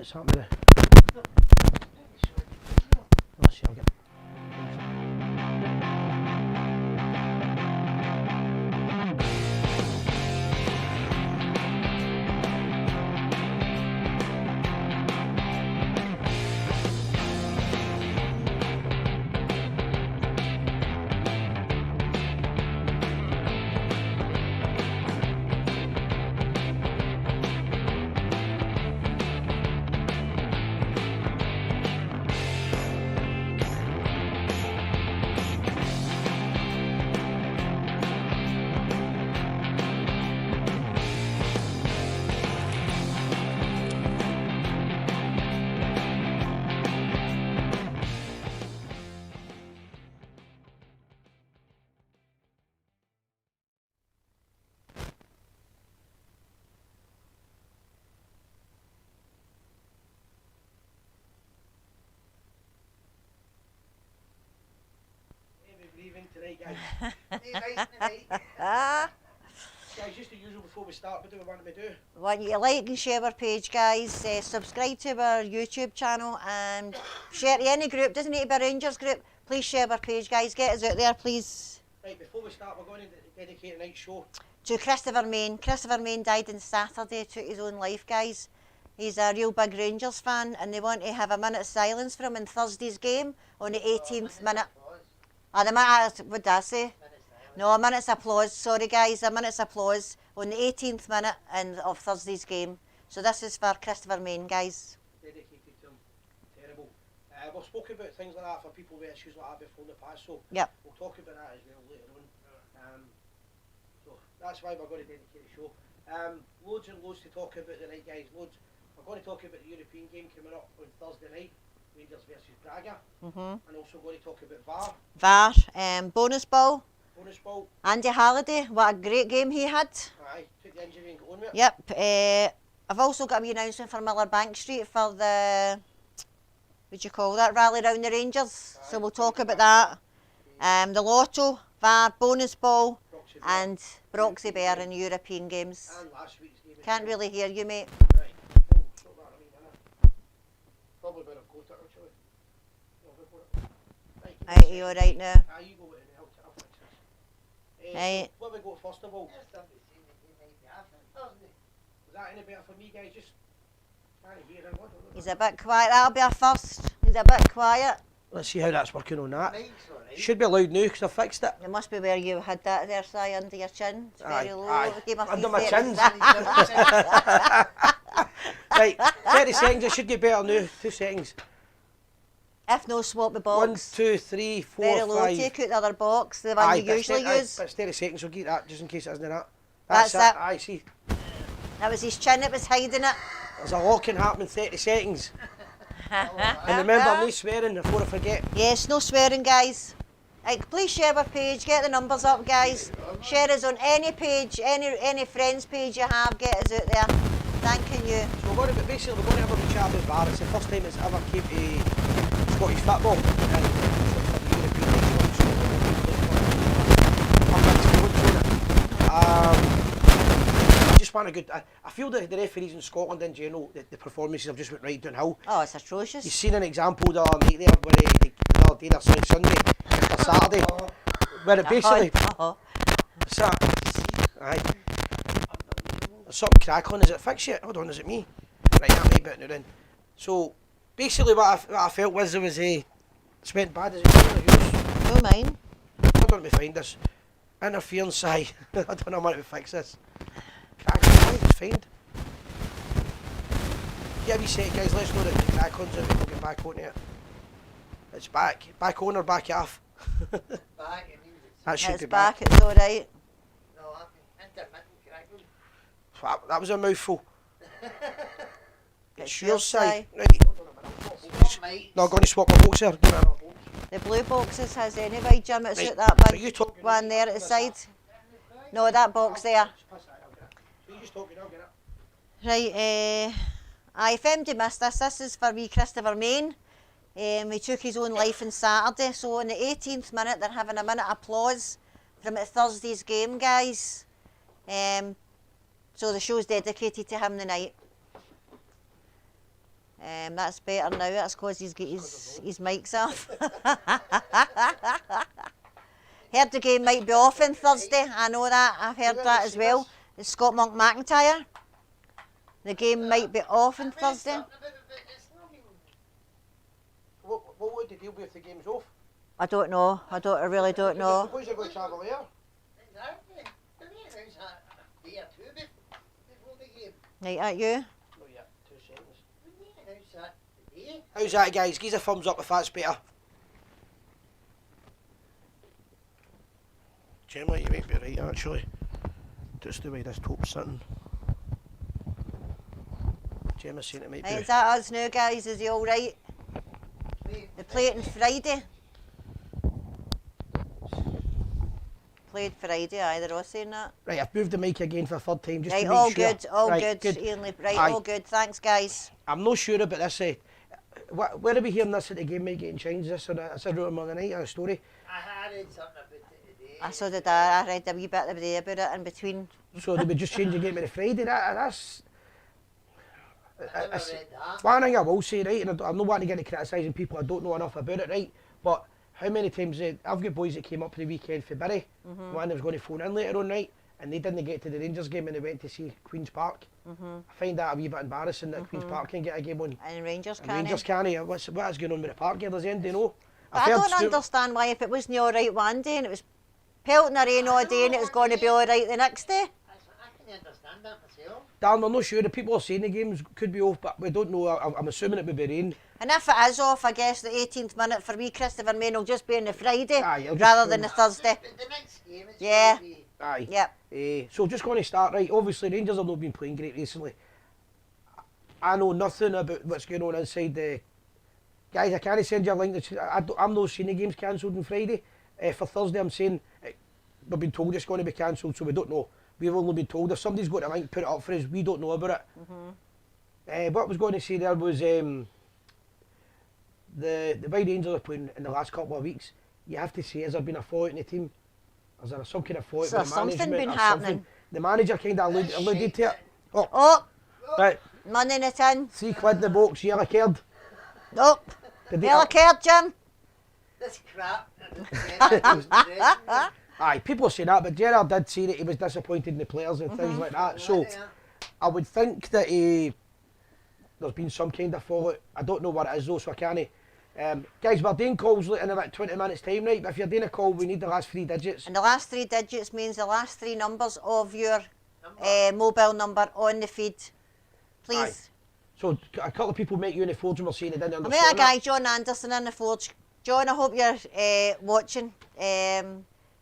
What's happening? Let's see, I'll get. Evening tonight, guys. Guys, just the usual before we start, what do we want to do? Want you to like and share our page, guys. Subscribe to our YouTube channel and share to any group. Doesn't need to be a Rangers group. Please share our page, guys. Get us out there, please. Right, before we start, we're going to dedicate a night show to Christopher Main. Christopher Main died on Saturday, took his own life, guys. He's a real big Rangers fan, and they want to have a minute of silence for him in Thursday's game on the 18th minute. What did I say? No, a minute's applause. Sorry, guys, a minute's applause on the 18th minute of Thursday's game. So this is for Christopher Main, guys. Dedicated to him. Terrible. We've spoken about things like that for people with issues like that before in the past, so yep. We'll talk about that as well later on. So that's why we're going to dedicate the show. Loads and loads to talk about tonight, guys. Loads. We're going to talk about the European game coming up on Thursday night. Rangers versus Braga, and also going to talk about VAR, bonus ball. Bonus ball. Andy Halliday, what a great game he had. Aye, took the injury and got on with it. Yep. I've also got a wee announcement for Miller Bank Street for the, what do you call that, rally round the Rangers. Aye, so we'll talk about that. The lotto, VAR, bonus ball, and Broxy Bear in the European games. And last week's game. Can't really hear you, mate. Right. Probably better go to it, actually. Right, are you alright now? You go with it, I'll fix this. Right. What we got first of all? Is that any better for me, guys? Just can't hear him. He's a bit quiet. That'll be our first. He's a bit quiet. Let's see how that's working on that. Should be loud now because I fixed it. It must be where you had that there, Si, under your chin. It's very low. Under my chin. Right, 30 seconds. It should get better now. 2 seconds. If no, swap the box. 1, 2, 3, 4, very low. 5. Take out the other box, the one you usually use. That's 30 seconds. So get that just in case it isn't that. That's it. Aye, see. That was his chin that was hiding it. There's a locking happening 30 seconds. And remember, no swearing before I forget. Yes, no swearing, guys. Right, please share our page, get the numbers up, guys. Share us on any page, any friends page you have, get us out there. Thanking you. So we're going to have a wee chat about VAR. It's the first time it's ever came to Scottish football. I just want a good. I feel that the referees in Scotland in general, the performances have just went right downhill. Oh, it's atrocious. You've seen an example the other night there, where the other day, Sunday, or Saturday, where it basically. Aye. There's something crackling. Is it fixed yet? Hold on, is it me? Right, that might be it now then. So basically, what I felt was there was it's went bad as it was. No mine. Hold on, let me find this. Interference, aye. I don't know how to fix this. Crackling, it's fine. Yeah, we say, guys, let's know that the crackling's out and we'll get back on it. It's back. Back on or back off? Back, it means that should it's be back. It's alright. No, intermittent crackling. That was a mouthful. It's yours, Si. Right. No, I'm going to swap my box here. The blue boxes has anyway, Jim. It's Right. out that So big you talk one there at the side. No, that box there. So you just talking, I'll get it. Right, if MD missed this is for wee Christopher Main. He took his own life on Saturday, so in the 18th minute they're having a minute applause from Thursday's game, guys. So the show's dedicated to him tonight. That's better now. That's because he's got his mics off. Heard the game might be off on Thursday. I know that. I've heard that as well. It's Scott Monk McIntyre. The game might be off on Thursday. What would the deal be if the game's off? I don't know. I really don't know. Who's going to travel there? Exactly. Did we announce that a day or two before the game? Right, at you. No, yeah, 2 seconds. Did we announce that today? How's that, guys? Give us a thumbs up if that's better. Gemma, you might be right, actually. Just the way this top's sitting. Gemma's saying it might be. Right, is that us now, guys? Is he all right? They play it on Friday. Played Friday, aye, they're all saying that. Right, I've moved the mic again for a third time just Right, to make all sure. good, all Right, good. Ian Lee, right, Aye. all good. Thanks, guys. I'm not sure about this. Where are we hearing this that the game might get changed? This or that? I said on the night a story. I read something about it today. I saw the I read a wee bit of the day about it in between. So they would just change the game to the Friday. That's. I never read that. One thing I will say, right, and I'm not wanting to get into criticising people, I don't know enough about it, right, but how many times, I've got boys that came up for the weekend for Bury, one that was going to phone in later on, right, and they didn't get to the Rangers game and they went to see Queen's Park. I find that a wee bit embarrassing that Queen's Park can get a game on. And Rangers And can't. Rangers can't. What is going on with the park here, does anybody know? But I don't understand why if it wasn't all right one day and it was pelting the rain all day and it was going to be all right the next day. I can understand that myself. Dan, we're not sure. The people are saying the games could be off, but we don't know. I'm assuming it would be rain. And if it is off, I guess the 18th minute for me, Christopher Main will just be on the Friday Aye, it'll just rather be than on- the Thursday. But the next game is Yeah. going to be... Aye. Yep. So just going to start, right, obviously Rangers have not been playing great recently. I know nothing about what's going on inside the... Guys, I can't send you a link. I'm not seeing the games cancelled on Friday. For Thursday, I'm saying we've been told it's going to be cancelled, so we don't know. We've only been told. If somebody's got a link, put it up for us. We don't know about it. What I was going to say there was the way Rangers are playing in the last couple of weeks, you have to say, has there been a fallout in the team? Has there some kind of fallout So with the something management been or happening? something? The manager kind of alluded to it. Oh, Oh, right. money in the tin. £3 in the box, yellow card. Oh, Did they- yellow card, Jim. This crap. And Aye, people say that, but Gerrard did say that he was disappointed in the players and things like that. So I would think that there's been some kind of fallout. I don't know what it is though, so I can't. Guys, we're doing calls in about 20 minutes time, right? But if you're doing a call, we need the last 3 digits. And the last 3 digits means the last 3 numbers of your mobile number on the feed. Please. So a couple of people met you in the forge and were saying they didn't I understand met a guy, that. John Anderson, in the forge. John, I hope you're watching.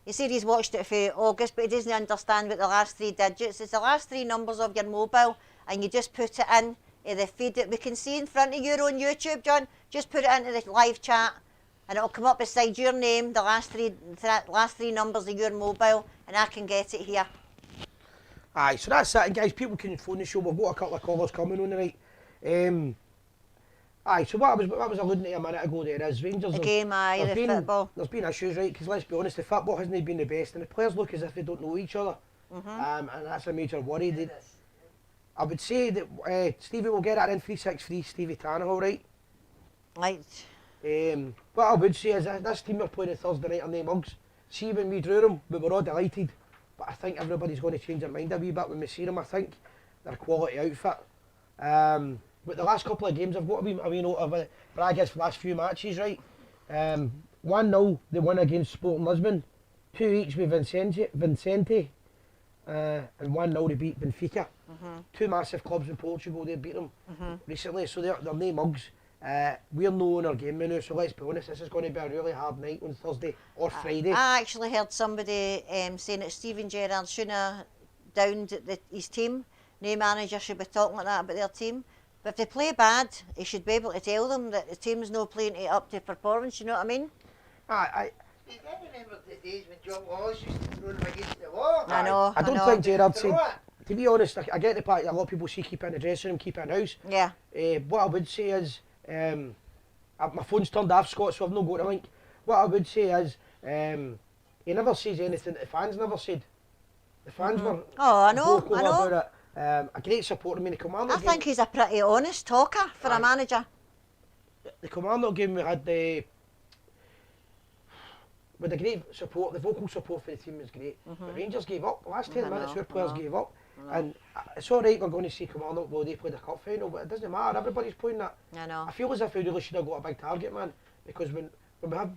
He said he's watched it for August, but he doesn't understand what the last 3 digits. It's the last 3 numbers of your mobile, and you just put it in the feed that we can see in front of you on YouTube, John. Just put it into the live chat, and it'll come up beside your name, the last three numbers of your mobile, and I can get it here. Aye, so that's it. And guys, people can phone the show. We've got a couple of callers coming on tonight. Aye, so what I was alluding to a minute ago there is Rangers... The game, aye, the football. There's been issues, right, because let's be honest, the football hasn't been the best, and the players look as if they don't know each other. And that's a major worry. I would say that Stevie will get that in 3-6-3, Stevie Tanner, all right? Right. What I would say is that this team are playing on Thursday night are no mugs. See, when we drew them, we were all delighted, but I think everybody's going to change their mind a wee bit when we see them. I think they're a quality outfit. But the last couple of games, I've got a wee note of Braga's last few matches, right? 1-0, they won against Sporting Lisbon. 2 each with Vicente, and 1-0 they beat Benfica. 2 massive clubs in Portugal, they beat them recently, so they're no mugs. We're no on our game now, so let's be honest, this is going to be a really hard night on Thursday or Friday. I actually heard somebody saying that Steven Gerrard shouldn't have downed his team. No manager should be talking like that about their team. But if they play bad, he should be able to tell them that the team's not playing up to performance, you know what I mean? I remember the days when John Wallace used to throw them against the wall. I know. I don't think Gerrard said... Throw it. To be honest, I get the part that a lot of people see keep it in the dressing room, keep it in the house. Yeah. What I would say is, my phone's turned off, Scott, so I've not got a link. What I would say is, he never says anything that the fans never said. The fans were Oh, I know, vocal I know. about it. A great supporter. I mean, the Commando I game, think he's a pretty honest talker for Aye. a manager. the Commando game we had with the great support, the vocal support for the team was great. But Rangers gave up. The last 10 I minutes, know, our players I know. gave up. I know. And it's alright we're going to see Commando, well, they played a cup final, but it doesn't matter. Everybody's playing that. I know. I feel as if we really should have got a big target, man. Because when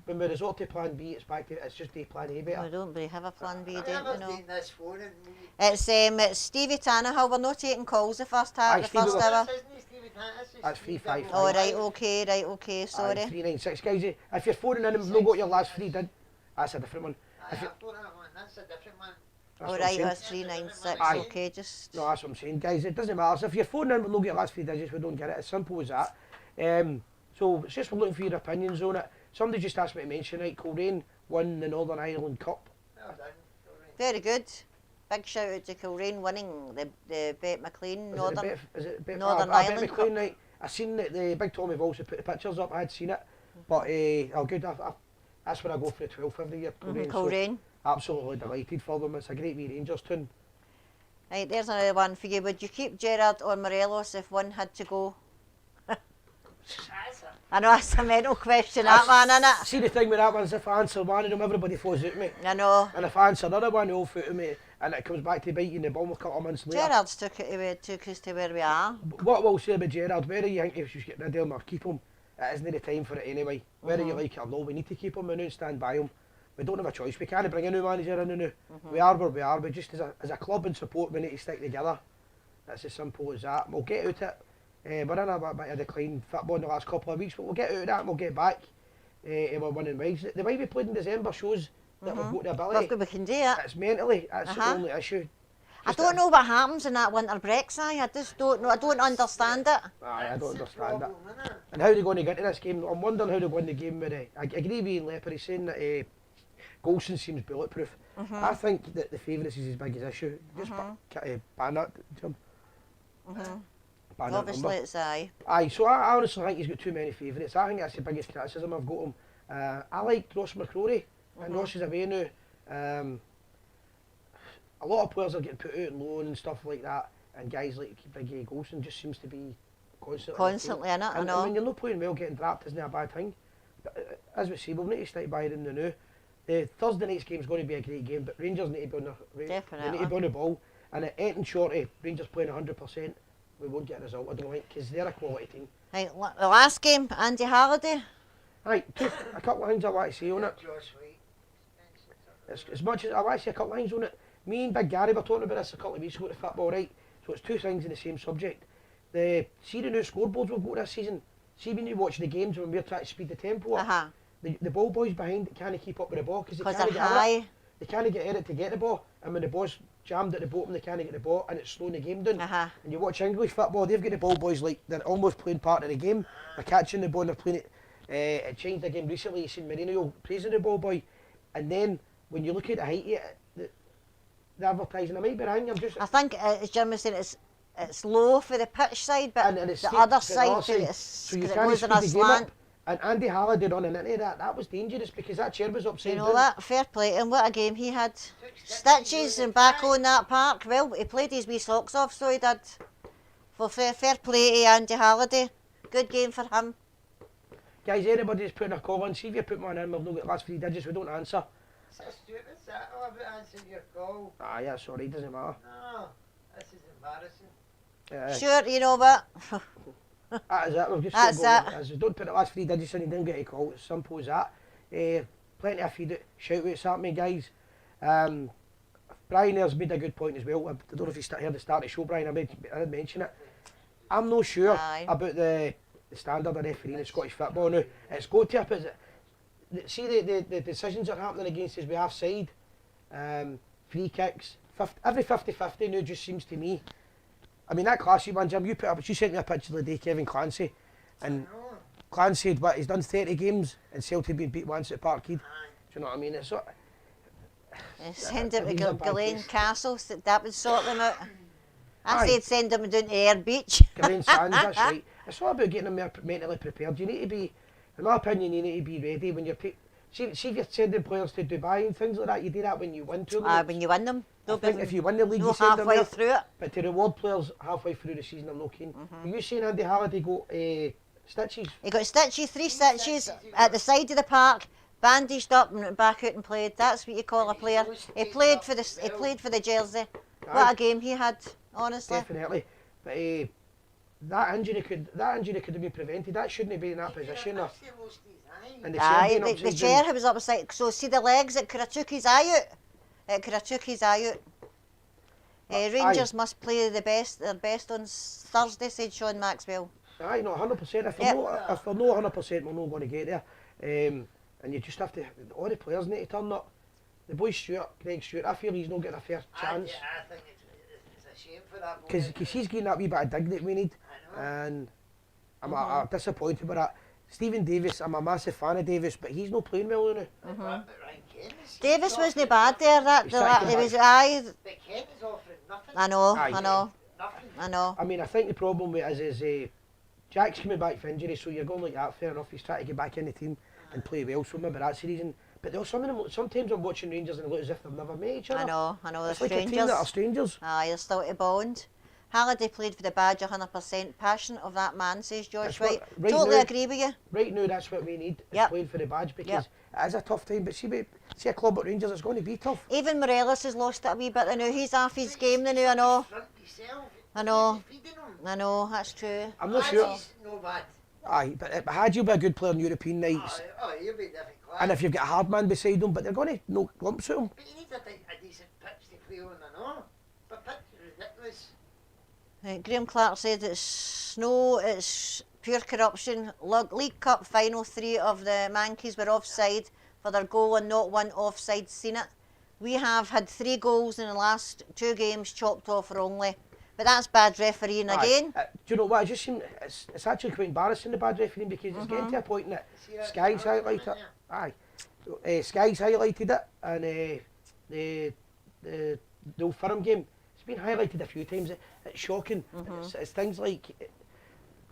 we resort to plan B, it's just day plan A We better. don't really have a plan B, I don't never we? No. seen this phone in me. It's Stevie Tannehill. We're not taking calls the first half, Aye, the Stevie first was- hour. This isn't Stevie Tanner, this is That's Steve 355. Oh, Double. right, okay, sorry. 396 guys. If you're phoning in and we've not got your last 3 did, that's a different one. Aye, If you- I thought that one, that's a different one. That's All what I'm right, saying. that's 396. Aye. Okay, just. No, that's what I'm saying, guys. It doesn't matter. So if you're phoning in with no get your last 3 digits, we don't get it. As simple as that. So it's just we're looking for your opinions on it. Somebody just asked me to mention, right, Coleraine won the Northern Ireland Cup. Well done. Very good. Big shout out to Coleraine winning the Bet McLean Northern. Northern Ireland Bet McLean, right. I seen that the Big Tommy also put the pictures up. I had seen it. But, good. That's where I go for the 12th every year, Coleraine. Coleraine. So absolutely delighted for them. It's a great wee Rangers tune. Right, there's another one for you. Would you keep Gerrard or Morelos if one had to go? I know that's a mental question, that one, innit? See the thing with that one is if I answer one of them, everybody falls out of me. I know. And if I answer another one, they all foot of me. And it comes back to biting the bum a couple of months later. Gerrard's took us to where we are. What we'll say about Gerrard, whether you think you should get rid of him or keep him, it isn't the time for it anyway. Whether you like it or not, we need to keep him and don't stand by him. We don't have a choice. We can't bring a new manager in now. We are where we are. We just, as a club and support, we need to stick together. That's as simple as that. We'll get out it. We're in a bit of decline football in the last couple of weeks, but we'll get out of that and we'll get back. And we're winning wides. The way we played in December shows that we've got the ability. We can do it. It's mentally, that's the only issue. I don't know what happens in that winter break, Si. I just don't know. I don't understand it. Aye, I don't It's a understand that. problem, innit? And how they're going to get to this game, I'm wondering how they win the game with I agree with Ian Lepper, he's saying that Golson seems bulletproof. I think that the favourites is his biggest issue. Just ban that, Jim. Ban that Obviously, number. it's I. Aye, so I honestly think he's got too many favourites. I think that's the biggest criticism I've got him. I like Ross McCrory, and Ross is away now. A lot of players are getting put out on loan and stuff like that, and guys like Big Golson just seems to be Constantly in it, I and know. when you're not playing well, getting dropped isn't a bad thing. But as we say, we'll need to stick by them now. The Thursday night's game is going to be a great game, but Rangers need to be on the Definitely. They need to be on the ball. And at anything short of Rangers playing 100%, we won't get a result. I don't think because they're a quality team. Right, the last game, Andy Halliday. Right, a couple of things I want to say on it. Josh White. As much as I want to say a couple of things on it, me and Big Gary were talking about this a couple of weeks ago to football, right? So it's two things in the same subject. See the new scoreboards we've got this season. See when you watch the games when we're trying to speed the tempo up. The ball boys behind can't keep up with the ball because they can't They're get high. it. They can't get in it to get the ball, and when the ball's jammed at the bottom, they can't get the ball, and it's slowing the game down. And you watch English football, they've got the ball boys like they're almost playing part of the game. They're catching the ball, and they're playing it. It changed the game recently. You seen Mourinho praising the ball boy, and then when you look at the height, the advertising, I might be wrong. I'm just. I think, as Jim was saying, it's low for the pitch side, but and it's the steep other for side, side. it's, So you 'cause it can't goes speed in a the game slant. up. And Andy Halliday running into that was dangerous because that chair was upside You know down. that? Fair play. And what a game he had. Stitches and back on that park. Well, he played his wee socks off, so he did. Well, fair play to Andy Halliday. Good game for him. Guys, anybody's putting a call in, see if you put one in, we've not got the last 3 digits, we don't answer. So stupid, is that all about answering your call? Ah, yeah, sorry, doesn't matter. No, this is embarrassing. Sure, you know what? That is it, we've just That's got to go. As we don't put the last 3 digits in, you didn't get a call, it's simple as that. Plenty of shout outs at me, guys. Brian there's made a good point as well. I don't know if you heard the start of the show, Brian, I did mention it. I'm not sure about the standard of refereeing in Scottish football now. It's got to up. See the decisions that are happening against us with offside, free kicks, every 50-50 now just seems to me. I mean that Clancy one, Jim, you sent me a picture the other day, Kevin Clancy, and Clancy had he's done 30 games and Celtic been beat once at Parkhead. Do you know what I mean? It's sort Send him to Glen Castle, that would sort them out. I Aye. said send them down to Ayr Beach. Glen Sands, that's right. It's all about getting them mentally prepared. You need to be, in my opinion, you need to be ready when you're See if you're sending players to Dubai and things like that, you do that when you win tournaments. When you win them. I think if you win the league, no you send them halfway there. through it. But to reward players halfway through the season, I'm not keen. Are you saying Andy Halliday got stitches? He got stitches, 3 stitches at the side of the park, bandaged up and went back out and played. That's what you call a player. He played for the Jersey. What a game he had, honestly. Definitely. But that injury could have been prevented. That shouldn't have been in that position. And the chair was upside. So see the legs, it could have took his eye out. Rangers must play their best on Thursday, said Sean Maxwell. Aye, no, 100%. If they're not 100%, we're not going to get there. And you just have to, all the players need to turn up. The boy Greg Stewart, I feel he's not getting a fair chance. I think it's a shame for that. Because he's getting that wee bit of dig that we need. And I'm disappointed with that. Stephen Davis, I'm a massive fan of Davis, but he's not playing well now. Davis wasn't bad there. But Kenny's offering nothing. I know. I mean, I think the problem with it is Jack's coming back for injury, so you're going like that. Fair enough. He's trying to get back in the team and play well, so maybe that's the reason. But there are sometimes I'm watching Rangers and it looks as if they've never met each other. I know. It's They're like strangers. a team that are strangers. Aye, they're still to bond. Halliday played for the badge 100%. Passion of that man, says George White. Totally agree with you. Right now, that's what we need. Is playing for the badge because it is a tough time. But see a club at Rangers, it's going to be tough. Even Morelos has lost it a wee bit. I know he's off his game now. I know. That's true. I'm not sure. No bad. Aye, but had you be a good player on European nights, he'll be different class. and if you've got a hard man beside him, but they're going to knock lumps at him. But you need a decent pitch to play on, I know. But pitch is ridiculous. Graham Clark said it's pure corruption. League Cup final, 3 of the Mankeys were offside for their goal and not one offside seen it. We have had 3 goals in the last 2 games chopped off wrongly. But that's bad refereeing again. Do you know what? I just seem it's actually quite embarrassing, the bad refereeing, because it's getting to a point that Sky's highlighted it. Aye, Sky's highlighted it, and the Old Firm game, it's been highlighted a few times. It's shocking. It's things like,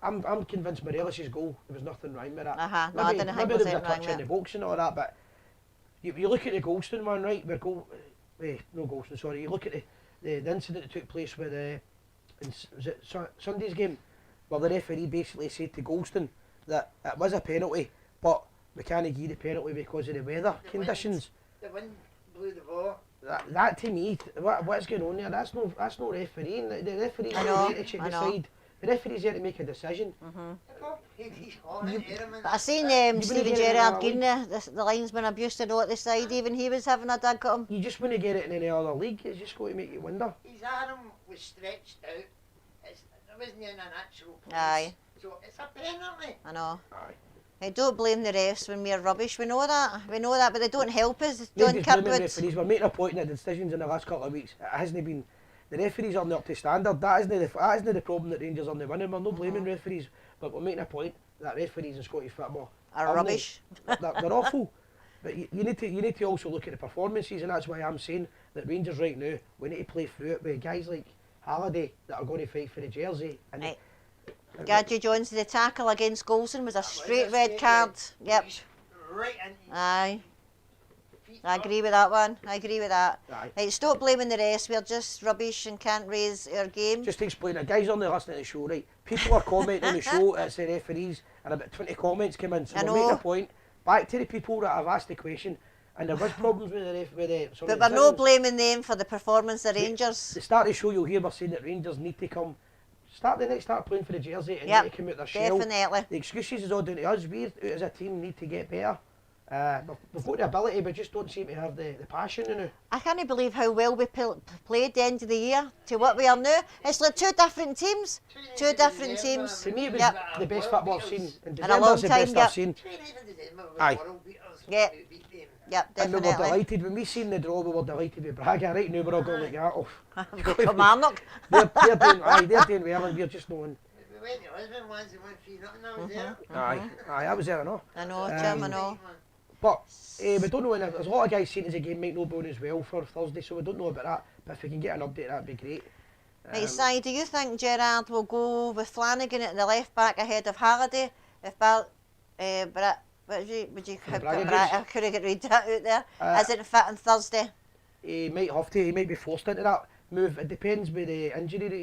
I'm convinced Morelos' goal, there was nothing wrong with that. No, I didn't think there was a touch in the box and all that, but you look at the Goldstone one, right? No Goldstone, sorry. You look at the incident that took place with was it Sunday's game, where the referee basically said to Goldstone that it was a penalty, but we can't give the penalty because of the weather conditions. The wind blew the ball. That to me, what's going on there? That's no refereeing. The referee's not there to check the side. The referee's there to make a decision. I seen Stephen Gerrard giving the linesman abuse to know at the side. Even he was having a dig at him. You just want to get it in any other league. It's just going to make you wonder. His arm was stretched out. It wasn't in a natural place. Aye. So it's a penalty. I know. Aye. Hey, don't blame the refs when we're rubbish. We know that, but they don't help us. John Kirkwood. We're making a point that the decisions in the last couple of weeks, it hasn't been. The referees aren't up to standard. That isn't the problem that Rangers aren't winning. We're not blaming referees, but we're making a point that referees in Scottish football are rubbish. They're awful. But you need to also look at the performances, and that's why I'm saying that Rangers right now, we need to play through it with guys like Halliday that are going to fight for the jersey. And right. Gadget Jones, the tackle against Golson was a straight red card. Yep. Right in. Aye. I agree with that one. Right, stop blaming the rest. We're just rubbish and can't raise our game. Just to explain it, guys only listening to the show, right? People are commenting on the show, it's the referees, and about 20 comments came in. So we're making a point. Back to the people that have asked the question, and there was problems with the But we're not blaming them for the performance of Rangers. The start of the show, you'll hear we're saying that Rangers need to come. Start playing for the jersey and need to come out their shell. Definitely. The excuses is all down to us. We as a team need to get better. We've got the ability, but just don't seem to have the passion in it. I can't believe how well we played the end of the year to what we are now. It's like 2 different teams. 2 different teams. To me, it was the best football I've seen. In a long the time, best I've seen. Aye. Yep, and we definitely. were delighted. When we seen the draw, we were delighted with Braga. Right now, we're all going like that. Oh, Kilmarnock. They're doing well, and we're just knowing. We went to Lisbon once and won 3-0. I was there. Aye, I was there, I know. I know, Jim, I know. But we don't know, there's a lot of guys saying the game might not be on as well for Thursday, so we don't know about that. But if we can get an update, that'd be great. Right, Si, do you think Gerrard will go with Flanagan at the left back ahead of Halliday if Would you the have Braga put games? I could have read that out there. Uh, Isn't fit on Thursday? He might have to. He might be forced into that move. It depends with the injury. That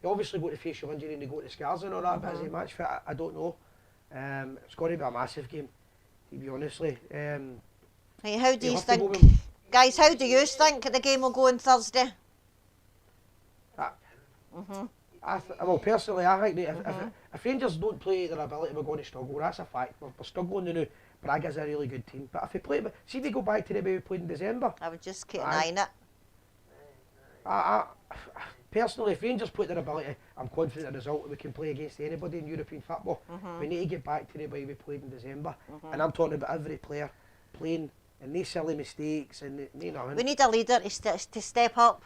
he obviously got the facial injury and he got the scars and all that. But is he match fit? I don't know. It's going to be a massive game, to be honestly. Right, how do He'll you have to go think, with- guys? How do you think the game will go on Thursday? Well, personally, I think that if Rangers don't play their ability, we're going to struggle. That's a fact. We're struggling now. Braga's a really good team. But if we play, see if they go back to the way we played in December. I would just keep an Aye. eye on it. Personally, if Rangers put their ability, I'm confident the result we can play against anybody in European football. We need to get back to the way we played in December. And I'm talking about every player playing and no silly mistakes and you know. We need a leader to step up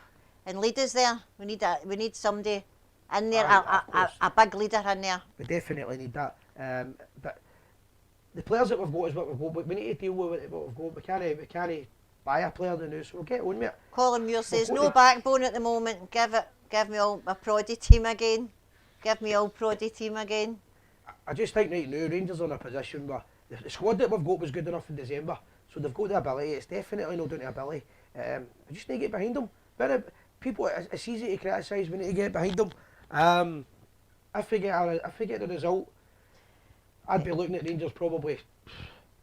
and lead us there. We need somebody in there, Aye, of a big leader in there. We definitely need that. But the players that we've got is what we've got. But we need to deal with what we've got. We can't buy a player now, so we'll get on with it. Colin Muir says, Well, no what backbone at the moment. Give me all my proddy team again. Give me all proddy team again. I just think right now Rangers are in a position where the squad that we've got was good enough in December, so they've got the ability. It's definitely not down to ability. We just need to get behind them. But people, it's easy to criticise. We need to get behind them. If we get the result, I'd be looking at Rangers probably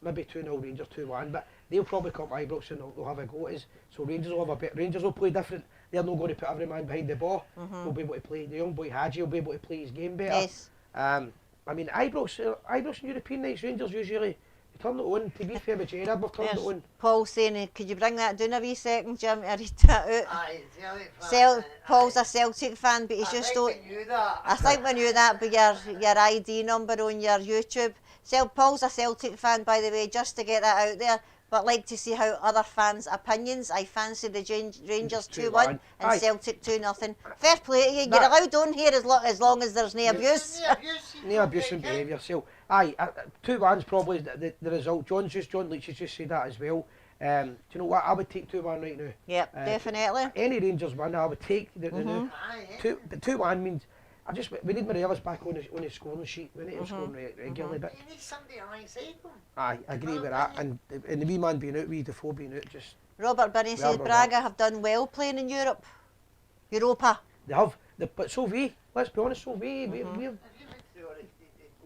maybe 2-0 Rangers, 2-1, but they'll probably come to Ibrox and they'll have a go at us. So Rangers will have a bit. Rangers will play different. They're not going to put every man behind the ball. They'll be able to play. The young boy Hadji will be able to play his game better. Yes. I mean, Ibrox and European nights, Rangers usually they turn it on. To be fair with Gerard, we've turned it There's on. Paul saying, could you bring that down a wee second, Jim? I read that out. Aye, Celtic fan. Paul's a Celtic fan, but he's just don't. We knew that. I think we knew that by your ID number on your YouTube. Paul's a Celtic fan, by the way, just to get that out there. But like to see how other fans' opinions. I fancy the Rangers 2-1 and Aye. Celtic 2-0. Fair play to you. You're allowed on here as long as there's no abuse. No abuse and behaviour. So, aye, 2-1's probably the result. John Leach has just said that as well. Do you know what? I would take 2-1 right now. Yep, definitely. Any Rangers win, I would take the new. But 2-1 means we need Morelos back on the scoring sheet. We need him scoring regularly. But You need somebody alongside them. aye, I agree with that. And the wee man being out, Defoe being out, just Robert Binney says Well, Braga have done well playing in Europa. they have. But so we. Let's be honest. So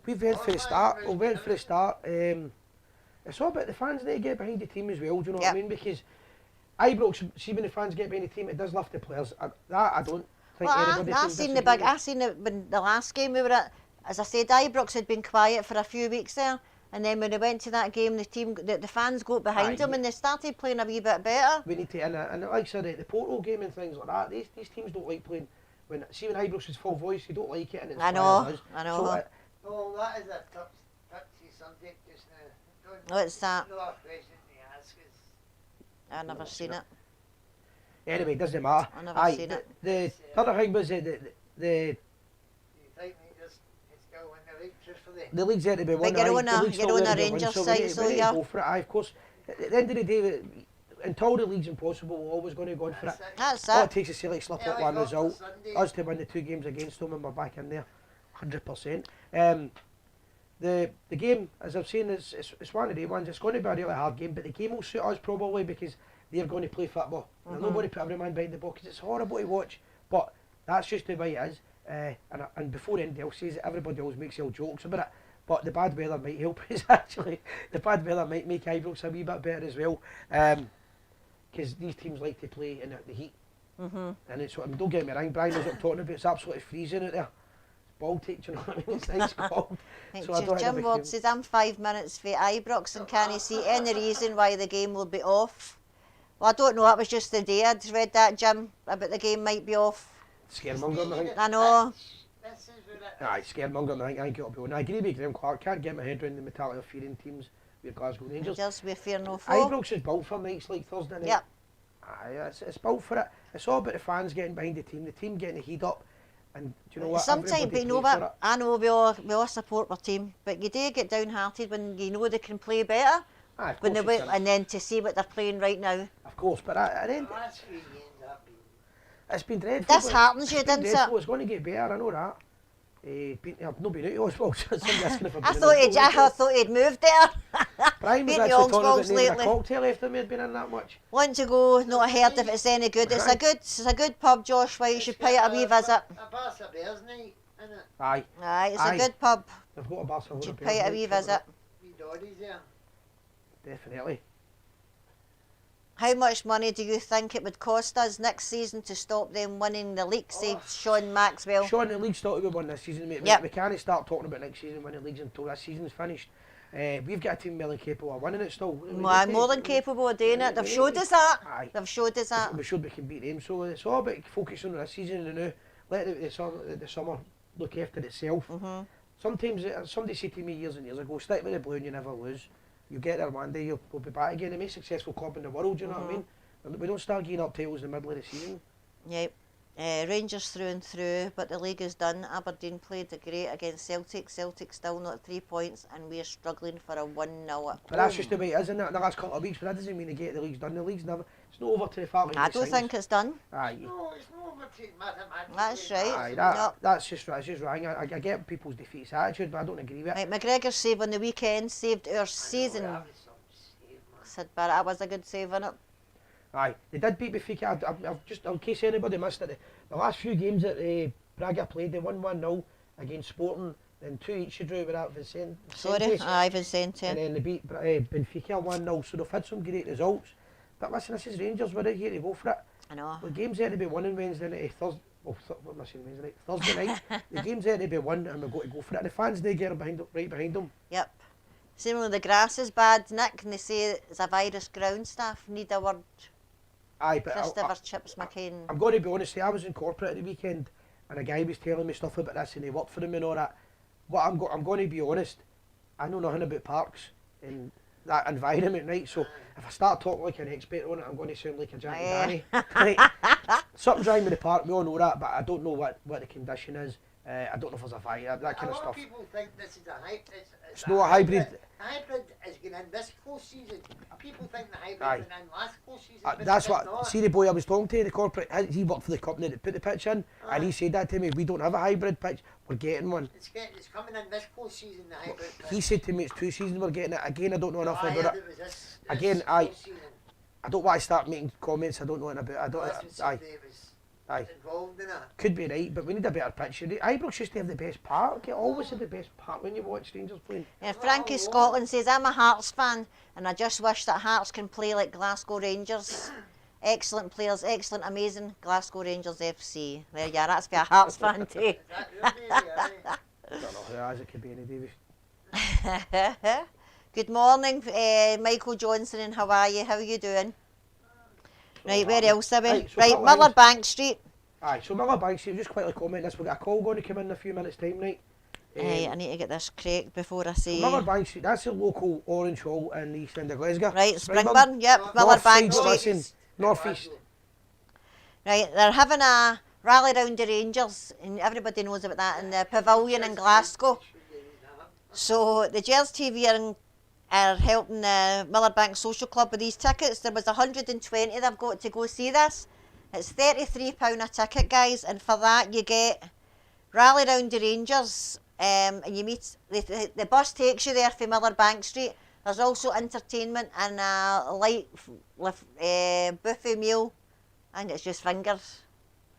we've went for the start. We went for the start. It's all about the fans need to get behind the team as well. Do you know what I mean? Because Ibrox, see when the fans get behind the team, it does lift the players. I don't think anybody I can seen disagree when the last game we were at. As I said, Ibrox had been quiet for a few weeks there, and then when they went to that game, the fans got behind them and they started playing a wee bit better. We need to, and like I said, the Porto game and things like that. These teams don't like playing when Ibrox is full voice. They don't like it, and it's I know. So, Oh, that is a touchy subject just now. What's that? No question to ask us. I've never seen it. Anyway, it doesn't matter. I've never seen it. The other thing was the Do you think they just go win the league just for the league's there to be won. But you're aye. on The a- league's you're still on there a to be won, Rangers so side, we need so to yeah. go for it. Aye, of course. At the end of the day, until the league's impossible, we're always going to go on for it. That's All it it. takes is to like slip up one result, us to win the 2 games against them, and we're back in there, 100%. The game, as I've seen, it's one of the ones. It's going to be a really hard game, but the game will suit us probably because they're going to play football. They're not going to put every man behind the ball because it's horrible to watch. But that's just the way it is. And before anybody else says it, everybody always makes all jokes about it. But the bad weather might help us actually. The bad weather might make Ibrox a wee bit better as well. Because these teams like to play in the heat. And it's don't get me wrong, Brian knows what I'm talking about. It's absolutely freezing out there. It's Baltic, do you know what I mean? It's nice cold. So I don't Jim have a Ward game. says I'm 5 minutes for Ibrox and can't see any reason why the game will be off. Well, I don't know. That was just the day I'd read that, Jim, about the game might be off. Scaremongering, I think. I know. This is what it Aye, scaremongering, I think it'll be on. I agree with Graham Clark. Can't get my head around the mentality of fearing teams with Glasgow Rangers. Just with fear no foe. Ibrox is built for nights like Thursday night. Yep. Aye, it's built for it. It's all about the fans getting behind the team getting the heat up. And do you know what? Sometimes, but Everybody you know plays for what? it. I know we all support our team, but you do get downhearted when you know they can play better. Aye, of When course they you can. and then to see what they're playing right now. Of course, but at the end, The last few games have been. it's been dreadful. This but heartens you, it's been doesn't dreadful. it? It's going to get better, I know that. I've not been out to Oswald. Somebody asking if I've I been thought in he'd, I thought he'd moved there. Brian was Been to actually talking about Ongswalds naming a lately. cocktail after me had been in that much. Want to go? Not heard if it's any good. It's a good pub, Joshua. You should pay it a wee visit. A Barca Bears night, innit? Aye. Aye, it's Aye. a good pub. They've got a Barcelona You should Bears pay it a night wee coming visit. up. Wee Doddies there. Definitely. How much money do you think it would cost us next season to stop them winning the league? Said Sean Maxwell. Sean, the league's thought we won this season, mate. Yep. We can't start talking about next season winning leagues until this season's finished. We've got a team more than capable of winning it still. Well, more than capable of doing it. They've showed us that. Aye. They've showed us that. We showed we can beat them, so it's all about focusing on this season and now let the summer look after itself. Mm-hmm. Sometimes somebody said to me years and years ago, stick with the blue and you never lose. You get there one day, we'll be back again. The most successful club in the world, you know what I mean? And we don't start getting up tails in the middle of the season. Yep. Rangers through and through, but the league is done. Aberdeen played great against Celtic. Celtic still not 3 points, and we're struggling for a 1-0 at home. But that's just the way it is, isn't it? The last couple of weeks, but that doesn't mean to get the league's done. The league's never. It's not over to the fact. I don't think it's done. Aye. No, it's not over to mathematically. That's right. Aye, No. that's just wrong. I get people's defeatist attitude, but I don't agree with it. Right, McGregor's save on the weekend saved our season. Said Barrett, that was a good save, innit? Aye, they did beat Benfica. I've just, in case anybody missed it, the last few games that Braga played, they won 1-0 against Sporting, then 2 each they drew without Vicente. Sorry, aye, Vicente. And then they beat Benfica 1-0, so they've had some great results. But listen, this is Rangers, we're out here to go for it. I know. The game's there to be won on Wednesday night, Thursday night? Thursday night. The game's there to be won and we've got to go for it. And the fans, they get right behind them. Yep. Similarly, the grass is bad, Nick, and they say it's a virus ground staff. Need a word. Aye, but Christopher Chips McCain. I'm going to be honest, I was in corporate at the weekend and a guy was telling me stuff about this and he worked for them and all that. What I'm going to be honest, I know nothing about parks and that environment, right? So if I start talking like an expert on it, I'm going to sound like a Jackie Danny. Right? Something's wrong with the park, we all know that, but I don't know what the condition is. I don't know if there's a fire, that kind of stuff. A lot of people think this is a hybrid. It's not a hybrid. Hybrid is going in this close season. People think the hybrid Aye. went in last close season. But That's it's what, not. see the boy I was talking to, the corporate, he worked for the company that put the pitch in, and he said that to me, we don't have a hybrid pitch, we're getting one. It's coming in this close season, the hybrid pitch. He said to me it's 2 seasons we're getting it. Again, I don't know enough I about heard it. was this Again, close season. I don't want to start making comments I don't know anything about. That's what Aye, somebody was aye. involved in it. Could be right, but we need a better pitch. Ibrox used to have the best park. It always had the best park when you watch Rangers playing. Yeah, Frankie Scotland says, I'm a Hearts fan and I just wish that Hearts can play like Glasgow Rangers. Excellent players, excellent, amazing Glasgow Rangers FC. There you are, that's for a Hearts fan too. Is that your baby? Aye. I don't know who it is, it could be any Davis. Good morning, Michael Johnson in Hawaii. How are you doing? Right, where else are we? Right, so Right, couple of Miller Bank Street. Aye, so Miller Bank Street, just quickly comment this, we've got a call going to come in a few minutes time, right? Hey, I need to get this correct before I say. Miller Bank Street, that's the local Orange Hall in the east end of Glasgow. Right, Springburn, yep, North Miller North Bank side, Street. listen, North East. Right, they're having a rally round the Rangers, and everybody knows about that, in the pavilion in Glasgow. So the Gers TV are helping the Miller Bank Social Club with these tickets. There was 120 they've got to go see this. It's £33 a ticket, guys, and for that you get rally round the Rangers, and you meet, the bus takes you there from Miller Bank Street. There's also entertainment and a light buffet meal. I think it's just fingers.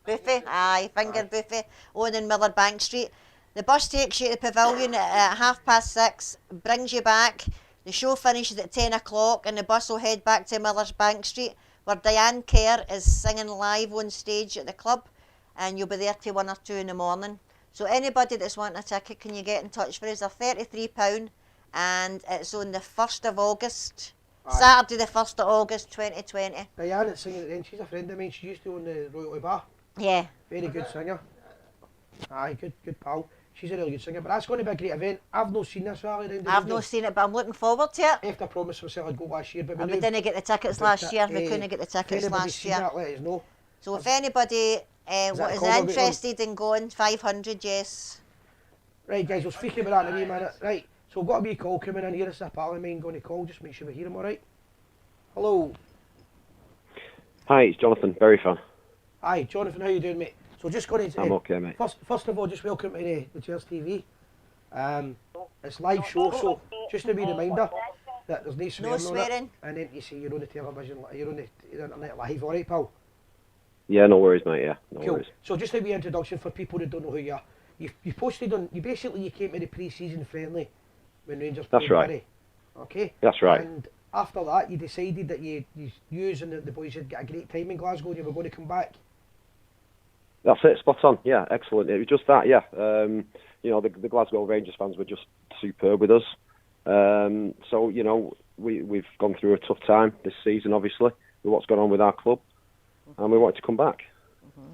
Buffet? Aye, finger buffet on in Miller Bank Street. The bus takes you to the pavilion at 6:30, brings you back. The show finishes at 10 o'clock and the bus will head back to Miller's Bank Street where Diane Kerr is singing live on stage at the club, and you'll be there till 1 or 2 in the morning. So anybody that's wanting a ticket, can you get in touch for us? They're £33 and it's on the 1st of August. Aye. Saturday the 1st of August 2020. Diane that's singing at the end, she's a friend of mine, she used to own the Royalty Bar. Yeah. Very good singer. Aye, good pal. She's a really good singer, but that's going to be a great event. I've not seen this rally round the I've Rangers. not seen it, but I'm looking forward to it. After I promised myself I'd go last year, but We knew- didn't get the tickets but last year. We if couldn't get the tickets anybody's last seen year. that, let us know. So if anybody that is a call about interested in going, 500, yes. Right guys, we'll speak about that in a wee minute. Right, so we've got a wee call coming in here. It's a pal of mine going to call, just make sure we hear him alright. Hello. Hi, it's Jonathan, very fun. Hi, Jonathan, how you doing, mate? So just going to I'm okay, mate. first of all, just welcome to the Gers TV. It's live show, so just a wee reminder that there's no swearing, No swearing. and then you see you're on the television, you're on the internet live, alright, pal? Yeah, no worries, mate. Yeah, no Cool. worries. So just a wee introduction for people that don't know who you are. You posted on, you came to the pre-season friendly when Rangers That's played right. Bury. Okay? That's right. And after that, you decided that you and the boys had got a great time in Glasgow and you were going to come back. That's it, spot on. Yeah, excellent. It was just that, yeah. You know, the Glasgow Rangers fans were just superb with us. So, you know, we've gone through a tough time this season, obviously, with what's gone on with our club, and we wanted to come back.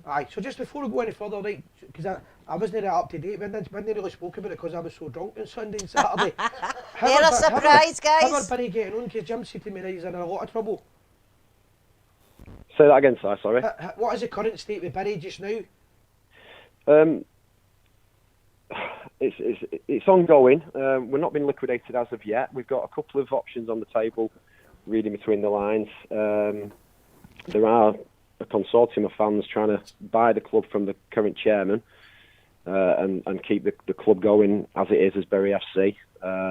Aye, so just before we go any further, right, because I wasn't that up to date, we didn't really spoke about it because I was so drunk on Sunday and Saturday. They're a surprise, How are guys. Barry getting on? Because Jim said to me that he's in a lot of trouble. Say that again, Si, sorry. What is the current state with Barry just now? It's ongoing. We're not been liquidated as of yet. We've got a couple of options on the table, reading between the lines. There are a consortium of fans trying to buy the club from the current chairman and keep the club going as it is as Bury FC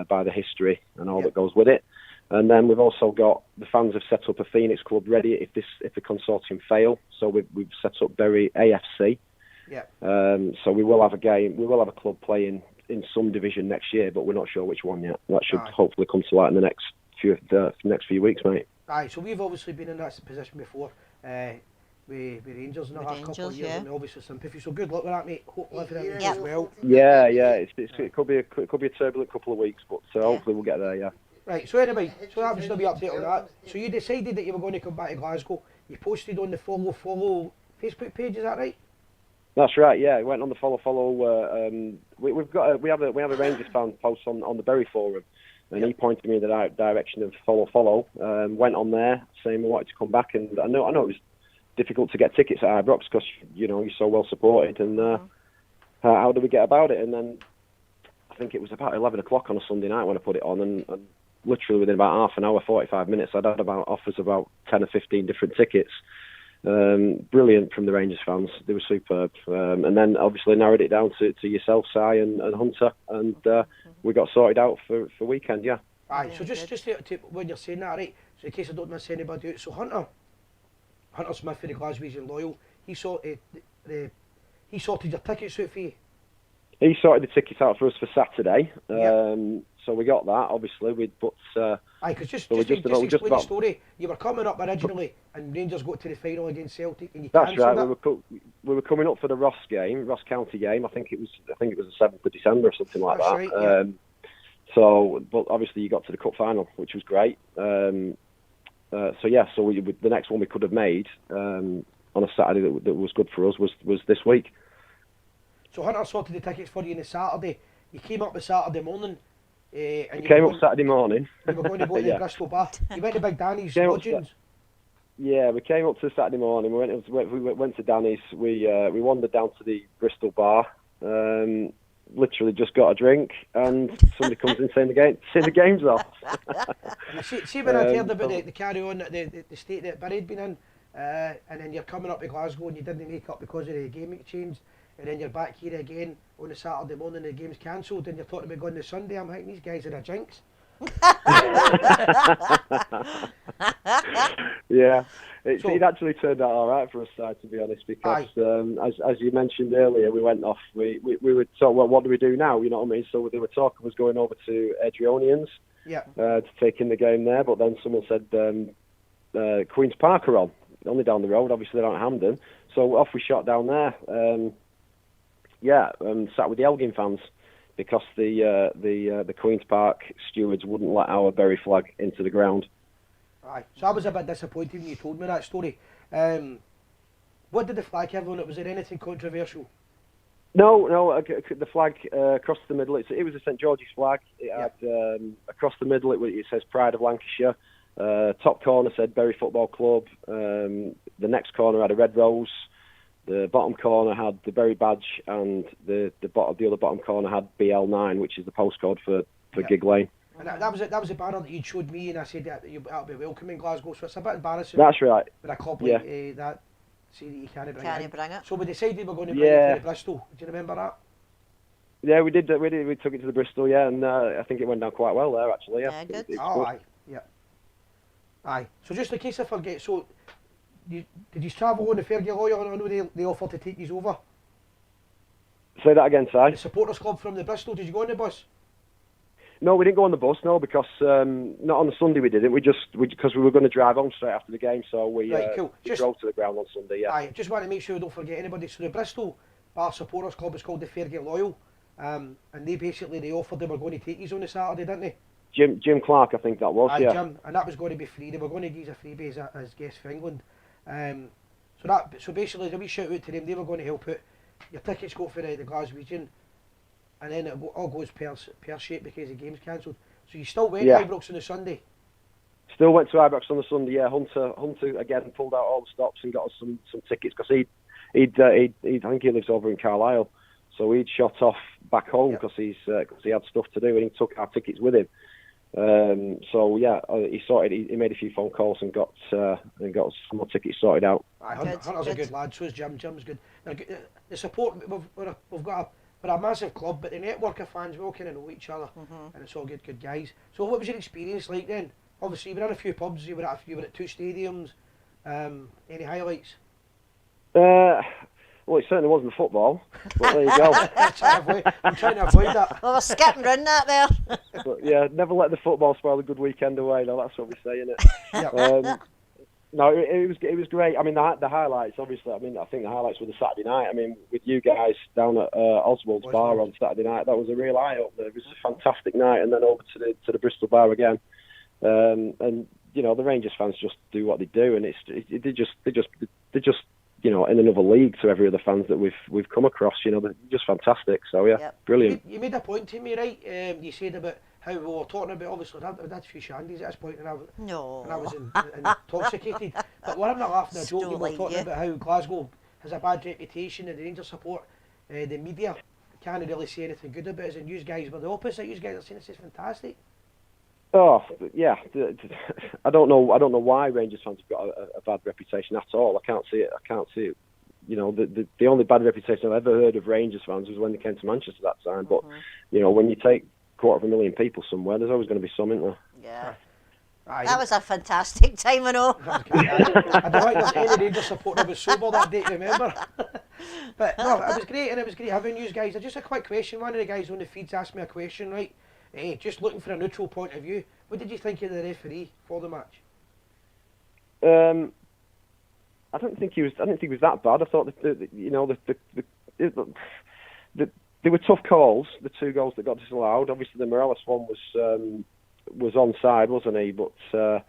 by the history and all that goes with it. And then we've also got the fans have set up a Phoenix club ready if the consortium fail. So we've set up Bury AFC. Yeah. So we will have a game. We will have a club playing in some division next year, but we're not sure which one yet. That should hopefully come to light in the next few weeks, mate. Aye. So we've obviously been in that position before. With Rangers in the last couple of years, and obviously sympathy. So good luck with that, mate. Hopefully everything goes well. Yeah. It could be a turbulent couple of weeks, but hopefully we'll get there. Yeah. Right. So anyway, so that was just a wee update on that. So you decided that you were going to come back to Glasgow. You posted on the follow Facebook page. Is that right? That's right. Yeah, we went on the follow. We have a Rangers fan post on the Bury forum, and he pointed me in the direction of follow. Went on there saying we wanted to come back, and I know it was difficult to get tickets at Ibrox because you know you're so well supported. And how do we get about it? And then I think it was about 11 o'clock on a Sunday night when I put it on, and literally within about half an hour, 45 minutes, I'd had offers about 10 or 15 different tickets. Brilliant from the Rangers fans. They were superb. And then obviously narrowed it down to yourself, Si, and Hunter, and we got sorted out for weekend, yeah. Aye, so just to, when you're saying that, right, so in case I don't miss anybody out, so Hunter Smith for the Glaswegian Loyal, he sorted your tickets out for you? He sorted the tickets out for us for Saturday. So we got that, obviously. Aye, because just explain the story. You were coming up originally, and Rangers got to the final against Celtic, and you cancelled That's right. it. We were coming up for the Ross County game. I think it was the 7th of December or something like That's that. Right, yeah. So, but obviously you got to the cup final, which was great. So the next one we could have made on a Saturday that was good for us was this week. So Hunter sorted the tickets for you on the Saturday. You came up the Saturday morning. And you came up Saturday morning. You were going to go to the Bristol bar. You went to Big Danny's lodgings. Yeah, we came up to Saturday morning. We went to Danny's. We wandered down to the Bristol bar. Literally just got a drink, and somebody comes in saying the game's off. see when I'd heard about the carry on that the state that Barry had been in, and then you're coming up to Glasgow and you didn't make up because of the game changed. And then you're back here again on a Saturday morning, the game's cancelled, and you're talking about going to Sunday. I'm thinking, these guys are a jinx. Yeah, it actually turned out all right for us, to be honest, because as you mentioned earlier, we went off. We were talking, well, what do we do now? You know what I mean? So they were talking was going over to Adrionians to take in the game there, but then someone said Queen's Park are on, only down the road. Obviously, they're not at Hampden, so off we shot down there. Sat with the Elgin fans because the Queen's Park stewards wouldn't let our Bury flag into the ground. Aye, so I was a bit disappointed when you told me that story. What did the flag have on it? Was there anything controversial? No. The flag across the middle. It was a St George's flag. It had across the middle. It says Pride of Lancashire. Top corner said Bury Football Club. The next corner had a red rose. The bottom corner had the Bury badge, and the other bottom corner had BL9, which is the postcode for Gig Lane. And that was a banner that you showed me, and I said that'll be welcome in Glasgow. So it's a bit embarrassing. That's right. With a club like that. say that you can't bring Can't it in. bring it. So we decided we were going to bring it Yeah. to the Bristol. Do you remember that? Yeah, we did. We took it to the Bristol, yeah, and I think it went down quite well there, actually. Yeah, Yeah, good. It's Oh, good. aye. Yeah. Aye. So just in case I forget, so did you travel on the Fairgate Loyal? I know they offered to take you over. Say that again, Si. The supporters club from the Bristol, did you go on the bus? No, we didn't go on the bus, no, because not on the Sunday we didn't. Because we were going to drive home straight after the game, so we, Right, cool. we drove to the ground on Sunday, yeah. Aye, just want to make sure we don't forget anybody. So the Bristol Bar Supporters Club is called the Fairgate Loyal, and they offered they were going to take you on the Saturday, didn't they? Jim Clark, I think that was, Aye, yeah. Jim, and that was going to be free. They were going to give us a freebie as guests for England. So basically, a wee shout out to them. They were going to help out. Your tickets go for the Glaswegian, and then it all goes pear shaped because the game's cancelled. So you still went Yeah. to Ibrox on the Sunday. Still went to Ibrox on the Sunday, yeah. Hunter again pulled out all the stops and got us some tickets because I think he lives over in Carlisle, so he'd shot off back home because he had stuff to do and he took our tickets with him. So yeah, he made a few phone calls and got some more tickets sorted out. Aye, Good, Hunter's a good. good lad. So is Jim. Jim's good. The support we're a massive club, but the network of fans we all kind of know each other, and it's all good guys. So what was your experience like then? Obviously, you were in a few pubs. You were at 2 stadiums. Any highlights? Well, it certainly wasn't football, but there you go. I'm trying to avoid that. Well, we're skipping round that there. But yeah, never let the football spoil a good weekend away. No, that's what we say, innit? Yeah. No, it was great. I mean, the highlights, obviously. I mean, I think the highlights were the Saturday night. I mean, with you guys down at Oswald's Bar on Saturday night, that was a real eye opener. It was a fantastic night, and then over to the Bristol Bar again. And you know, the Rangers fans just do what they do, and they're just you know, in another league to every other fans that we've come across. You know, they're just fantastic. So yeah, Yep. brilliant. You made a point to me, right? You said about how we were talking about, obviously, I had a few shandies at this point, and I was intoxicated. But when I'm not laughing, a joke, we were talking about how Glasgow has a bad reputation and the Rangers support. The media can't really say anything good about us, and you guys were the opposite. You guys are saying this is fantastic. Oh yeah, I don't know why Rangers fans have got a bad reputation at all. I can't see it. You know, the only bad reputation I've ever heard of Rangers fans was when they came to Manchester that time. But you know, when you take 250,000 people somewhere, there's always going to be some, isn't there? Yeah. Aye. That was a fantastic time, I know. I don't think there's any Rangers supporter who was sober that day, remember? But no, it was great, and it was great having you guys. Just a quick question. One of the guys on the feeds asked me a question, right? Just looking for a neutral point of view. What did you think of the referee for the match? I don't think he was that bad. I thought they were tough calls. The 2 goals that got disallowed. Obviously, the Morales one was onside, wasn't he? But I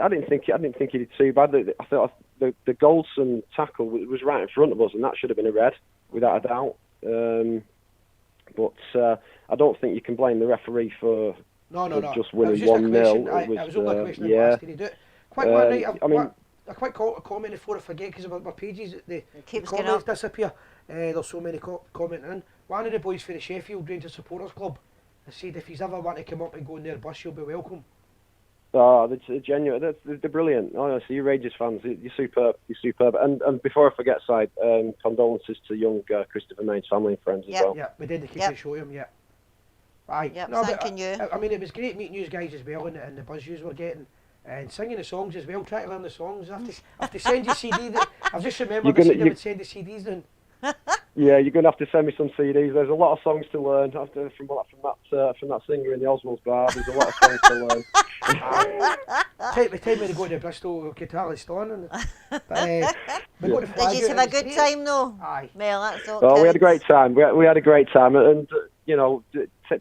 didn't think he did too bad. I thought the Goldson tackle was right in front of us, and that should have been a red without a doubt. But I don't think you can blame the referee for just winning 1-0. It was only a question I asked, did he do it? Quick one, right? A quick comment before I forget, because my pages, the comments disappear. There's so many commenting in. One of the boys for the Sheffield Rangers Supporters Club has said if he's ever want to come up and go in their bus, you'll be welcome. Oh, they're genuine. They're brilliant. Honestly, you Rangers fans, you're superb. You're superb. And before I forget, side, condolences to young Christopher Main's family and friends as well. Yeah, we did the show him. Yeah. Aye. Yep, no, thanking you. I mean, it was great meeting you guys as well, and the buzz you were getting. And singing the songs as well, try to learn the songs. I have to send you CD. I've just remembered they said they would send the CDs in. Yeah, you're going to have to send me some CDs. There's a lot of songs to learn from that singer in the Oswald's Bar. There's a lot of songs to learn. Take me to go to Bristol, Guitar Stone. Did you have a good time though? Aye. Well, that's all. Oh, we had a great time. We had a great time, and you know,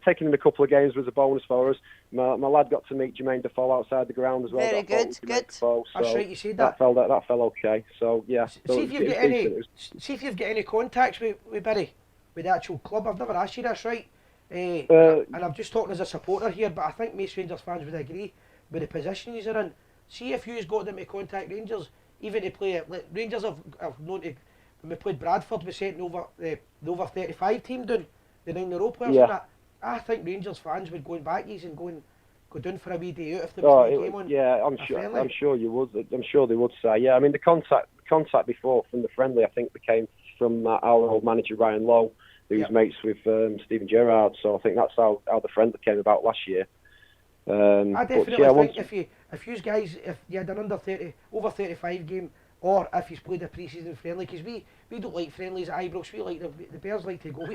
taking him a couple of games was a bonus for us. My lad got to meet Jermaine Defoe outside the ground as well. Very good, good. Defoe, so that's right, you said that. That fell okay. So yeah. See if you've got any contacts with Barry, with the actual club. I've never asked you this, right? And I'm just talking as a supporter here, but I think most Rangers fans would agree with the position you're in. See if you've got them to contact Rangers, even to play. Like, Rangers have known to, when we played Bradford, we sent the over 35 team down, the 9 in a row players and that. I think Rangers fans would go and back you and go go down for a wee day out if there was a game on? Yeah, I'm sure you would. I'm sure they would say. Yeah, I mean the contact before from the friendly, I think, came from our old manager Ryan Lowe, who's mates with Stephen Gerrard. So I think that's how the friendly came about last year. I definitely think if you guys, if you had an over 35 game, or if you played a pre-season friendly, because we don't like friendlies at Ibrox. We like the Bears like to go.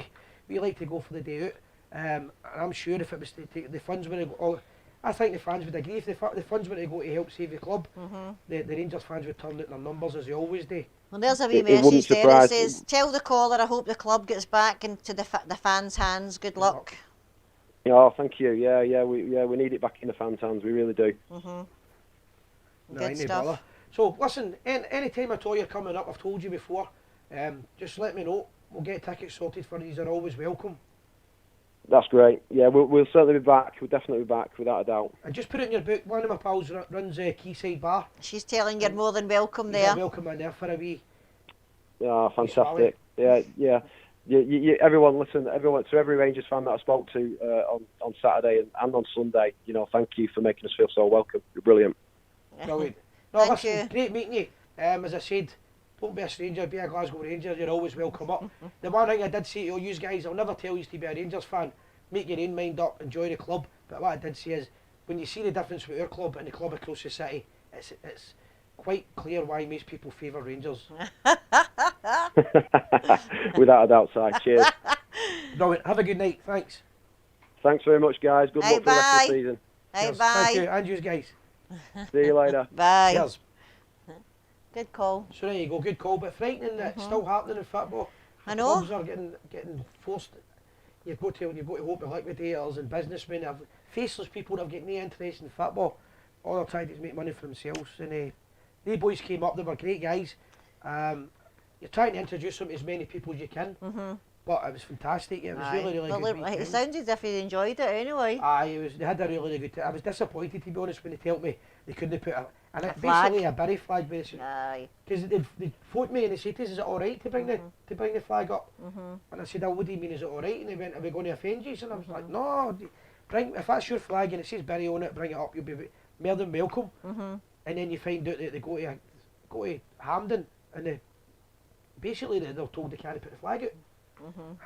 We like to go for the day out. And I'm sure if it was to take the funds were to go, I think the fans would agree if the funds were to go to help save the club. The Rangers fans would turn out their numbers as they always do. Well, there's a wee message there. It says, "Tell the caller I hope the club gets back into the fans' hands. Good luck." Oh, thank you. Yeah, we need it back in the fans' hands. We really do. Good stuff. So listen, any time at all you're coming up, I've told you before, just let me know. We'll get tickets sorted for you. They're always welcome. That's great. Yeah, we'll certainly be back. We'll definitely be back, without a doubt. And just put it in your book. One of my pals runs Quayside Bar. She's telling you're more than welcome there. You're welcome in there for a wee. Ah, fantastic. Yeah. Everyone, listen. To every Rangers fan that I spoke to on Saturday and on Sunday, thank you for making us feel so welcome. You're brilliant. Brilliant. Thank you. Great meeting you. As I said, don't be a stranger, be a Glasgow Ranger, you're always welcome up. The one thing I did say to you guys, I'll never tell you to be a Rangers fan, make your own mind up, enjoy the club, but what I did say is, when you see the difference with our club and the club across the city, it's quite clear why most people favour Rangers. Without a doubt, Si. Cheers. Brilliant. Have a good night, thanks. Thanks very much, guys. Good luck for the rest of the season. Bye. Thank you, and you guys. See you later. Bye. Cheers. Good call. So there you go, good call, but frightening that it's still happening in football. I know. Clubs are getting forced. You've got to hope the liquidators and businessmen, faceless people that have got no interest in football. All they're trying to do is make money for themselves. And they boys came up, they were great guys. You're trying to introduce them to as many people as you can. But it was fantastic. It was really good. It sounded as if you enjoyed it anyway. They had a really good time. I was disappointed, to be honest, when they told me they couldn't put basically flag. a Bury flag, basically. Because they phoned me and they said, "Is it all right to bring the flag up?" And I said, "What do you mean? Is it all right?" And they went, "Are we going to offend you?" And I was like, "No, if that's your flag and it says Bury on it, bring it up. You'll be more than welcome." And then you find out that they go to Hampden and basically they're told they can't put the flag out.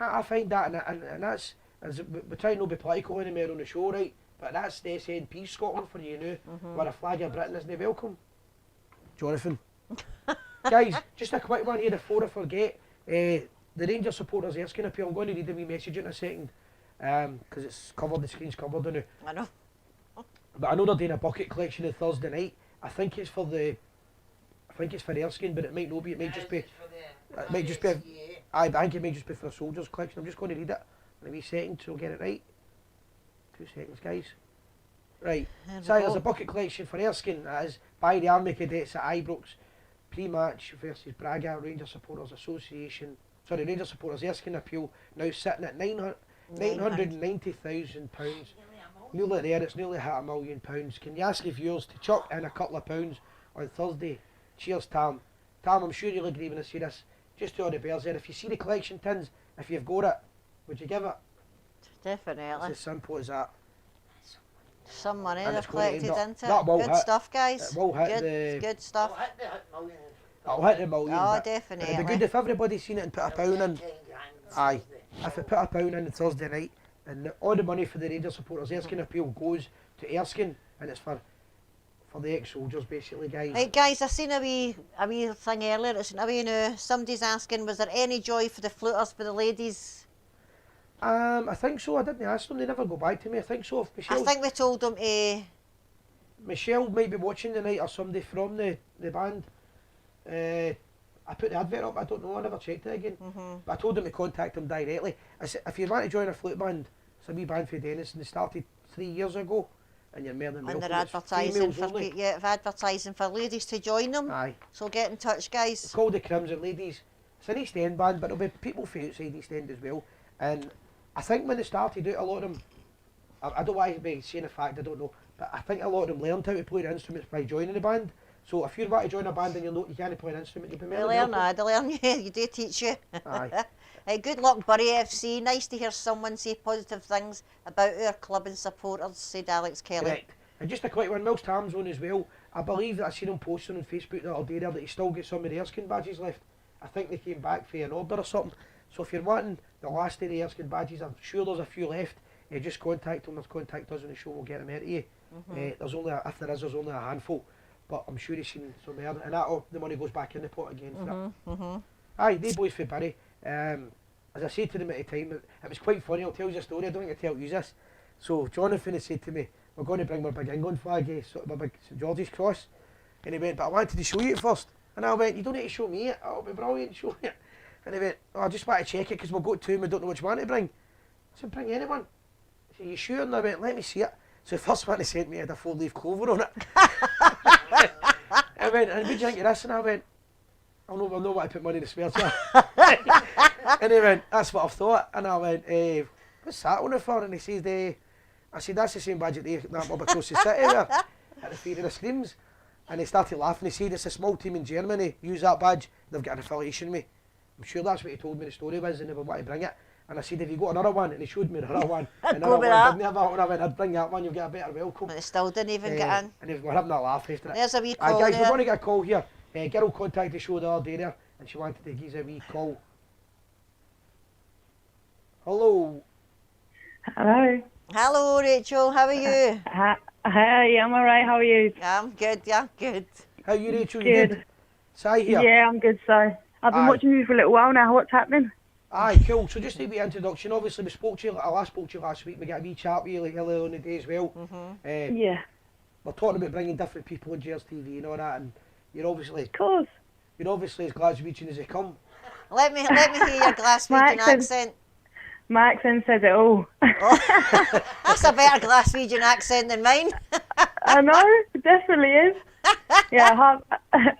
I find that, and that's, we try not to be political anymore on the show, right? But that's the SNP Scotland for you now, where a flag of Britain isn't welcome. Jonathan. Guys, just a quick one here before I forget. The Rangers supporters Erskine appeal. I'm going to read a wee message in a second, because it's covered, the screen's covered on it. I know. But I know they're doing a bucket collection on Thursday night. I think it's for Erskine, but it might not be. It might just be. It might just be. I think it may just be for a soldiers collection. I'm just going to read it in a wee second so I'll get it right. 2 seconds, guys. Right. So there's a bucket collection for Erskine. That is by the Army Cadets at Ibrox. Pre-match versus Braga Rangers Supporters Association. Sorry, Rangers Supporters Erskine appeal now sitting at £990,000. Nearly there, it's nearly £500,000. Can you ask your viewers to chuck in a couple of pounds on Thursday? Cheers, Tam. Tam, I'm sure you'll agree when I say this. Just to all the Bears there, if you see the collection tins, if you've got it, would you give it? Definitely. It's as simple as that. Some money And they've it's going to collected end up- into that it. will Good hit- stuff, guys. it will hit Good, the- good stuff. It'll hit the million. Oh, but definitely. it'd be good if everybody seen it and put a pound in. Aye. If it put a pound in on Thursday night, and all the money for the Rangers supporters Erskine appeal goes to Erskine, and it's for the ex-soldiers basically, guys. Right, guys, I seen a wee thing earlier. It's a wee now. Somebody's asking, was there any joy for the floaters for the ladies? I think so. I didn't ask them. They never go back to me. I think so. If I think we told them to. Michelle might be watching tonight, or somebody from the band. I put the advert up. I don't know. I never checked it again. But I told them to contact them directly. I said, if you want to join a flute band, it's a wee band for Dennis, and they started 3 years ago. And you're more than And welcome. they're It's advertising females only. advertising for ladies to join them. Aye. So get in touch, guys. It's called the Crimson Ladies. It's an East End band, but there'll be people from outside East End as well. And I think when they started out, a lot of them, I don't want to be saying a fact, I don't know, but I think a lot of them learned how to play the instruments by joining the band. So if you want to join a band and you can't play an instrument, you'll be They more than learn, welcome. they learn you. You do teach you. Aye. Good luck, Bury FC. Nice to hear someone say positive things about our club and supporters, said Alex Kelly. Correct. And just a quick one, whilst Tom's on as well, I believe that I seen him posting on Facebook the other day there that he still got some of the Erskine badges left. I think they came back for an order or something. So if you're wanting the last of the Erskine badges, I'm sure there's a few left. Just contact them. There's contact us on the show. We'll get them out to you. There's only there's only a handful, but I'm sure he's seen some there, and that the money goes back in the pot again for it. Aye, they boys for Barry. As I said to them at the time, it was quite funny. I'll tell you a story. I don't think I tell you this. So Jonathan had said to me, "We're going to bring my big England flag, my big St George's cross," and he went, "But I wanted to show you it first." And I went, "You don't need to show me it. It'll be brilliant. Show it." And he went, "Oh, I just want to check it because we'll go to and we don't know which one to bring." I said, "Bring anyone." I said, "You sure?" And I went, "Let me see it." So the first one he sent me had a 4-leaf clover on it. I went, "And what do you think of this?" And I went, I'll know what to put money in the spare jar. And he went, "That's what I've thought." And I went, "What's that on it for?" And he said, I said, "That's the same badge that mob across the city there at the Fear of the Screams." And he started laughing. He said, "It's a small team in Germany, use that badge, they've got an affiliation with me." I'm sure that's what he told me the story was, and they would want to bring it. And I said, "Have you got another one?" And he showed me the other one. I'd And go with that. didn't have that one. I went, "I'd bring that one, you'll get a better welcome." But they still didn't even get in. And we're having a laugh after it. There's a wee call Guys, there. we're going to get a call here. Girl contacted the show the other day there, and she wanted to give us a wee call. Hello. Hello. Hello, Rachel. How are you? Hi, I'm alright. How are you? I'm good. Yeah, good. How are you, Rachel? You good? Si here. Yeah, I'm good, so. I've been Aye. watching you for a little while now. What's happening? Aye, cool. So just a wee introduction. Obviously, we spoke to you. I last spoke to you last week. We got a wee chat with you like earlier on the day as well. Yeah, We're talking about bringing different people on Gers TV and all that, and you're obviously of course. as Glaswegian as they come. Let me hear your Glaswegian accent. My accent says it all. Oh, that's a better Glaswegian accent than mine. I know, it definitely is. Yeah,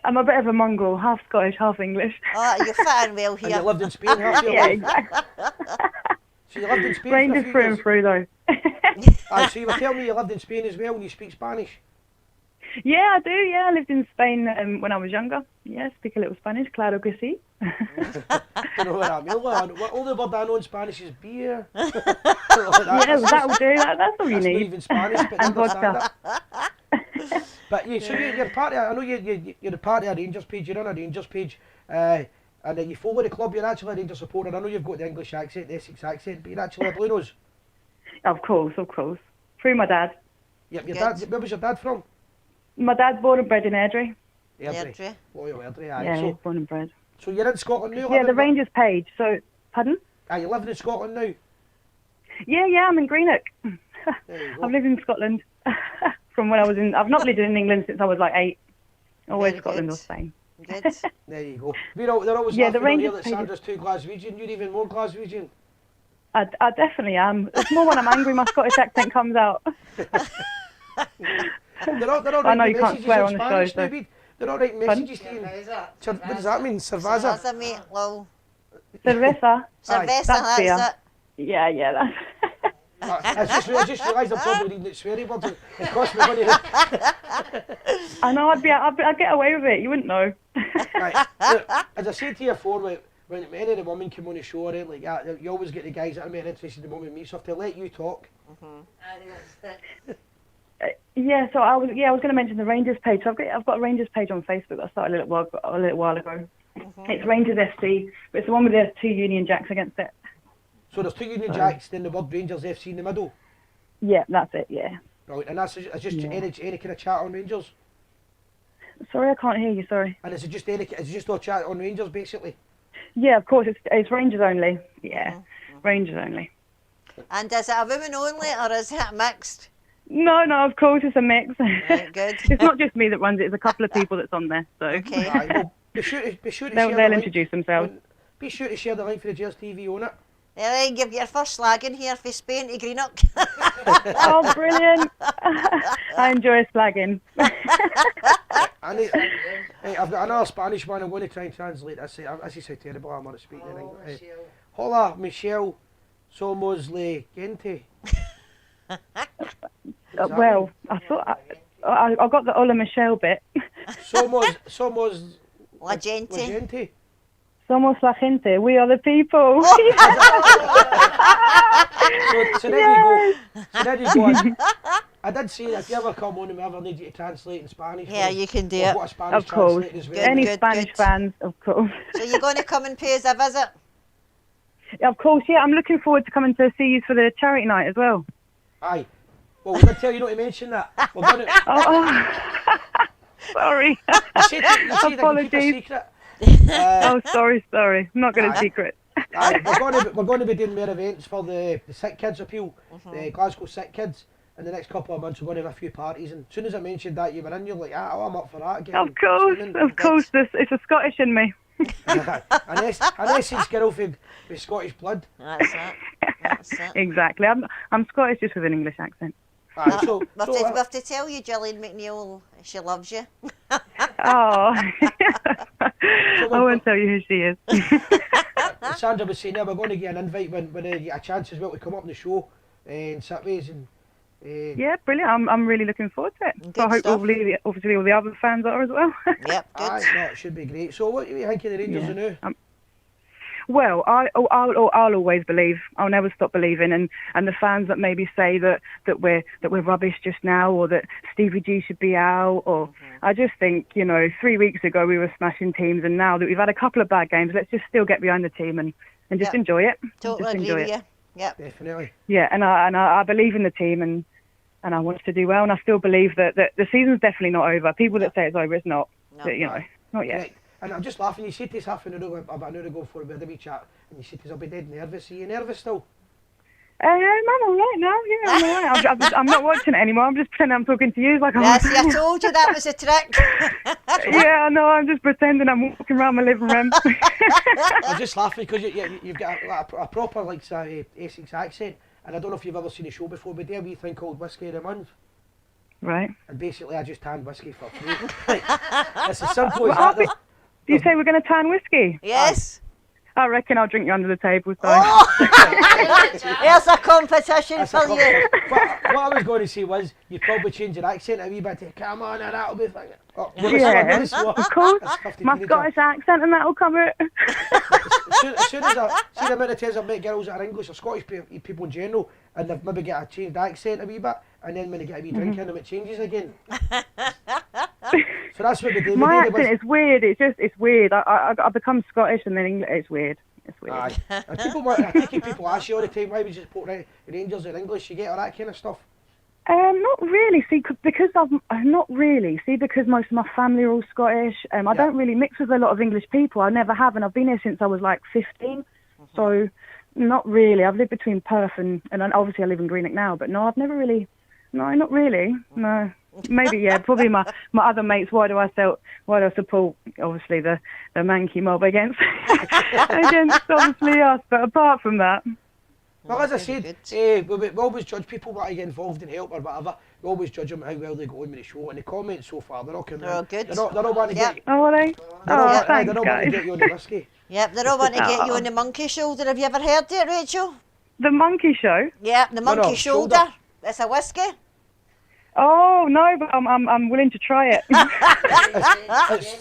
I'm a bit of a mongrel, half Scottish, half English. Oh, you're fitting well And you here. lived in Spain, have you? Yeah, exactly. So you lived in Spain for a Rangers few through years. and through, though. Aye, so you were telling me you lived in Spain as well and you speak Spanish. Yeah, I do. Yeah, I lived in Spain when I was younger. Yeah, speak a little Spanish. Claro que sí. Don't know what I mean. All the word I know in Spanish is beer. Yeah, that'll do. That's all you That's not need. even Spanish, but I And understand vodka. it. But yeah, so you're part of, I know you're a part of a Rangers page, you're on a Rangers page, and then you follow the club, you're actually a Rangers supporter. I know you've got the English accent, the Essex accent, but you're actually a Blue Nose. Of course. Through my dad. Your Good. dad, where was your dad from? My dad's born and bred in Airdrie. Airdrie. Loyal Airdrie, aye. Yeah, he's So, born and bred. so you're in Scotland now? Yeah, the living- Rangers page. So, pardon? Are you living in Scotland now? Yeah, I'm in Greenock. There you go. I've lived in Scotland from when I was in. I've not lived in England since I was like 8. Always Very Scotland good. or Spain. Good. There you go. They're always Yeah, the laughing on here Rangers that page is- Sandra's too Glaswegian. You're even more Glaswegian. I definitely am. It's more when I'm angry my Scottish accent comes out. They're all I know writing you can't messages swear in on the Spanish show, now, so- Bede. They're all writing messages to you. What does that mean? Cerveza? Cerveza, mate. Lol. Cerveza. Cerveza, that's that's beer. it. Yeah, that's. I just realised I'm probably reading it sweary words. It cost me money. I know. I'd get away with it. You wouldn't know. Right. Look, as I said to you before, when any of the women come on the show or anything like that, you always get the guys that are more interested in the women than me. So if they let you talk, Yeah. So I was going to mention the Rangers page. So I've got a Rangers page on Facebook that I started a little while ago. It's Rangers FC, but it's the one with the 2 Union Jacks against it. so there's 2 Union Jacks, then the word Rangers FC in the middle. Yeah, that's it. Yeah. Right, and that's just Yeah. any kind of chat on Rangers. Sorry, I can't hear you. Sorry. And is it just all chat on Rangers basically? Yeah, of course. It's Rangers only. Yeah, Rangers only. And is it a women only or is it mixed? No, of course it's a mix. Right, good. It's not just me that runs it. There's a couple of people that's on there. So Okay. Aye, well, be sure to share they'll the link. introduce themselves. Be sure to share the link for the Gers TV on it. Yeah, you give your first slag in here for Spain to Greenock. Oh, brilliant! I enjoy slagging. I've got another Spanish one. I'm going to try and translate this. This is how terrible I am at speaking in English. Hola, Michelle. Somos le gente. Well, I thought I got the Ola Michelle bit. Somos La gente. la gente. Somos la gente. We are the people. So there you go. So there you go. I did say that if you ever come on and we ever need you to translate in Spanish. Yeah, you can do we've it. got a Spanish Of course. translator as well. Good, Any good, Spanish good. fans, of course. So you're going to come and pay us a visit? Of course, yeah. I'm looking forward to coming to see you for the charity night as well. Aye. Well, we did tell you not to mention that. We're going to... Sorry. You said I can keep a Apologies. secret. Sorry. I'm not going to secret. Aye, we're going to be doing more events for the Sick Kids Appeal, the Glasgow Sick Kids. In the next couple of months, we're going to have a few parties. And as soon as I mentioned that, you were in, you're like, I'm up for that. Of course. It's a Scottish in me. An Essex girl with Scottish blood. That's it. Exactly. I'm Scottish just with an English accent. Aye, We have to tell you, Gillian McNeil, she loves you. Oh. I won't tell you who she is. Sandra was saying, we're going to get an invite when you get a chance as well to come up on the show in Saturdays. And yeah, brilliant. I'm really looking forward to it. Good So I hope stuff. obviously all the other fans are as well. Yep, good. aye, no, it should be great. So what do you think of the Rangers now? Well, I'll always believe. I'll never stop believing. And the fans that maybe say that we're rubbish just now, or that Stevie G should be out, or I just think 3 weeks ago we were smashing teams, and now that we've had a couple of bad games, let's just still get behind the team and just Yep. enjoy it. Totally just agree enjoy with it. you. Yep. Definitely. Yeah, and I believe in the team, and I want us to do well, and I still believe that the season's definitely not over. People that say it's over, it's not. No. But, not yet. Right. And I'm just laughing. You said this half an hour ago, about an hour ago before we had a wee chat, and you said I'll be dead nervous. Are you nervous still? I'm all right now. Yeah, I'm all right. I'm not watching it anymore. I'm just pretending I'm talking to you. Like Yeah, see, I told you that was a trick. yeah, I know. I'm just pretending I'm walking around my living room. I'm just laughing because you've got a proper Essex accent, and I don't know if you've ever seen a show before, but there we thing called Whiskey of the Month, Right. and basically I just hand whiskey for free. It's as simple as that. Do you say we're going to tan whiskey? Yes. I reckon I'll drink you under the table. So. Oh! Here's a competition That's for a you. what I was going to say was, you probably change your accent a wee bit to, come on, and that'll be fine. Oh, Yeah, of course. My Scottish accent and that'll cover it. As soon as I see the amount of times I've met girls that are English or Scottish people in general, and they've maybe get a changed accent a wee bit, and then when they get a wee drink in them, it changes again. So that's what we do. My accent is weird. It's weird. I become Scottish and then English. It's weird. It's weird. Aye. And I think people ask you all the time, why would you support Rangers in English? You get all that kind of stuff. Not really. See, because I'm not really. See, because most of my family are all Scottish. I don't really mix with a lot of English people. I never have, and I've been here since I was like 15. So, not really. I've lived between Perth and obviously I live in Greenock now. But no, I've never really. No, not really. No. Maybe probably my other mates. Why do I support obviously the Mankey mob against obviously us? But apart from that. Well, as I said, we always judge people that get involved in help or whatever. We always judge them how well they go on with the show, and the comments so far, they're all coming. They're all good. They're all wanting to get. Oh, are they? They're all Thanks, wanting guys. to get you on the whiskey. Yep, they're all wanting to get you on the monkey shoulder. Have you ever heard it, Rachel? The Monkey Show? Yep, the monkey no, shoulder. shoulder. It's a whiskey. Oh no, but I'm willing to try it. It's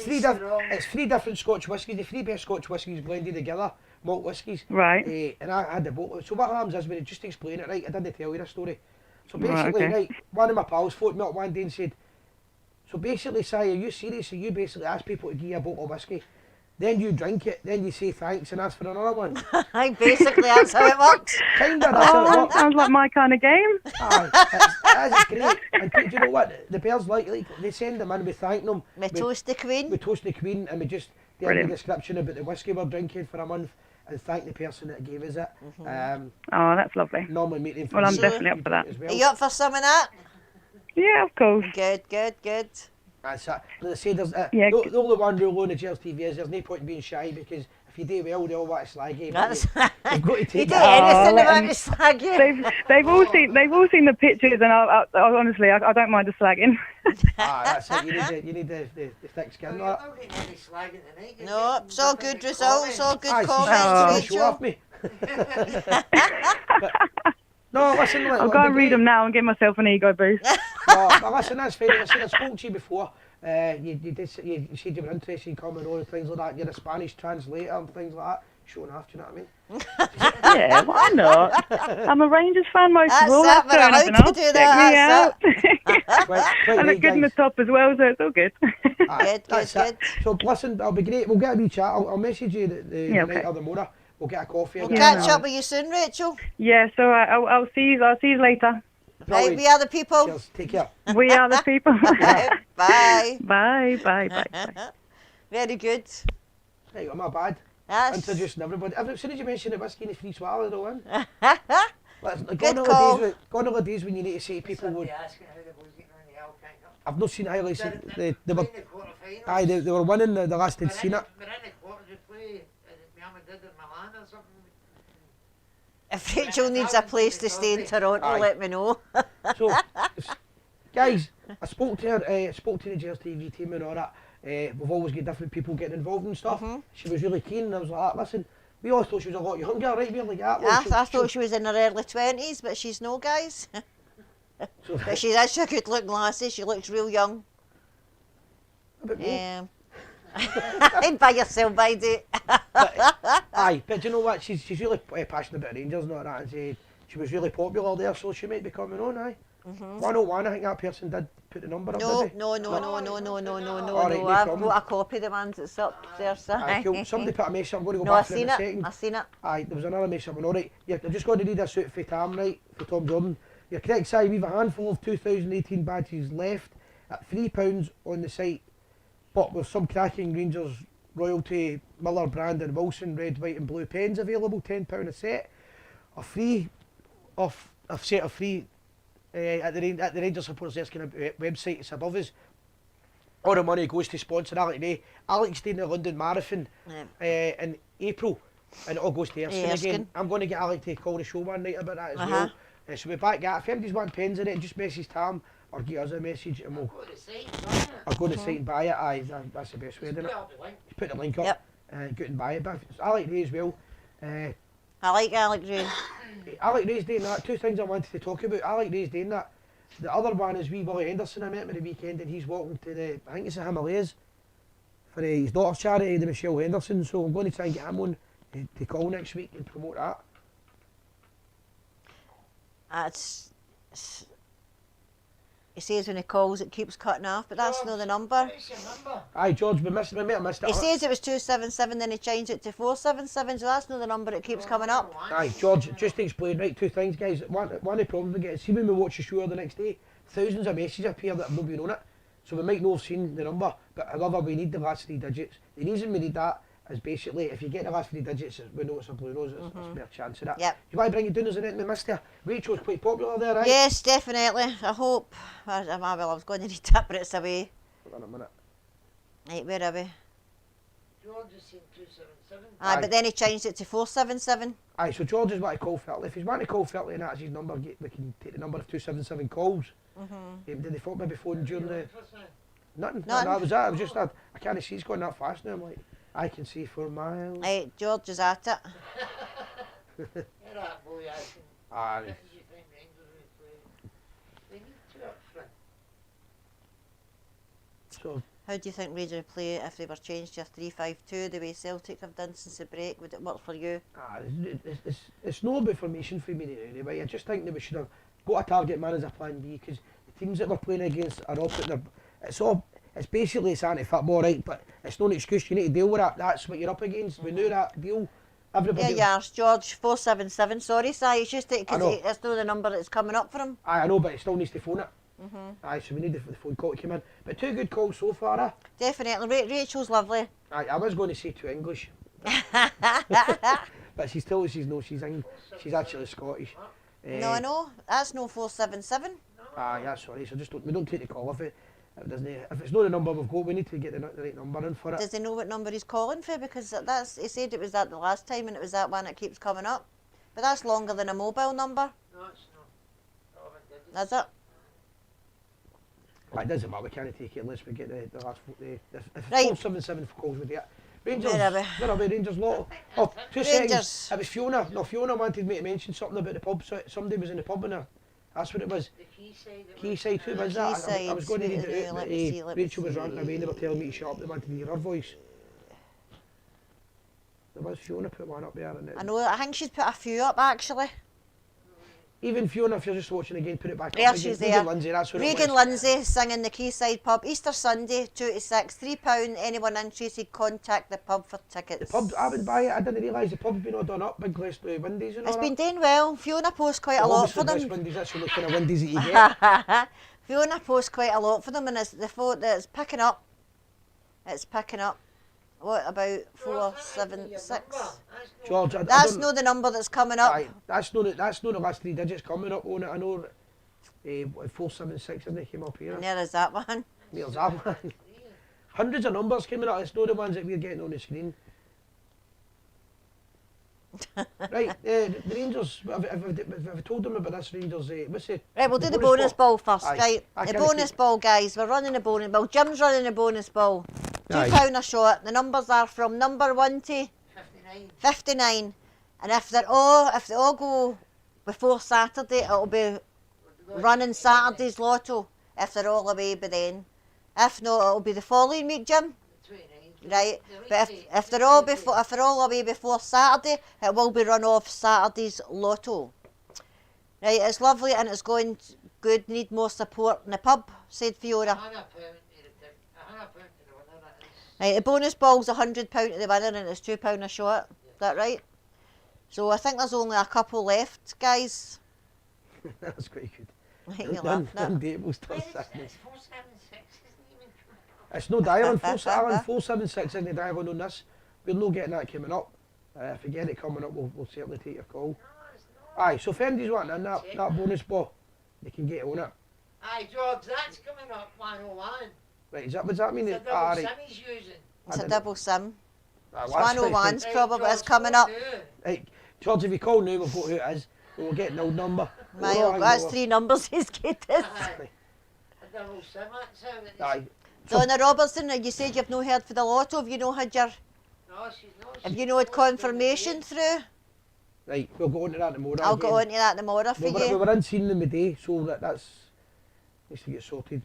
three different Scotch whiskies. The three best Scotch whiskies blended together, malt whiskies. Right. And I had the bottle. So what happens is, when you just explain it right, I didn't tell you the story. So basically, Right, okay. one of my pals phoned me up one day and said, so basically, Si, are you serious? So you basically ask people to give you a bottle of whiskey, then you drink it, then you say thanks and ask for another one. Basically, that's how it works. Kinda, that's how it Oh, works. sounds like my kind of game. Aye, it's great. And do you know what? The bears like they send them in, we thank them. We toast the Queen. We toast the Queen, and we just give a Brilliant. description about the whiskey we're drinking for a month, and thank the person that gave us it. Oh, that's lovely. Normally make them. Well, I'm feel definitely up for that. as Are well. you up for some of that? Yeah, of course. Good. That's it. As I say, there's Yeah, the only one rule on the Gers TV is there's no point in being shy, because if you do well, they all want to slag you. but That's you've got to you take do that. anything let about 'em- me slag you. They've all seen the pictures, and I honestly I don't mind the slagging. That's it. You need the thick skin. Well, That. you're not getting any slagging tonight. You're No, getting it's all nothing good but results, all good Aye, comments, she's show off Rachel. me. No, listen. I'll go and read them now and give myself an ego boost. No, but listen, that's fair. I said I spoke to you before, You said you were interested in coming on and things like that. You're a Spanish translator and things like that. Showing off, do you know what I mean? Yeah, why not? I'm a Rangers fan most That's of all. it, we're allowed to do that, Check me out. Quite I look right, good in the guys. top as well, so it's all good. Good, That's good, it. So listen, that'll be great. We'll get a wee chat. I'll message you the Yeah, night okay. of the morning. We'll get a coffee. We'll and catch no. up with you soon, Rachel. Yeah, so I'll see you later. Right, we are the people. Cheers. Take care. We are the people. Bye. Bye. Very good. Right, I'm not bad. That's Introducing everybody. As soon as you mention the whiskey and the free swallow, they'll win. Good Gone call. are the days when you need to say to people would. asking how the boys getting on the Alpine Cup. I've not seen highlights. They were, In the quarterfinals. aye, they were winning the last I'd seen it. We're in the quarters, we play, is it Miami did in Milan or something? if Rachel needs a place to stay in Toronto, Aye. let me know. So, guys, I spoke to her. Spoke to the Gers TV team and all that. We've always got different people getting involved and stuff. She was really keen, and I was like, listen, we all thought she was a lot younger, right? We're like that. I thought she was in her early 20s, but she's no, guys. So, But she's actually a good looking lassie. She looks real young. a bit more. By yourself, Bidey. Aye, but you know what? She's really passionate about Rangers and all that, and she was really popular there, so she might be coming on. Aye. 101, I think that person did put the number up. No, did they? no. All right, no I've problem. got a copy of the ones that's up there, sir. Aye, cool. Somebody put a mess up. I'm going to go No, I've back for it seen in a it. second. I've seen it. Aye, there was another mess up. All right, yeah, I've just got to read this out for Tam, right, for Tom Jordan. You're correct, Si. We've a handful of 2018 badges left at £3 on the site, but with some cracking Rangers royalty, Miller, Brandon, Wilson, red, white and blue pens available, £10 a set. A set of free at the Rangers Supporters Desk website. It's above us. All the money goes to sponsor Alec Ray. Alec's doing the London Marathon in April, and it all goes to Erskine Erskine. again. I'm going to get Alec to call the show one night about that as well. So we're back at it. If anybody's want pens in it, just message Tam or give us a message and we'll Go to the site, isn't it? I'll go to the site and buy it. Aye, that's the best way, isn't it? Put up the link. Just put the link up Yep. and go and buy it. But Alec Ray as well. I like Alec Ray. Alec Ray's doing that. Two things I wanted to talk about. Alec Ray's doing that. The other one is wee Willie Henderson. I met him at the weekend and he's walking to I think it's the Himalayas for his daughter's charity, the Michelle Henderson. So I'm going to try and get him on to call next week and promote that. He says when he calls it keeps cutting off, but that's not the number. What's your number? Aye, George, we might have missed it. He says it was 277, then he changed it to 477, so that's not the number that keeps coming up. Aye, George, just to explain, right, two things, guys. One of the problems we get is, see when we watch the show the next day, thousands of messages appear that have not been on it. So we might not have seen the number, but however, we need the last three digits. The reason we need that is basically, if you get the last three digits, we know it's a blue nose, it's a spare chance of that. Yep. You want to bring it down as an we missed her? Rachel's quite popular there, right? Yes, definitely. I hope. I was going to read that, but it's away. Hold on a minute. Right, where are we? George is saying 277. Aye, Aye. but then he changed it to 477. Aye, so George is what I call Fertley. If he's wanting to call Fertley and that's his number, we can take the number of 277 calls. Did they thought maybe phone during the... Nothing. No, that was that. I was just I can't see he's going that fast now. I'm like, I can see 4 miles. Right, George is at it. You're that boy asking. Aye. If you think Rangers will play, they need two up front. So, How do you think Rangers would play if they were changed to a 3-5-2 the way Celtic have done since the break? Would it work for you? it's not about formation for me anyway. I just think that we should have got a target man as a plan B, because the teams that we're playing against are all putting it's basically it's anti-football, right? But it's not an excuse. You need to deal with that. That's what you're up against. We knew that deal. Everybody. Yeah, George, 477. Sorry, Si, it's just I because know. it's not the number that's coming up for him. Aye, I know, but it still needs to phone it. Aye, so we need the phone call to come in. But two good calls so far, Definitely. Rachel's lovely. Aye, I was going to say two English, but she's told us she's actually Scottish. No, that's no 477. Aye, yeah, sorry. So we don't take the call if if it's not the number we've got, we need to get the right number in for it. Does he know what number he's calling for? Because he said it was that the last time and it was that one that keeps coming up. But that's longer than a mobile number. No, it's not. That's it. It doesn't matter, we can't take it unless we get the last if Right. 477 calls with it. Rangers, Where are we? where are we? Rangers lot. Oh, 2 Rangers. seconds. It was Fiona. No, Fiona wanted me to mention something about the pub. So somebody was in the pub and That's what it was. The Quayside. Quayside, who was that? I was going to read Quayside, it out, let but me see, let me Rachel was ranting away, they were telling me to shut up, they wanted to hear her voice. There was Fiona put one up there. And I know, I think she's put a few up actually. even Fiona, if you're just watching again, put it back There up. she's Regan there. Lindsay, that's what it Regan was. Lindsay singing the Quayside pub. Easter Sunday, 2 to 6, £3. Anyone interested, contact the pub for tickets. The pub, I would buy it. I didn't realise the pub's been all done up, big glass windies and all It's been that. doing well. Fiona posts quite a lot for Obviously, them. glass windies, that's the only kind of windies that you get. Fiona posts quite a lot for them, and it's the phone that's picking up. It's picking up. What about 476? George, I That's don't- not the number that's coming up. Aye, that's not the last 3 digits coming up on it. I know 476 isn't it came up here. And there is that one. There's that one. Hundreds of numbers coming up. It's not the ones that we're getting on the screen. Right, the Rangers. I've told them about this Rangers. What's it? Right, we'll do the bonus ball first, Aye. right? I The can't bonus keep- ball, guys. We're running the bonus ball. Jim's running the bonus ball. Aye. £2 a shot. The numbers are from number 1 to 59. And if they all go before Saturday, it'll be running Saturday's lotto. If they're all away by then. If not, it'll be the following week, Jim. Right, but if they're all away before Saturday, it will be run off Saturday's lotto. Right, it's lovely and it's going good. Need more support in the pub, said Fiona. Right, the bonus ball's £100 to the winner and it's £2 a shot. Is that right? So I think there's only a couple left, guys. That's quite good. Right, you're laughing at. Undateable still sadness. It's no dial on 476 isn't the dial on this. We're not getting that coming up. If we get it coming up, we'll certainly take your call. Aye, so if anybody's wanting that bonus ball, they can get on it. Aye, George, that's coming up 101. Right, does that mean It's a that? double Right. sim he's using. It's a double sim. Aye, It's well, that's 101's Right, probably, it's George, coming what up. do? Right, George, if you call now, we've got who it is. We'll get an old number. My, We'll that's know. 3 numbers he's getting. Aye. A double sim, that's how it is. Aye. Donna Robertson, you said you've not heard for the lotto. Have you not had your, No, she's not. have you not had confirmation through? Right, we'll go on to that tomorrow. I'll again. go on to that tomorrow for We you. were in seeing them today, so that's needs to get sorted.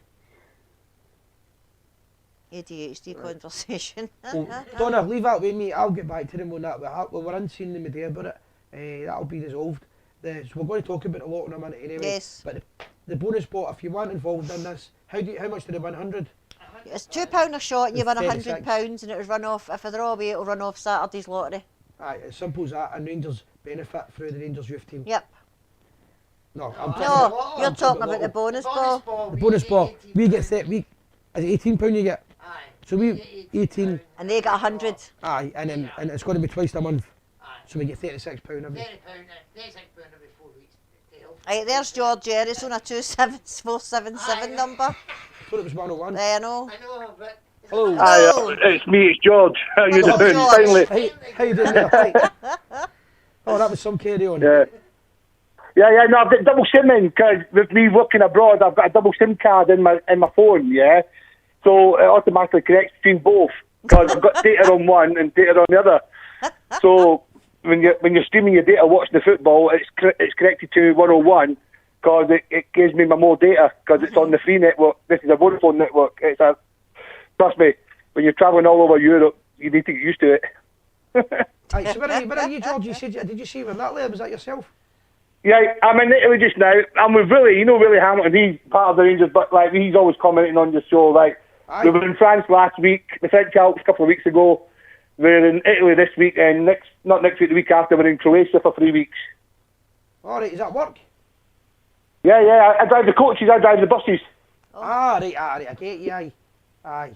ADHD conversation. Well, Donna, leave that with me. I'll get back to them on that. We were in seeing them today about it. That'll be resolved. So we're going to talk about a lot in a minute anyway. Yes. But the bonus pot, if you weren't involved in this, how much did it win? 100? It's £2 a shot and you win £36. £100 and it was run off, if they're all away, it'll run off Saturday's lottery. Aye, it's simple as that. And Rangers benefit through the Rangers youth team. Yep. No, I'm talking No, about- you're I'm talking about about the bonus ball. the bonus ball. We get set. Is it £18 you get? Aye. So we 18. And they got 100. Aye, and it's going to be twice a month. Aye. So we get £36 every. £30, £36 every 4 weeks. Deal. Right, there's George Gers on a 27477 number. I thought it was 101. There, I know. I know, but... Hello. Hello. It's me, it's George. How you Hello, doing? George. Finally. Hey, how you doing there? Right. Oh, that was some carry on. Yeah. No, I've got double SIMing because with me working abroad, I've got a double SIM card in my phone, yeah? So it automatically connects between both because I've got data on one and data on the other. So when you're streaming your data watching the football, it's connected to 101 because it gives me my more data because it's on the free network. This is a Vodafone network. Trust me, when you're travelling all over Europe, you need to get used to it. Right, so where are you, George? Did you see him that layer? Was that yourself? Yeah, I'm in Italy just now. I'm with Willie, Willie Hamilton, he's part of the Rangers, but like he's always commenting on your show. Like Aye. we were in France last week, the French Alps a couple of weeks ago. We're in Italy this week, and not next week, the week after, we're in Croatia for 3 weeks. All right, is that work? Yeah, I drive the coaches, I drive the buses. Right, I get you, aye.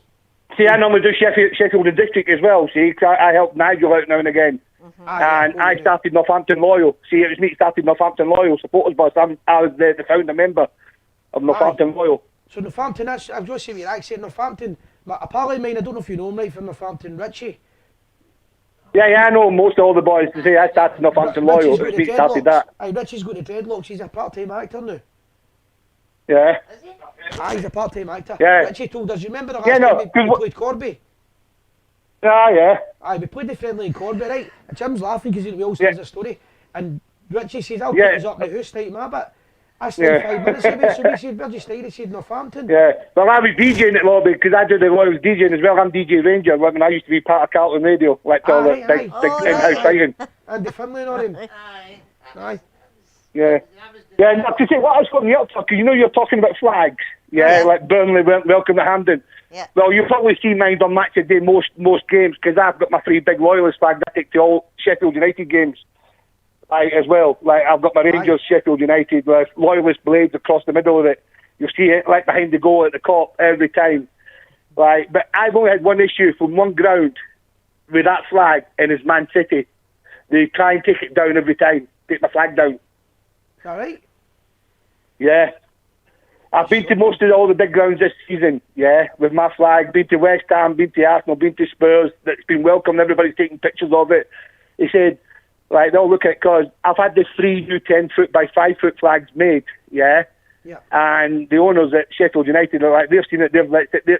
See, I normally do Sheffield and District as well, see, 'cause I help Nigel out now and again. And I started Northampton Loyal. See, it was me that started Northampton Loyal supporters bus. I was the founder member of Northampton Loyal. So Northampton, I was going to say what your accent, Northampton, a pal of mine, I don't know if you know him, right, from Northampton, Richie. Yeah, I know most of all the boys to say I started Northampton Loyal. It was me that started that. Aye, Richie's got the dreadlocks, he's a part-time actor now. Yeah. Is it? Aye, he's a part-time actor. Yeah. Richie told us, you remember the last Yeah, no, time 'cause we played Corby? Yeah. Aye, we played the friendly in Corby, right? And Jim's laughing because we all Yeah. says a story. And Richie says, I'll Yeah. put us up in the house, right, ma, but That's like 5 minutes away, so we said, where do you stay? They said Northampton. Yeah, well, I was DJing at Lobby because I did the I was DJing as well. I'm DJ Ranger. When I used to be part of Carlton Radio, like all the big in-house fighting. Andy Finlay and all him. Aye. Yeah. Yeah, and to say what I was going to talk, because you know you're talking about flags. Yeah, like Burnley welcome to Hampden. Yeah. Well, you'll probably see mine on Match of Day most games because I've got my 3 big loyalist flags I take to all Sheffield United games. As well, like I've got my Rangers, Sheffield United with loyalist blades across the middle of it. You'll see it like behind the goal at the Kop every time. Like, but I've only had one issue from one ground with that flag, and it's Man City. They try and take it down every time, take my flag down. All right. Yeah, I've been to most of all the big grounds this season. Yeah, with my flag. Been to West Ham, been to Arsenal, been to Spurs. That's been welcomed. Everybody's taking pictures of it. He said, like, they'll look at it because I've had the 3 new 10-foot by 5-foot flags made, yeah? Yeah. And the owners at Sheffield United are like, they've seen it,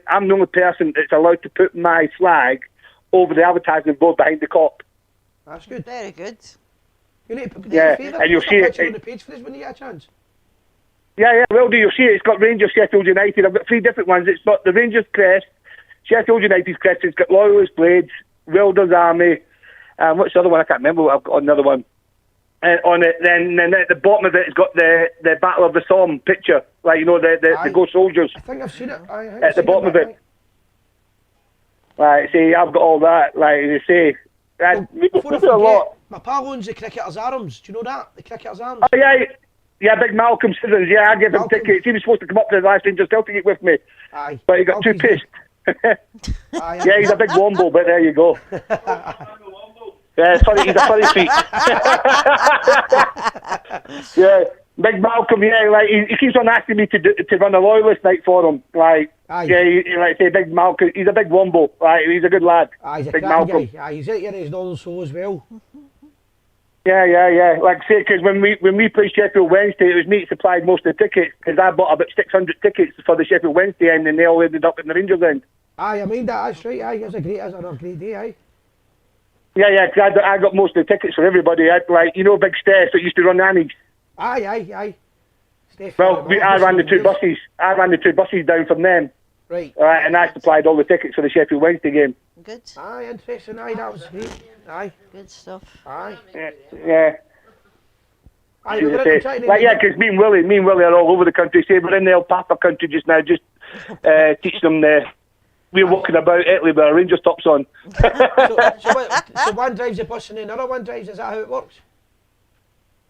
I'm the only person that's allowed to put my flag over the advertising board behind the Kop. That's good. Very good. You need to put and you'll see it on the page for this when you get a chance. Yeah, well, do you'll see it. It's got Rangers, Sheffield United. I've got 3 different ones. It's got the Rangers crest, Sheffield United's crest. It's got Loyalist Blades, Wilder's Army. What's the other one? I can't remember. I've got another one. On it, then at the bottom of it, it's got the Battle of the Somme picture, like you know the Go Soldiers. I think I've seen it. At the bottom of it. Like, see, I've got all that. Like you say, we do a lot. My pal owns the Cricketers' Arms. Do you know that? The Cricketers' Arms. Oh yeah, big Malcolm Scissors. Yeah, I gave him tickets. He was supposed to come up to the last Rangers Celtic with me. Aye. But he got too pissed. Yeah, he's a big wombo, but there you go. Yeah, sorry, he's a furry feet. Yeah, big Malcolm. Yeah, like he keeps on asking me to run a loyalist night for him. Like, yeah, he like say big Malcolm. He's a big wombo. Like, he's a good lad. He's a big Malcolm. Guy. He's out here in his Northern Soul as well. Yeah. Like say, because when we played Sheffield Wednesday, it was me that supplied most of the tickets because I bought about 600 tickets for the Sheffield Wednesday end, and they all ended up in the Rangers end. I mean that's right. It was a great day. Aye. Yeah, because I got most of the tickets for everybody. Like, you know, Big Steph that used to run Annie's. Aye. Steph, well, I ran the 2 buses. I ran the 2 buses down from them. Right. And I supplied all the tickets for the Sheffield Wednesday game. Good. Aye, interesting. Aye, that was great. Aye. Good stuff. Aye. Yeah. Aye, because me and Willie are all over the country. Say we're in the Alpaca country just now, just teaching them we're walking about Italy with our Rangers tops on. so one drives the bus and the other one drives. Is that how it works?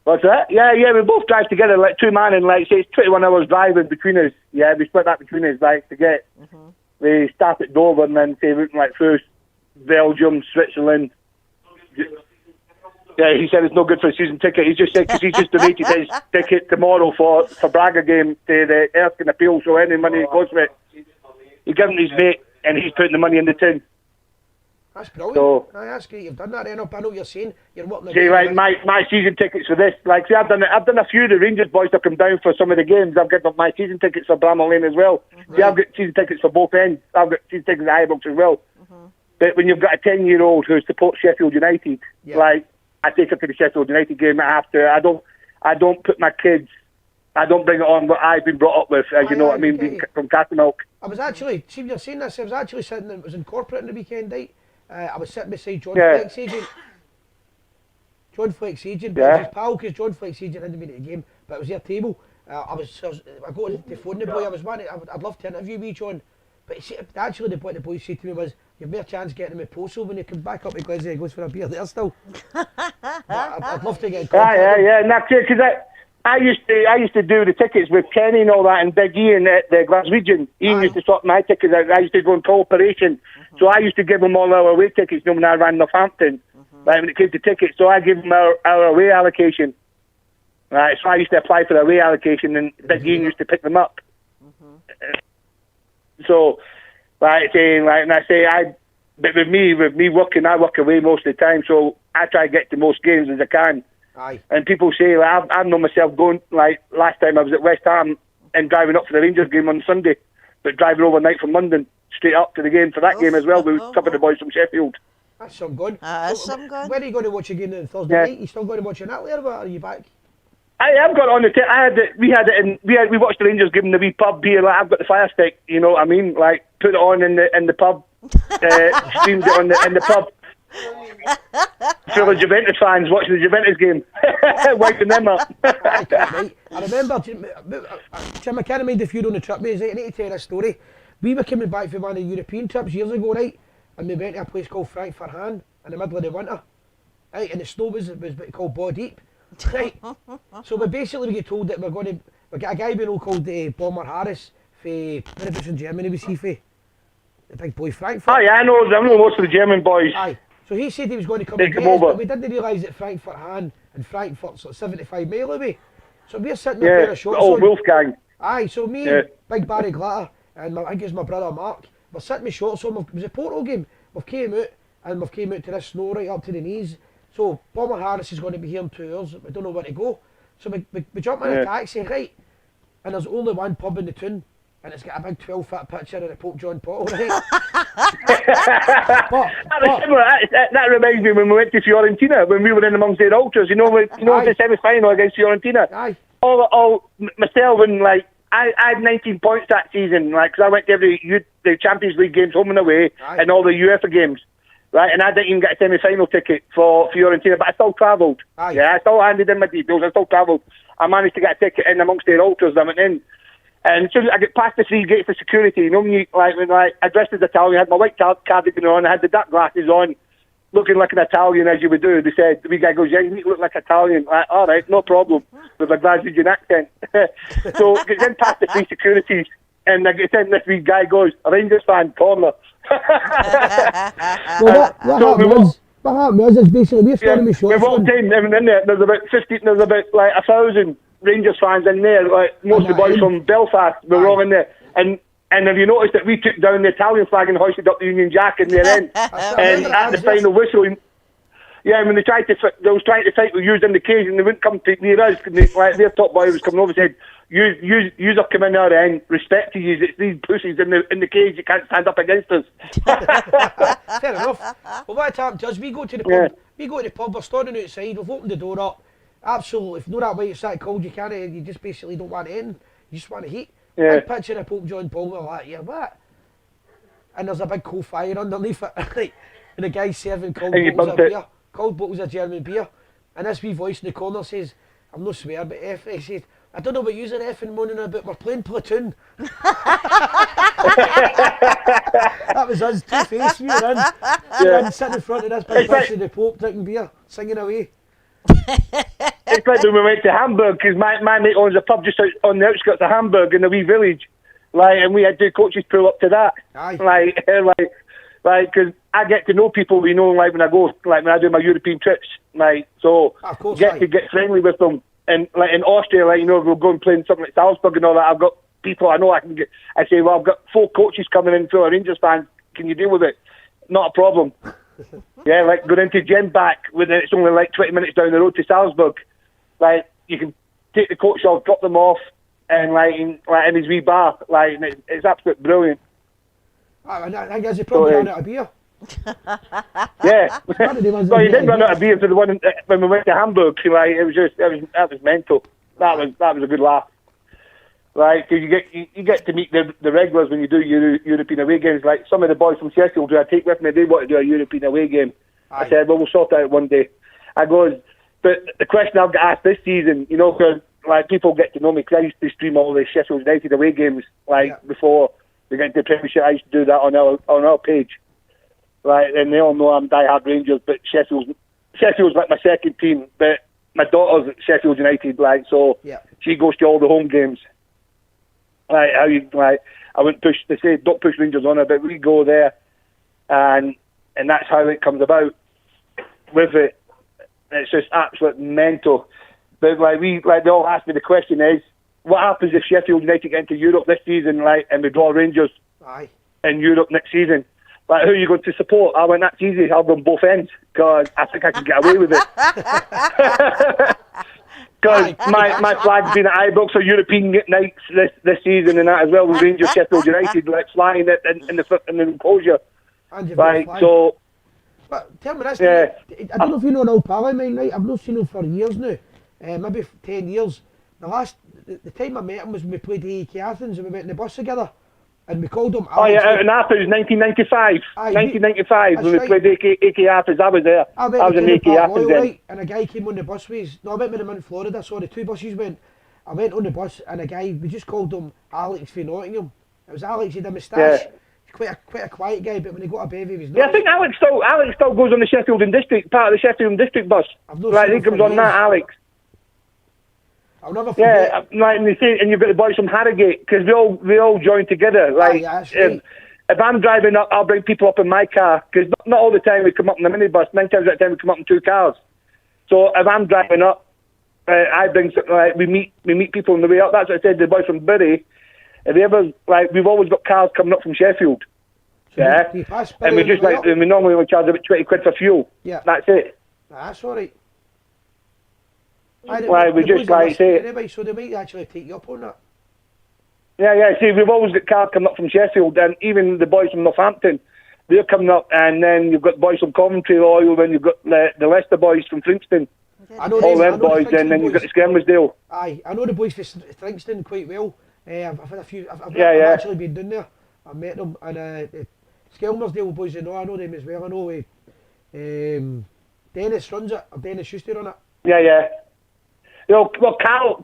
What's that? Yeah, we both drive together, like 2 man, and like say it's 21 hours driving between us. Yeah, we split that between us, like to get. We start at Dover and then say like through Belgium, Switzerland. Yeah, he said it's no good for a season ticket. He just said because he's just donated his ticket tomorrow for Braga game to the Erskine Appeal, so any money he goes with, he gives him his mate. And he's putting the money in the tin. That's brilliant. So, that's great. You've done that, I know what you're saying. You're working. See, like my season tickets for this. Like, see, I've done a few of the Rangers boys that come down for some of the games. I've given up my season tickets for Bramall Lane as well. See, I've got season tickets for both ends. I've got season tickets at Ibrox as well. But when you've got a 10-year-old who supports Sheffield United, like I take her to the Sheffield United game. I have to. I don't put my kids. I don't bring it on what I've been brought up with, as you know what I mean, being from Castleknock. I was actually, see, you're saying this, I was actually sitting, it was in corporate on the weekend night. I was sitting beside John Fleck's agent. John Fleck's agent, but it was his pal, because John Fleck's agent hadn't been at the game, but it was their table. I got to phone the boy, I'd love to interview me, John. But actually, what the boy said to me was, you've more chance getting him a postal when you come back up to Glasgow and goes for a beer there still. I'd love to get in contact. Yeah, and that's it, because I used to do the tickets with Kenny and all that, and Big Ian at the Glaswegian. Ian used to sort my tickets out. I used to go in cooperation. So I used to give them all our away tickets, you know, when I ran Northampton. Like when it came to tickets, so I gave them our away allocation. Right, so I used to apply for the away allocation, and Big Ian used to pick them up. So, but with me working, I work away most of the time, so I try to get to most games as I can. Aye. And people say, like, I've known myself going, like, last time I was at West Ham and driving up for the Rangers game on Sunday, but driving overnight from London straight up to the game for that game as well with a couple of the boys from Sheffield. That's some good. That's some good. When are you going to watch a game on Thursday night? You still going to watch an Italy or what? Are you back? I've got it on the I had it. We had it in. We watched the Rangers give them the wee pub beer. Like, I've got the Fire Stick. You know what I mean? Like, put it on in the pub. Streamed it in the pub. Full of Juventus fans watching the Juventus game, wiping them up. Right. I remember, Tim, I can't mind if you're on the trip, mate. I need to tell you this story. We were coming back from one of the European trips years ago, right? And we went to a place called Frankfurt Hahn in the middle of the winter. Right, and the snow was called Ball Deep. Right. So we get told that we got a guy we know called Bomber Harris for where it was in Germany we see for the big boy Frankfurt. Oh yeah, I know most of the German boys. Aye. So he said he was going to come They and come get us, over. but we didn't realise that Frankfurt Hahn and Frankfurt's like 75 mile away. So we're sitting with a pair of shorts on. Wolfgang. Aye, so me and Big Barry Glatter and I think it's my brother Mark, we're sitting with shorts on. It was a Porto game. We've came out to this snow right up to the knees. So Bomber Harris is going to be here in 2 hours. We don't know where to go. So we jump in a taxi, right? And there's only one pub in the town. And it's got a big 12-foot picture of the Pope John Paul, right? That reminds me when we went to Fiorentina, when we were in amongst their ultras, the semi-final against Fiorentina. Aye. All myself and like, I had 19 points that season, like, because I went to the Champions League games home and away, and all the UEFA games, right? And I didn't even get a semi-final ticket for Fiorentina, but I still travelled. Yeah, I still handed in my details, I still travelled. I managed to get a ticket in amongst their ultras, I went in. And as soon as I get past the 3 gates of security, you know, when I dressed as Italian, I had my white cardigan on, I had the dark glasses on, looking like an Italian as you would do. They said, the wee guy goes, yeah, you look like Italian. Like, all right, no problem, with a Glaswegian accent. So get in past the 3 securities, and I get in, this wee guy goes, a Rangers fan, corner. Well, what happened was, it's basically, we're standing with shorts we walked in there, there's about like 1,000 Rangers fans in there, like most of the boys from Belfast were all in there. And have you noticed that we took down the Italian flag and hoisted up the Union Jack in their end? And at the final whistle, when they was trying to fight with you in the cage and they wouldn't come near us, their top boy was coming over and said, "Yous are coming our end, respect to yous, it's these pussies in the cage, you can't stand up against us." Fair enough. Well, what happened to us, we go to the pub, we're standing outside, we've opened the door up. Absolutely, if you know that way it's that cold, you just basically don't want anything, you just want to heat. Big picture of Pope John Paul, we're like, yeah, what? And there's a big coal fire underneath it, right? And the guy's serving cold bottles of German beer. And this wee voice in the corner says, I'm no swear, but F, he says, I don't know what you're effing moaning about, we're playing Platoon. That was us, two-faced, we were in. Sitting in front of this big picture of the Pope drinking beer, singing away. It's like when we went to Hamburg, because my mate owns a pub just on the outskirts of Hamburg in a wee village, like, and we had 2 coaches pull up to that. Aye. Like, because I get to know people, you know, like when I go, like when I do my European trips, like, so of course, to get friendly with them. And like in Austria, like, you know, we'll go and play in something like Salzburg and all that. I've got people I know I can get. I say, well, I've got 4 coaches coming in for a Rangers fans. Can you deal with it? Not a problem. Yeah, like going into Genbach when it's only like 20 minutes down the road to Salzburg. Like, you can take the coach off, drop them off, and like in his wee bar. Like, it's absolutely brilliant. I guess he probably ran out of beer. Yeah. Well, he did run out of beer for the one when we went to Hamburg. Like, that was mental. That was a good laugh. Right, because you get to meet the regulars when you do European away games. Like some of the boys from Sheffield who I take with me, they want to do a European away game. Aye. I said, well, we'll sort it out one day. I goes, but the question I've got asked this season, you know, because like people get to know me because I used to stream all the Sheffield United away games before they get into the Premiership. I used to do that on our page. Right, and they all know I'm diehard Rangers, but Sheffield's like my second team. But my daughter's at Sheffield United, like, so she goes to all the home games. Like, I wouldn't push. They say don't push Rangers on her, but we go there, and that's how it comes about. With it, it's just absolute mental. But they all ask me the question is, what happens if Sheffield United get into Europe this season, like, and we draw Rangers in Europe next season? Like, who are you going to support? I went, that's easy. I'll go on both ends because I think I can get away with it. Because my flag's been at Ibrox for European nights this season and that as well with Rangers Sheffield United, like flying it in the enclosure. Right, so. But tell me this, I don't know if you know an old pal of mine, right? I've not seen him for years now. maybe 10 years. The time I met him was when we played AEK Athens and we went in the bus together. And we called him Alex. Oh yeah, out in Athens, 1995. 1995 when we played AK Athens. I was there. I was in AK Athens then. Right, and a guy came on the bus with us. No, I went with him in Florida, sorry, 2 buses went. I went on the bus and a guy, we just called him Alex from Nottingham. It was Alex, he had a moustache. Yeah. Quite a quiet guy, but when he got a bevy, he was Yeah, I think Alex still goes on the Sheffield and District, part of the Sheffield and District bus. Right, he comes on that, Alex. I'll never forget. Yeah, right, and you've got the boys from Harrogate, because we all join together. Like, if I'm driving up, I'll bring people up in my car, because not all the time we come up in a minibus. 9 times out of 10 we come up in 2 cars. So if I'm driving up, I bring we meet people on the way up. That's what I said. The boys from Bury. If they ever we've always got cars coming up from Sheffield. So and we just and we normally only charge about 20 quid for fuel. Yeah, that's it. That's all right. We just say anyway, so they might actually take you up on that. Yeah. See, we've always got cars coming up from Sheffield, and even the boys from Northampton, they're coming up, and then you've got the boys from Coventry Royal, then you've got the Leicester boys from Frankston. All them boys, and then you've got the Skelmersdale. Aye, I know the boys from Frankston quite well. I've had a few. I've actually been down there. I've met them, and the Skelmersdale boys, I know them as well. I know Dennis runs it, or Dennis used to run it. Yeah. Well,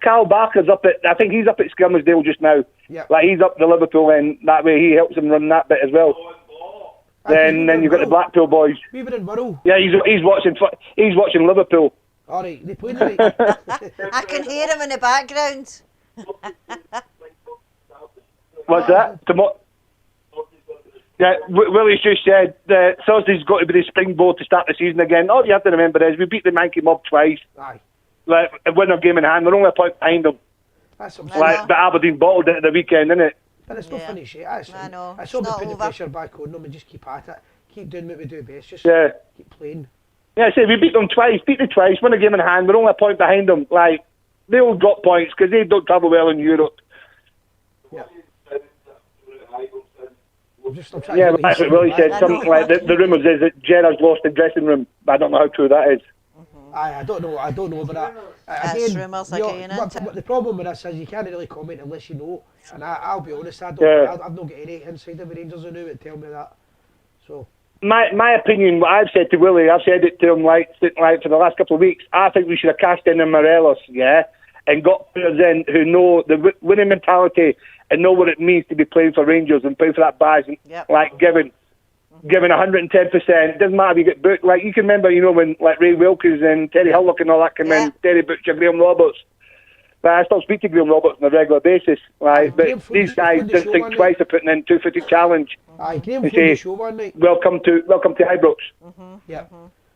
Carl Barker's up at, I think he's up at Skelmersdale just now. Yeah. He's up the Liverpool end, that way he helps them run that bit as well. Then you've got the Blackpool boys. We were in Wirral. Yeah, he's watching Liverpool. Alright, they played tonight. I can hear him in the background. What's that? Yeah, Willie's just said Thursday's got to be the springboard to start the season again. All you have to remember is we beat the Mankey Mob twice. Aye. Win our game in hand. We're only a point behind them. That's but Aberdeen bottled it at the weekend, innit? But it's not finished yet. I know. It's all about putting the pressure back on them and just keep at it. Keep doing what we do best. Just keep playing. Yeah, we beat them twice, win a game in hand. We're only a point behind them. They all got points because they don't travel well in Europe. Yeah. That's what Willie said. Something like the rumours is that Gers lost the dressing room, but I don't know how true that is. I don't know, but that's rumours again. The problem with this is you can't really comment unless you know. And I'll be honest, I've not got any inside of the Rangers who knew it tell me that. So my opinion, what I've said to Willie, I've said it to him for the last couple of weeks. I think we should have cast in Morelos, and got players in who know the winning mentality and know what it means to be playing for Rangers and playing for that badge, giving 110%. Doesn't matter if you get booked. You can remember, when Ray Wilkins and Terry Hullock and all that came in, Terry Butcher, Graham Roberts. But I still speak to Graham Roberts on a regular basis. But these guys didn't think twice of putting in 250 challenge. Graham phoned the show one night. Welcome to Ibrox. Yeah.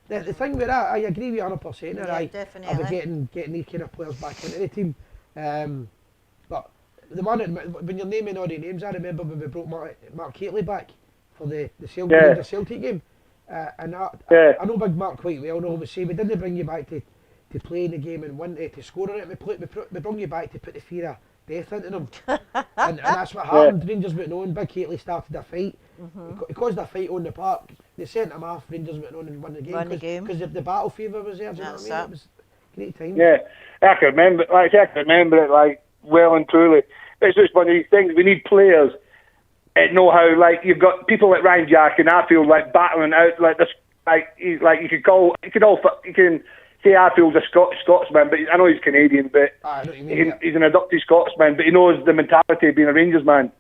The thing with that, I agree with you 100%. Definitely. I'll be getting these kind of players back into the team. But the one when you're naming all the names, I remember when we brought Mark Catley back for the Celtic game. And I know Big Mark quite well. No, we say we didn't bring you back to play in the game and win to score in it. We brought you back to put the fear of death into them. and that's what happened. Rangers went on. Big Catley started a fight. He caused a fight on the park. They sent him off. Rangers went on and won the game because the battle fever was there. Do you know what I mean? It was great time. Yeah, I can remember it well and truly. It's just one of these things. We need players that know how. You've got people like Ryan Jack and Arfield battling out this. You can say Arfield's a Scotsman, but I know he's Canadian, but he's an adopted Scotsman, but he knows the mentality of being a Rangers man.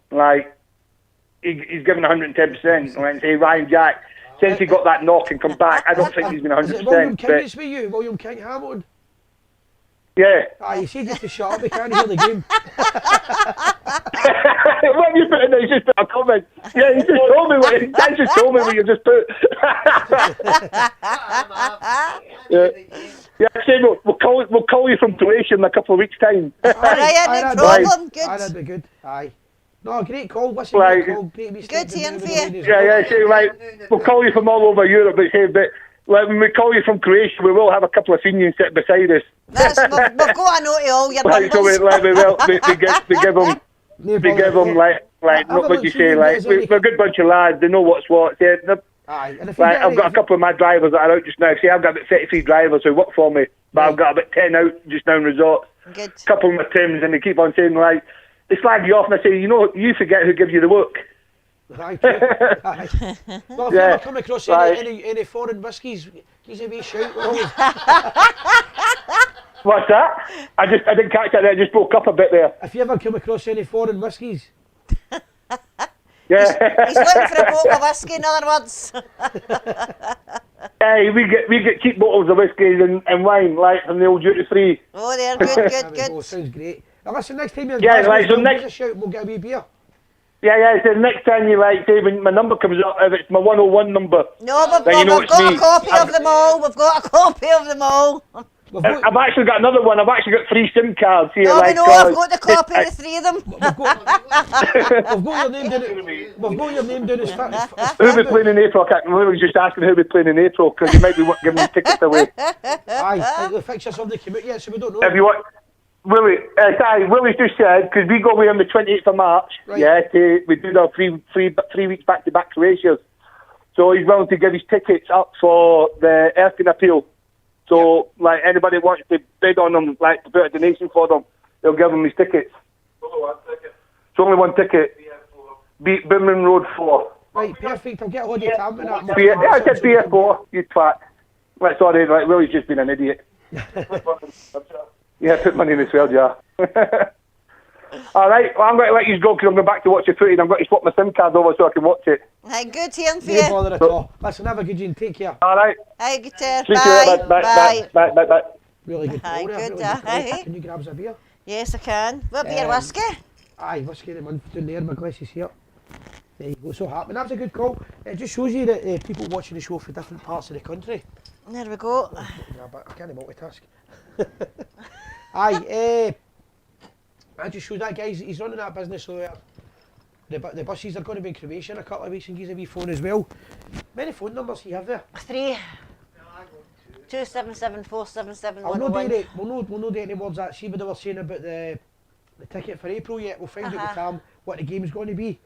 He's given 110%. Say Ryan Jack, since he got that knock and come back, I don't think he's been 100%. William King, it's with you, William King Hamilton. Yeah. You see just to shut up, we can't hear the game. What you put in there, you just put a comment. Yeah, you just told me what you just put. We'll call you from Croatia in a couple of weeks' time. Aye, no problem. Good. That'd be good. Aye. No, great call. Listen, great call. Good hearing for you. We'll call you from all over Europe, but when we call you from Croatia, we will have a couple of seniors sitting beside us. We've got a note of all your numbers. So we give them, we're a good bunch of lads. They know what's what. Aye, and if you Right, I've got a couple of my drivers that are out just now. See, I've got about 33 drivers who work for me, but I've got about 10 out just now in resorts. Good. A couple of my Tims, and they keep on saying, like, they slag you off, and I say, you forget who gives you the work. Aye, true. Aye. Well, if you ever come across any foreign whiskies, give us a wee shout. What's that? I didn't catch that. I just broke up a bit there. If you ever come across any foreign whiskies. He's looking for a bottle of whiskey, in other words. Hey, we get cheap bottles of whiskey and wine, like from the old duty free. Oh, they're good. Oh, sounds great. Now listen, next time you're right, so give us a shout and we'll get a wee beer. Yeah. So next time you say when my number comes up, if it's my 101 number. No, we've it's got me. a copy of them all. We've got a copy of them all. I've actually got another one. I've actually got 3 SIM cards here. No, we know. I've got the copy of the 3 of them. We've got your name down. We've got your name down as Who we playing in April? I was just asking who we playing in April because you might be giving them tickets away. Aye, the fixtures haven't come out yet, so we don't know. If you want, Willie's just said because we go away on the 28th of March. Right. Yeah, we do our 3 weeks back-to-back Croatia. So he's willing to give his tickets up for the Erskine Appeal. So, like, anybody wants to bid on them, like, to put a donation for them, they'll give them his tickets. It's only one ticket. Birmingham Road 4. Right, perfect. I'll get hold of your time and that. I said BF4, you twat. Right, sorry, like, Willie's just been an idiot. Yeah, put money in the swell jar. All right, well, I'm going to let you go because I'm going back to watch the footage. I'm going to swap my SIM card over so I can watch it. Hey, good hearing for No you. bother at all. Listen, have a good day. Take care. All right. Hey, good care. See you later. Bye. Bye. Really good. Aye, call there, good, really good call. aye. Can you grab us a beer? Yes, I can. What beer, whiskey? Aye, whiskey in the month down there. My glass is here. There you go. So happy. That was a good call. It just shows you that people watching the show from different parts of the country. There we go. Yeah, but I can't multitask. Aye, I just showed that guy, he's running that business, so the buses are going to be in Croatia in a couple of weeks and gives a wee phone as well. Many phone numbers do you have there? 3 277 477 I'll not 101. we'll not do any words that. See what they were saying about the ticket for April yet. We'll find out the time what the game's going to be.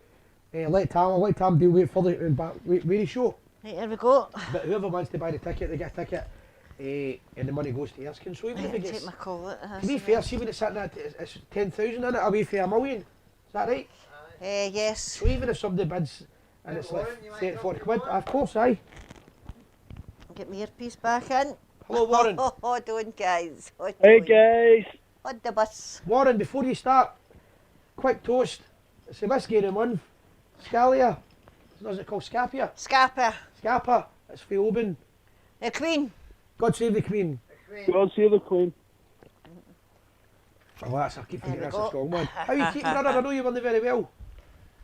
I'll let Tam deal with it further with the show. Right, there we go. But whoever wants to buy the ticket, they get a ticket. And the money goes to Erskine. So even if it gets, Take my call. to be fair, see when it's sitting at it's 10,000 in it, away for $1 million. Is that right? Yes. So even if somebody bids and it's like 30, 40 quid, of course, aye. Get my earpiece back in. Hello, Warren. Hold on, guys. Hey, guys. On the bus. Warren, before you start, quick toast. It's the whiskey in the month. Scalia. What is it called? Scapia? Scapper. Scapa. It's for Oban. The Queen. God save the Queen. God save the Queen. Oh, I keep forgetting There we that's a go. strong one. How you keeping, brother? I know you weren't very well.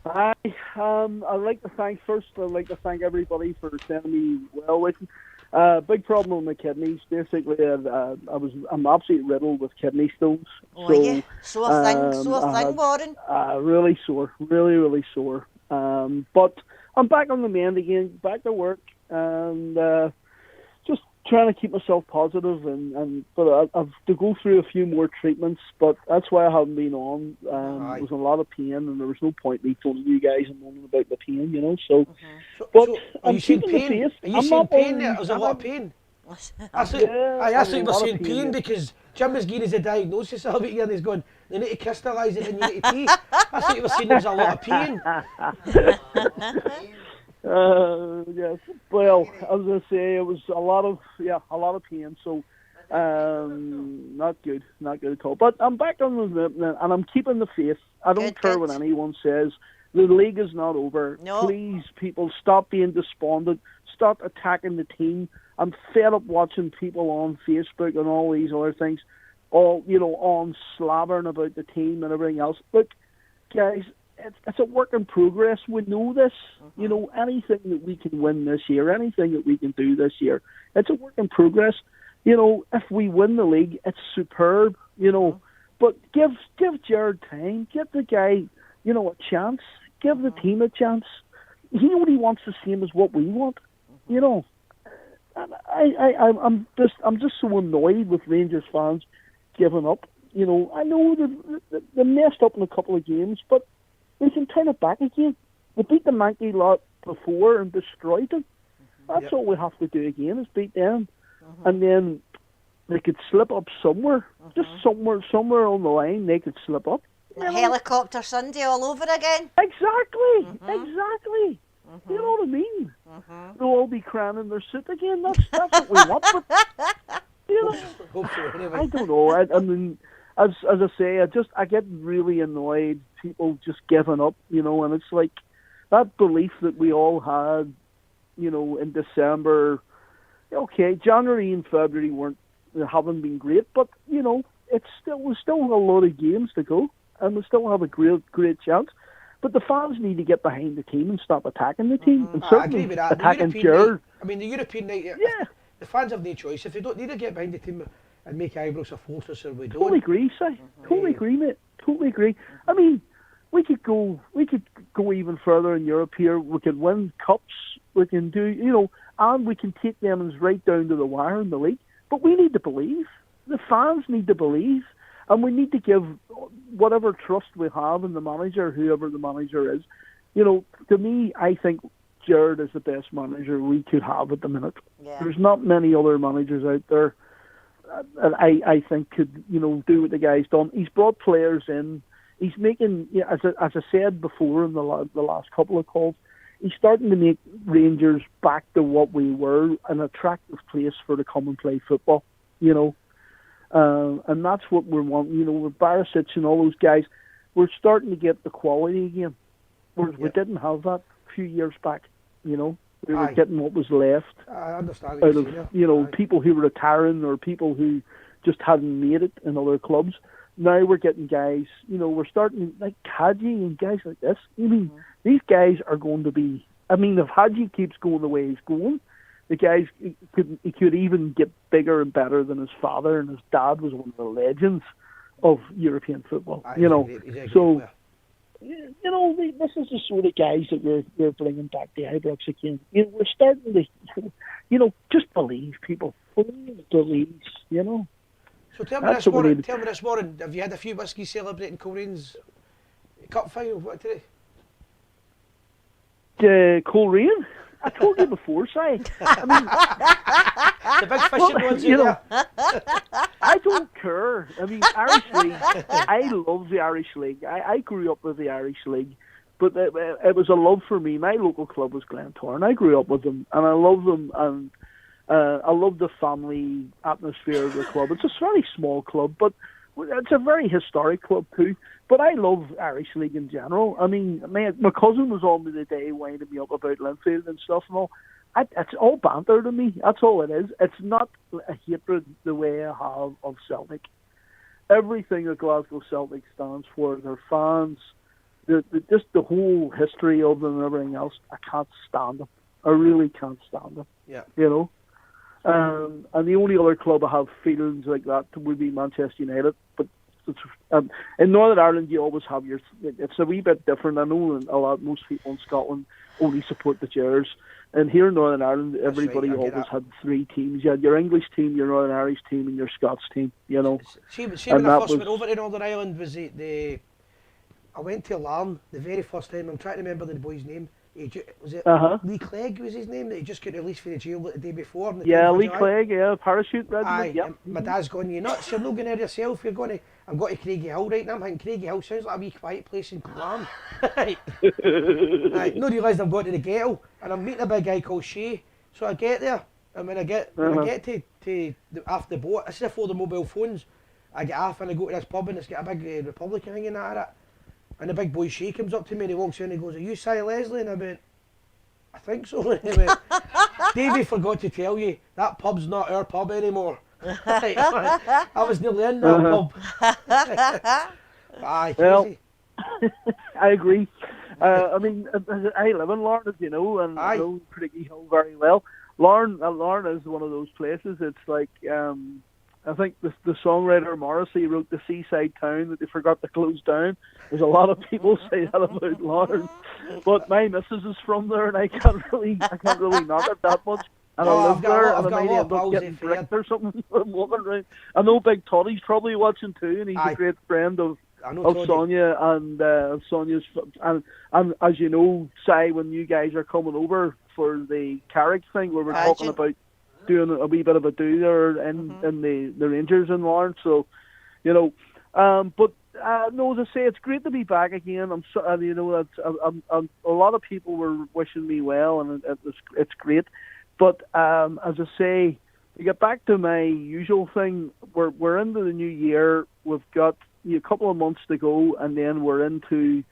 Hi, I'd like to thank everybody for sending me well wishes. Big problem with my kidneys. Basically, I'm absolutely riddled with kidney stones. Oh, yeah. Sore thing, Warren. Really sore, really sore. But I'm back on the mend again, back to work, and just trying to keep myself positive. But I've to go through a few more treatments. But that's why I haven't been on. There was a lot of pain, and there was no point me telling you guys and moaning about the pain, you know. So, but so I'm are you saying keeping the pain? faith. Are you I'm saying not pain on- there? There's a lot of pain. I thought you were saying pain because Jim was giving us a diagnosis of it here and he's going, they need to crystallise it and you need to pee. I thought you were saying there's a lot of pain. Yes. Well, as I say, it was a lot of pain. So, not good at all. But I'm back on the and I'm keeping the faith. I don't care what anyone says. The league is not over. No. Please, people, stop being despondent. Stop attacking the team. I'm fed up watching people on Facebook and all these other things, on slabbering about the team and everything else. Look, guys, it's a work in progress. We know this. You know, anything that we can win this year, anything that we can do this year, it's a work in progress. You know, if we win the league, it's superb. You know, but give Jared time. Give the guy, a chance. Give the team a chance. He only wants the same as what we want. You know. And I'm just so annoyed with Rangers fans giving up. You know, I know they messed up in a couple of games, but they can turn it back again. They beat the Mankey lot before and destroyed them. That's all we have to do again is beat them. And then they could slip up somewhere. Just somewhere on the line, they could slip up. A helicopter Sunday all over again. Exactly. You know what I mean? They'll all be crying in their suit again. That's what we want. But, you know, Hope so, anyway. I don't know. I mean, as I say, I get really annoyed. People just giving up, you know, and it's like that belief that we all had, you know, in December. Okay, January and February haven't been great, but you know, we're still a lot of games to go, and we still have a great chance. But the fans need to get behind the team and stop attacking the team, and I agree with that. attacking The Gers. European night. Yeah. The fans have no choice. If they don't need to get behind the team and make Ibrox a fortress, or we don't. Totally agree, Si. Totally agree, mate. Totally agree. I mean, we could go even further in Europe here. We could win cups. We can do, you know, and we can take them right down to the wire in the league. But we need to believe. The fans need to believe. And we need to give whatever trust we have in the manager, whoever the manager is. You know, to me, I think Gers is the best manager we could have at the minute. Yeah. There's not many other managers out there that I think could, you know, do what the guy's done. He's brought players in. He's making, as I said before in the last couple of calls, he's starting to make Rangers back to what we were, an attractive place for to come and play football, you know. And that's what we're wanting, you know, with Barisic and all those guys. We're starting to get the quality again. Whereas we didn't have that a few years back, you know. We were getting what was left I understand out of, you know, people who were retiring or people who just hadn't made it in other clubs. Now we're getting guys, you know, we're starting like Hadji and guys like this. I mean, these guys are going to be, I mean, if Hadji keeps going the way he's going, the guys, he could even get bigger and better than his father, and his dad was one of the legends of European football, you know. So, you know, this is the sort of guys that we're bringing back the Ibrox again. You know, we're starting to, you know, just believe, people. Believe, you know. So tell me this morning, have you had a few whiskies celebrating Colerane's cup final? What today? Coleraine? I told you before, Si. I mean, the big fishing ones, you know. I don't care. I mean, Irish League. I love the Irish League. I grew up with the Irish League, but it was a love for me. My local club was Glentoran. I grew up with them, and I love them, and I love the family atmosphere of the club. It's a very small club, but it's a very historic club too. But I love Irish League in general. I mean, my cousin was on me the day winding me up about Linfield and stuff and all. It's all banter to me. That's all it is. It's not a hatred the way I have of Celtic. Everything that Glasgow Celtic stands for, their fans, just the whole history of them and everything else, I can't stand them. I really can't stand them. Yeah. You know? And the only other club I have feelings like that would be Manchester United. But in Northern Ireland, you always have it's a wee bit different. I know most people in Scotland only support the Gers. And here in Northern Ireland, everybody always had three teams. You had your English team, your Northern Irish team, and your Scots team, you know. See when I first went over to Northern Ireland, I went to Larne the very first time. I'm trying to remember the boy's name. Was it Lee Clegg was his name that he just got released from the jail the day before? Lee Clegg, parachute regiment. Yep. My dad's going, "You nuts? You're not going there yourself. You're going to." I'm going to Craigie Hill right now. I'm thinking Craigie Hill sounds like a wee quiet place in Larne. Right. Not realised I'm going to the ghetto, and I'm meeting a big guy called Shay. So I get there, and when I get to after the boat, this is before the mobile phones. I get off and I go to this pub and it's got a big Republican hanging at it. And the big boy Shay comes up to me and he walks in and he goes, "Are you Si Leslie?" And I went, "I think so." And he went, "Davey forgot to tell you, that pub's not our pub anymore." I was nearly in that pub. Aye, well, I agree. I mean, I live in Larne, as you know, and I know Craigie Hill very well. Larne is one of those places. It's like, I think the songwriter Morrissey wrote The Seaside Town that they forgot to close down. There's a lot of people say that about Larne, but my missus is from there, and I can't really knock it that much. And I live there, and I might end up getting bricked or something walking around. I know Big Toddy's probably watching too, and he's a great friend of Sonia and Sonia's. And as you know, Si, when you guys are coming over for the Carrick thing, where we're Pageant. talking about doing a wee bit of a do there in the Rangers in Lawrence. So, you know, but no, as I say, it's great to be back again. I'm so, you know, a lot of people were wishing me well, and it's great. But as I say, to get back to my usual thing, we're into the new year. We've got a couple of months to go, and then we're into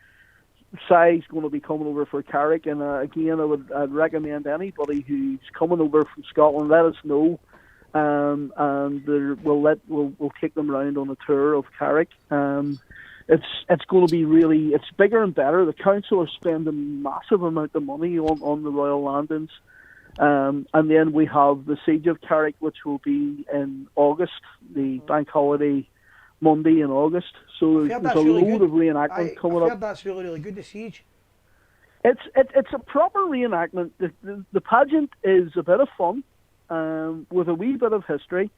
Si's going to be coming over for Carrick. And again, I'd recommend anybody who's coming over from Scotland, let us know, and we'll take them round on a tour of Carrick. It's going to be it's bigger and better. The council are spending massive amount of money on the Royal Landings. And then we have the Siege of Carrick, which will be in August, the bank holiday Monday in August. So there's a load of reenactment coming up. I've heard that's really, really good, the Siege. It's a proper reenactment. The pageant is a bit of fun, with a wee bit of history,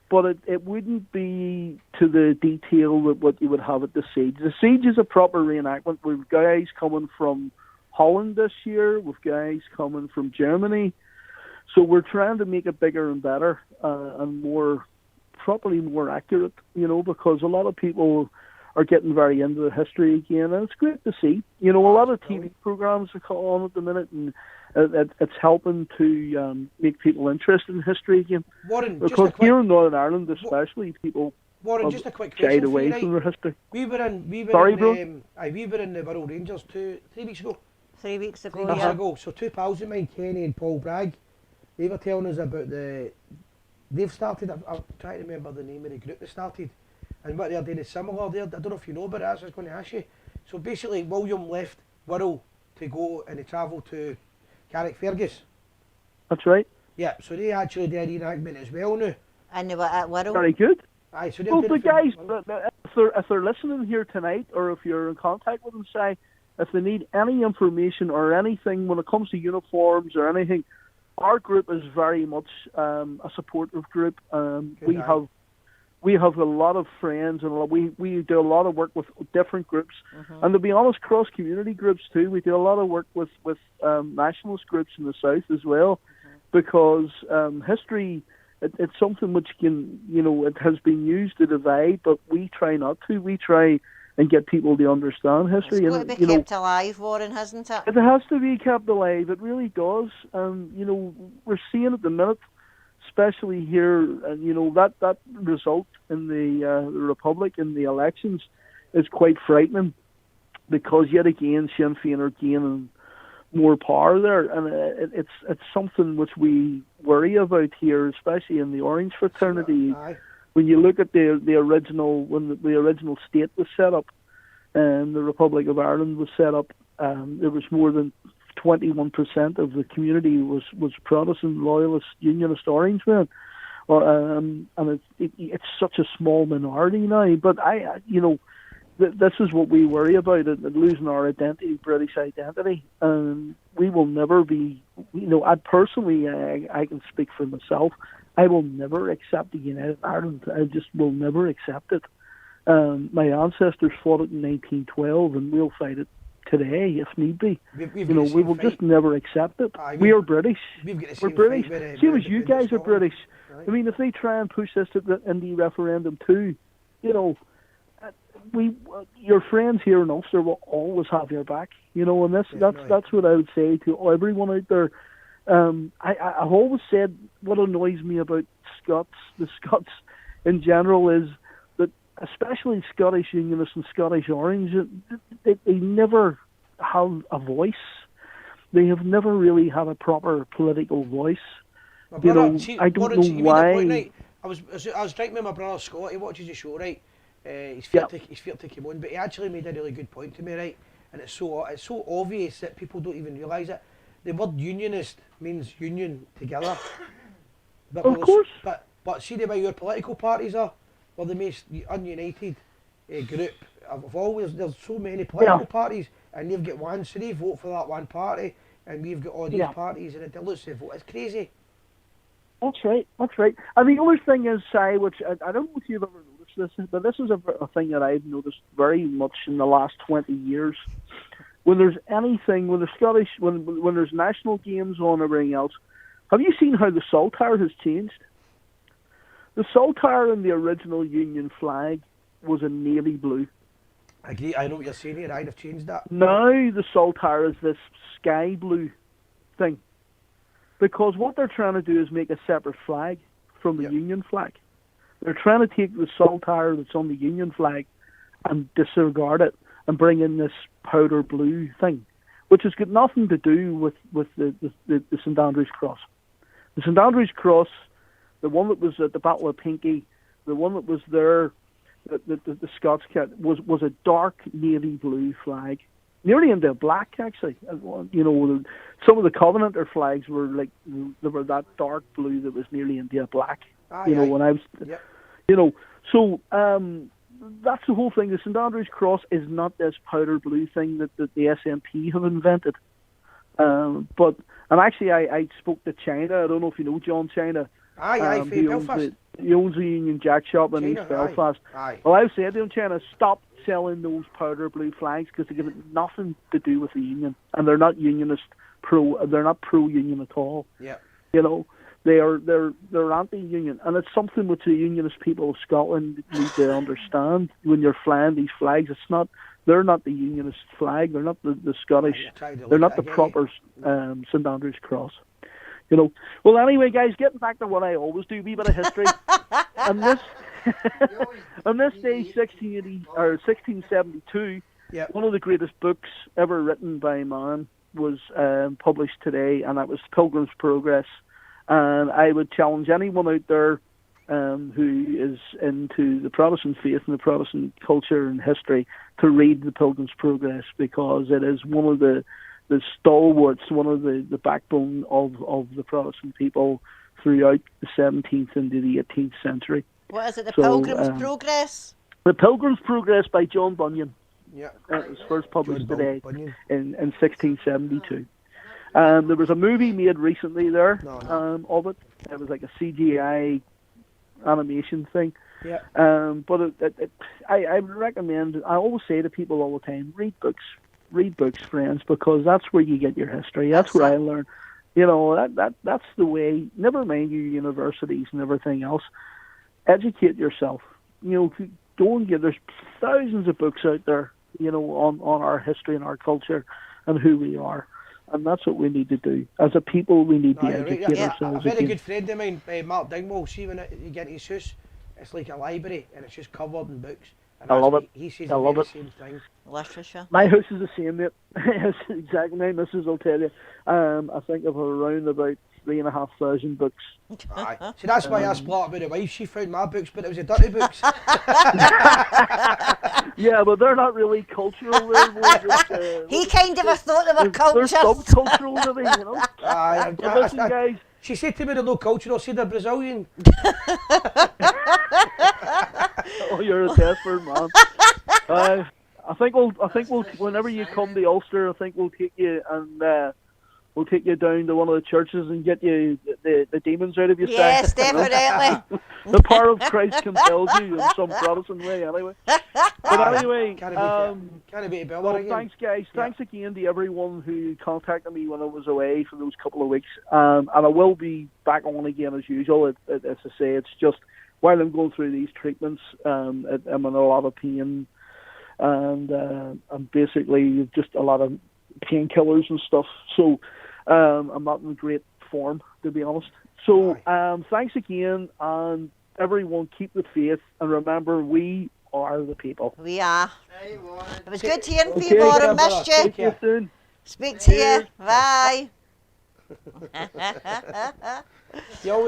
but it wouldn't be to the detail that what you would have at the Siege. The Siege is a proper reenactment. We've guys coming from Holland this year, with guys coming from Germany. So we're trying to make it bigger and better, and more accurate, you know, because a lot of people are getting very into the history again, and it's great to see. You know, a lot of TV programs are on at the minute, and it's helping to make people interested in history again. Warren, because here in Northern Ireland, especially, people Warren, just a quick question shied away from their history. We were in the Borough Rangers 3 weeks ago. 3 weeks ago, 3 weeks ago. So two pals of mine, Kenny and Paul Bragg, they were telling us about they've started, I'm trying to remember the name of the group that started, and what they're doing is similar. I don't know if you know about it, that's what I was going to ask you. So basically, William left Wirral to go and travel to Carrickfergus. That's right. Yeah, so they actually did a reenactment as well now. And they were at Wirral. Very good. Aye, so well, the guys, if they're listening here tonight, or if you're in contact with them, say, if they need any information or anything when it comes to uniforms or anything, our group is very much a supportive group. We have a lot of friends, and we do a lot of work with different groups, and to be honest, cross community groups too. We do a lot of work with nationalist groups in the south as well, because history. It's something which can, you know, it has been used to divide, but we try not to. We try and get people to understand history. It's got to be kept alive, Warren, hasn't it? It has to be kept alive. It really does. You know, we're seeing at the minute, especially here, you know, that result in the Republic in the elections is quite frightening, because yet again Sinn Féin are gaining more power there, and it's something which we worry about here, especially in the Orange fraternity. When you look at the original, when the original state was set up, and the Republic of Ireland was set up, there was more than 21% of the community was Protestant, Loyalist, Unionist Orangemen, and it's such a small minority now. But you know, this is what we worry about, losing our identity, British identity. We will never be, you know, I personally, I can speak for myself, I will never accept the United Ireland. I just will never accept it. My ancestors fought it in 1912, and we'll fight it today if need be. We will just never accept it. We are British. We're British. Same as you guys are British. Right. I mean, if they try and push this in the referendum too, you know, your friends here in Ulster will always have your back, you know, and that's what I would say to everyone out there. I've always said what annoys me about the Scots in general is that, especially Scottish Unionists and Scottish Orange, they never have a voice. They have never really had a proper political voice. You know, I don't know why. I was drinking with my brother Scott. He watches the show, right? He's feared to come on, but he actually made a really good point to me, right? And it's so obvious that people don't even realise it. The word unionist means union together. But of course. But see the way your political parties are, we're the most ununited group of always. There's so many political parties, and they've got one, so they vote for that one party, and we've got all these parties, and it dilutes the vote. It's crazy. That's right. And the other thing is, which I don't know if you've ever noticed this, but this is a thing that I've noticed very much in the last 20 years. when there's anything, when there's Scottish, when there's national games on and everything else, have you seen how the saltire has changed? The saltire in the original Union flag was a navy blue. I agree. I know what you're saying here. I'd have changed that. Now the saltire is this sky blue thing, because what they're trying to do is make a separate flag from the Union flag. They're trying to take the saltire that's on the Union flag and disregard it and bring in this powder blue thing, which has got nothing to do with the St Andrew's Cross. The St Andrew's Cross, the one that was at the Battle of Pinkie, the one that was there, the Scots kit, was a dark navy blue flag, nearly into black actually. You know, some of the Covenanter flags were like, they were that dark blue that was nearly into a black. When I was, you know, so that's the whole thing. The St Andrew's Cross is not this powder blue thing that the SNP have invented. And actually, I spoke to China. I don't know if you know John China. He Belfast. He owns the Union Jack shop in East Belfast. Well, I've said to him, China, stop selling those powder blue flags because they give nothing to do with the Union, and they're not unionist They're not pro-union at all. Yeah. You know, they're anti-union, and it's something which the unionist people of Scotland need to understand. When you're flying these flags, they're not the unionist flag. They're not the Scottish. They're not the proper St Andrew's Cross. You know. Well, anyway, guys, getting back to what I always do, a wee bit of history. On this day, 1672, one of the greatest books ever written by man was published today, and that was Pilgrim's Progress. And I would challenge anyone out there who is into the Protestant faith and the Protestant culture and history to read the Pilgrim's Progress, because it is one of the stalwarts, one of the backbone of the Protestant people throughout the 17th into the 18th century. What is it, the Pilgrim's Progress? The Pilgrim's Progress by John Bunyan. Yeah. It was first published today in 1672. There was a movie made recently of it. It was like a CGI animation thing. Yeah. But I would recommend, I always say to people all the time, read books, friends, because that's where you get your history. That's where I learn. You know, that's the way. Never mind your universities and everything else. Educate yourself. You know, go and there's thousands of books out there, you know, on our history and our culture and who we are. And that's what we need to do. As a people, we need to educate ourselves. A very good friend of mine, Mark Dingwall, see when you get to his house, it's like a library and it's just covered in books. And I love it. He says I love the it. same thing. Literature. My house is the same, mate. Exactly. My missus will tell you. I think of around about 3,500 books. Aye. See, that's why I split up with the wife. She found my books, but it was the dirty books. Yeah, but they're not really cultural. He kind of thought they were culture. They're subcultural, really, you know. Aye, listen, guys. She said to me they're no cultural. I said they're Brazilian. Oh, you're a desperate man. I think we'll whenever you come to Ulster, I think we'll take you and we'll take you down to one of the churches and get you the demons out of your Yes, sight, definitely. You know? The power of Christ compels you in some Protestant way, anyway. But anyway, thanks, guys. Yeah. Thanks again to everyone who contacted me when I was away for those couple of weeks. And I will be back on again as usual. As I say, it's just while I'm going through these treatments, I'm in a lot of pain, and I'm basically just a lot of painkillers and stuff. So I'm not in great form, to be honest. So thanks again, and everyone keep the faith, and remember, we are the people. We are. It was good hearing from you, Warren. Missed you. Speak to you soon. Speak to you. Bye.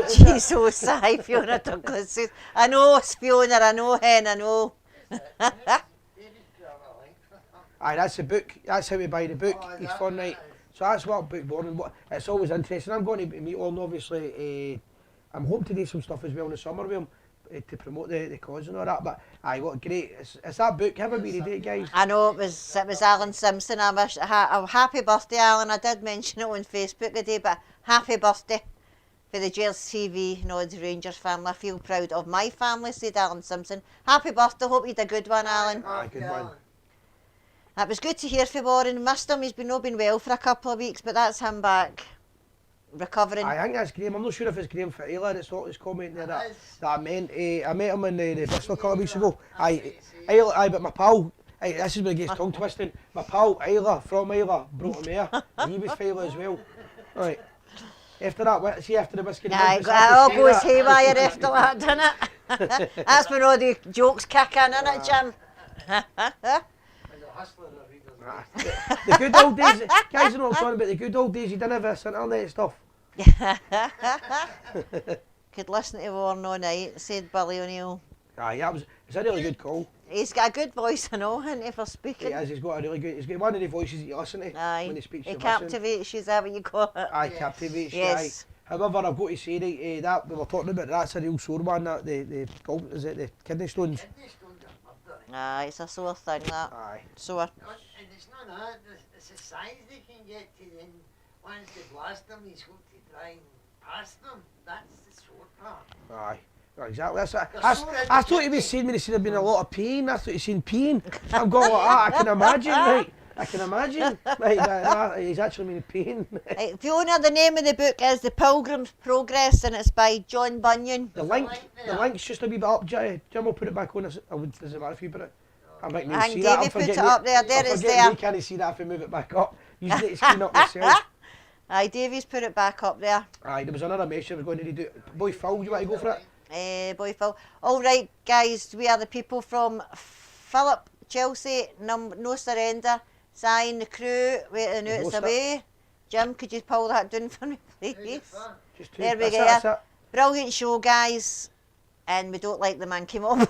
She's so sigh, Fiona Douglas says. I know, Fiona, I know, Hen, I know. Aye, that's the book. That's how we buy the book. Each fortnight. So that's what book born. It's always interesting. I'm going to meet on, obviously. I'm hoping to do some stuff as well in the summer with him to promote the cause and all that. But aye, what great! It's that book. Have a wee read it, guys. I know it was Alan Simpson. Happy birthday, Alan. I did mention it on Facebook today, but happy birthday for the Gers TV, the Rangers family. I feel proud of my family, said Alan Simpson. Happy birthday. Hope you had a good one, Alan. Aye, good one. It was good to hear from Warren. Missed him. He's not been well for a couple of weeks, but that's him back recovering. I think that's Graham. I'm not sure if it's Graham Fitila that's commenting there that, It is. that I met him in the Bristol a couple of weeks ago. Aye, but my pal, this is where it gets tongue twisting. My pal Isla from Isla brought him here. And he was Fitila as well. Right. After that, see after the whiskey. Aye, it all goes haywire after that, doesn't it? That's when all the jokes kick in, isn't it, Jim? The good old days, guys are not talking about the good old days. You didn't have this internet stuff. Could listen to Warren all night, said Billy O'Neill. Aye, it's a really good call. He's got a good voice, I know, hasn't he, for speaking? He has, he's got one of the voices that you listen to when he speaks. He captivates you, is that what you call it? Aye, captivates you, yes. aye. However, I've got to say that we were talking about, that's a real sore one, that the kidney stones. Kidney stones are murder. Aye, it's a sore thing, that. Aye. Sore. And it's not that, it's the size they can get to, then once they blast them, he's got to try and pass them. That's the sore part. Aye. Exactly. I thought he was saying when he said there'd been a lot of pain. I thought he was saying pain. I'm going like that. I can imagine, right? I can imagine. Right, he's actually meaning pain. Right, Fiona, the name of the book is The Pilgrim's Progress, and it's by John Bunyan. The link's just a wee bit up, Jim will put it back on. Does it matter if you put it? I might need to see that. Davey put it up there. There it's there. You can't see that if I move it back up. You need to screen up yourself. Aye, Davey's put it back up there. Aye, there was another message I was going to do. Boy Phil, you want to go for it? Boy Phil. All right, guys, we are the people from Philip, Chelsea, No Surrender, Zion, the crew, wait, the notes away. Jim, could you pull that down for me, please? There we go. Brilliant show, guys, and we don't like the man came up.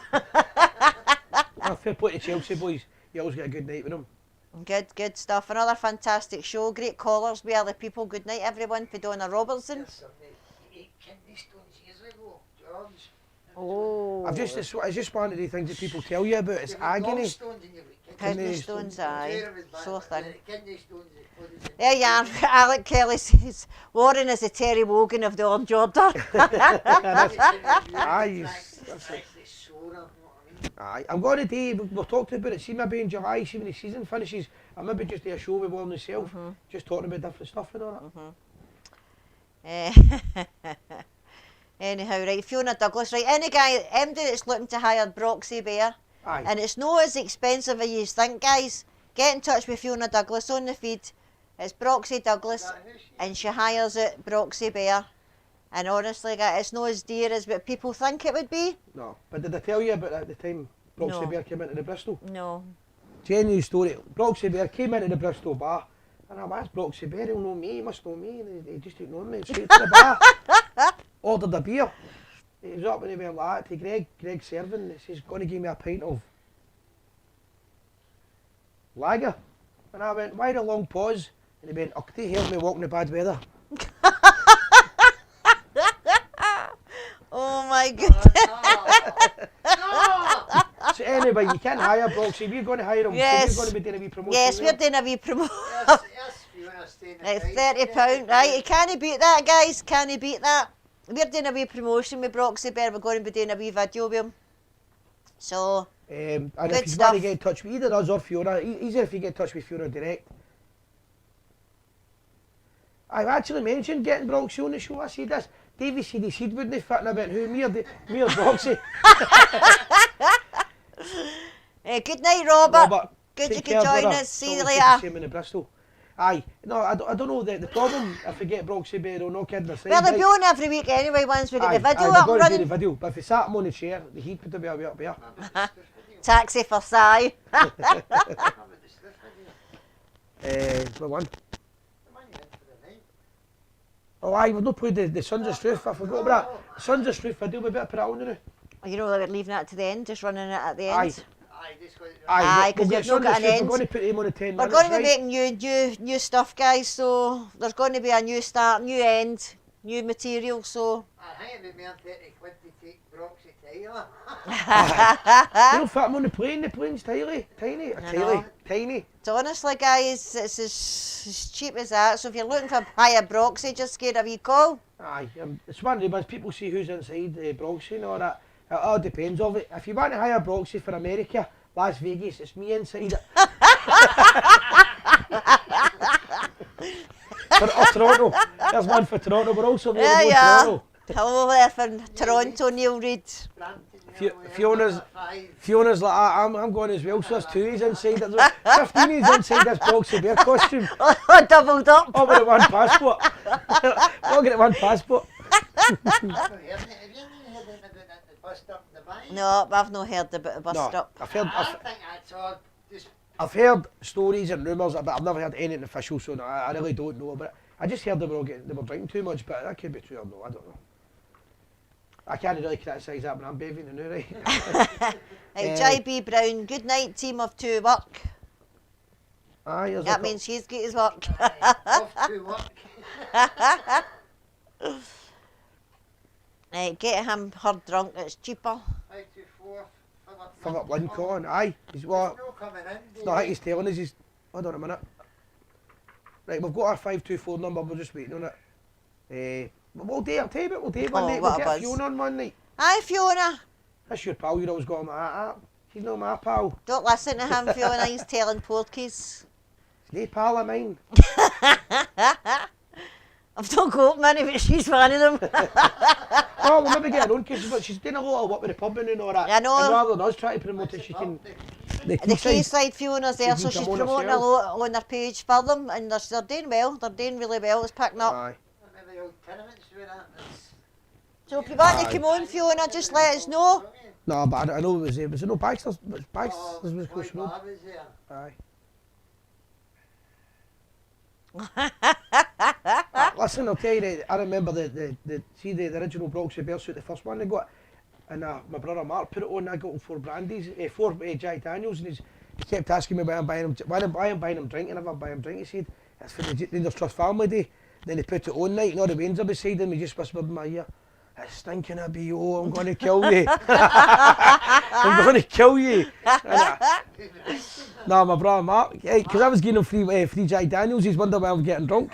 Fair play to Chelsea boys. You always get a good night with them. Good stuff. Another fantastic show. Great callers. We are the people. Good night, everyone. For Donna Robertson. Yes, sir, mate. 8 kidney stones years ago, George. Oh. It's just one of the things that people tell you about. It's agony. Kidney stones, aye. Sore thing. Kidney stones. There you are. Alec Kelly says Warren is the Terry Wogan of the odd Jordan. Aye, aye, I'm going to do, we've talked about it, see maybe in July, see when the season finishes, I maybe just do a show with Warren himself, just talking about different stuff and all that. Anyhow, right, Fiona Douglas, right, any guy, MD that's looking to hire Broxy Bear, Aye. and it's not as expensive as you think, guys, get in touch with Fiona Douglas on the feed. It's Broxy Douglas, and she hires it, Broxy Bear. And honestly, guys, it's not as dear as what people think it would be. No, but did I tell you about at the time Broxy Bear came into the Bristol? No. Genuine story, Broxy Bear came into the Bristol bar, and I asked Broxy Bear, he'll know me, he must know me, and he just didn't know me, straight to the bar, ordered a beer. He was up and he went like that to Greg serving, he says, going to give me a pint of lager. And I went, why the long pause? And he went, oh, could you help me walk in the bad weather? Oh my goodness. So anyway, you can't hire Broxy, we're going to hire him, Yes. so we're going to be doing a wee promotion. Yes, we're doing a wee promotion. Right, £30, right, you can't beat that, guys, can't beat that. We're doing a wee promotion with Broxy Bear, we're going to be doing a wee video with him. So, and good if you stuff. want to get in touch with either us or Fiona, easier if you get in touch with Fiona direct. I've actually mentioned getting Broxy on the show, I said this. Davey said he said wouldn't fit in about who, me or Broxy. Good night, Robert. Good take you care, could join brother. us, see you Always later. good to see him in Bristol. Aye, no, I don't know, the problem, if we get Broxy Bear or no kidding aside. Well, they'll right? be on every week anyway once we get the video we're up going and to do running. the video, but if we sat him on the chair, the heat would be a bit up here. Taxi for Si. What one? Oh aye, we've not played the Sons of Struth, I forgot about that. Sons of Struth video, we better put it on now. You know, we're leaving that to the end, just running it at the end. Aye, because we'll you've not got an end. We're going to put him on the 10 We're minutes, going to be right? making new stuff, guys, so there's going to be a new start, new end, new material, so... I think it'd be more 30 quid to take Broxy Taylor. You don't fit him on the plane, the plane's tiny. Tiny. So honestly, guys, it's as cheap as that, so if you're looking for higher Broxy, just get a wee call. Aye, it's one of the ones people see who's inside Broxy and all that. It all depends of it. If you want to hire Broxy for America, Las Vegas, it's me inside it. Toronto. There's one for Toronto. We're also there Yeah, to yeah. Toronto. Hello there from Toronto, Neil Reid. Fiona's like, I'm going as well, so there's 2 E's inside it. 15 E's inside this boxy bear costume. Oh, doubled up. All with one passport. All get one passport. No, I've not heard about the bus stop. I've heard stories and rumours, but I've never heard anything official, so no, I really don't know. But I just heard they were drinking too much, but that could be true or no, I don't know. I can't really criticise that when I'm bathing in the right? Right, JB Brown, good night, team of 2 work. Aye, That means he's got his work. Off to work. Right, get him her drunk, it's cheaper. 524. Philip Lincoln, aye. He's what? No coming in. No, I think he's telling us he's. Hold on a minute. Right, we've got our 524 number, we're just waiting on it. We'll do it, I'll tell you what we'll do one night. We'll get Fiona on one night. Hi, Fiona. That's your pal, you're always going like that. She's not my pal. Don't listen to him, Fiona, he's telling porkies. She's no pal of mine. I've not got many, but she's one of them. Oh, we'll maybe get her own case, but she's doing a lot of work with the pub and all that. I know. And rather than us trying to promote it, she can... The Quayside Fiona's there, so she's promoting a lot on her page for them, and they're doing well, they're doing really well, it's picking up. Aye. So if you want to come on, Fiona, just let us know. No, but I know it was no Baxter's was close to road. Aye. Listen, I'll tell you, I remember the original Broxy Bear suit, the first one they got, and my brother Mark put it on. I got him 4 brandies, 4 Jack Daniels, and he kept asking me why I'm buying him drink, and if I buy him drink, he said it's for the Rangers Trust Family Day. Then he put it on night, and all the Wains are beside him. He just whispered in my ear, "It's stinking of BO. I'm going to kill you. I'm going to kill you." No, my brother Mark, because I was giving him free Jack Daniels. He's wondering why I was getting drunk.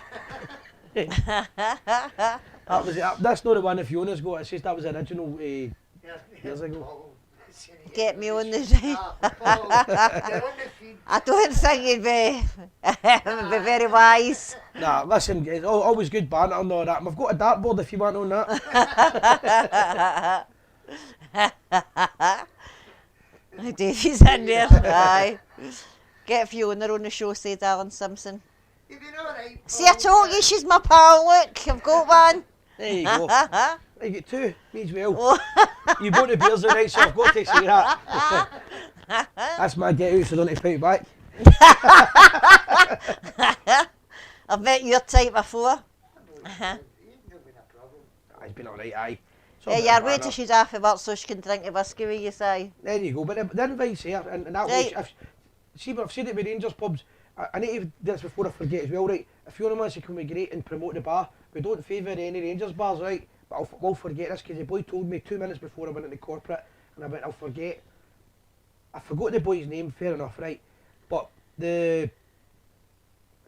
That's not the one that Fiona's got. It's just that was the original years ago. Get me on the I don't think he'd be very wise. Nah, listen, guys, always good banter and all that. And we've got a dartboard if you want on that. Davey's in there. Aye. Get Fiona on the show, said Alan Simpson. See, I told you she's my pal. Look, I've got one. There you go. You get 2, me as well. You bought the beers the night, so I've got to say that. That's my get out, so don't expect back. I've met your type before. It's been alright, aye. Yeah, wait till she's off of work so she can drink a whiskey with you, say. There you go, but the invite's here, and that way, I've said it with Rangers pubs. I need to do this before I forget as well, right? If Fiona wants to come with great and promote the bar, we don't favour any Rangers bars, right? But we'll forget this, because the boy told me 2 minutes before I went into corporate, and I went, I'll forget. I forgot the boy's name, fair enough, right? But the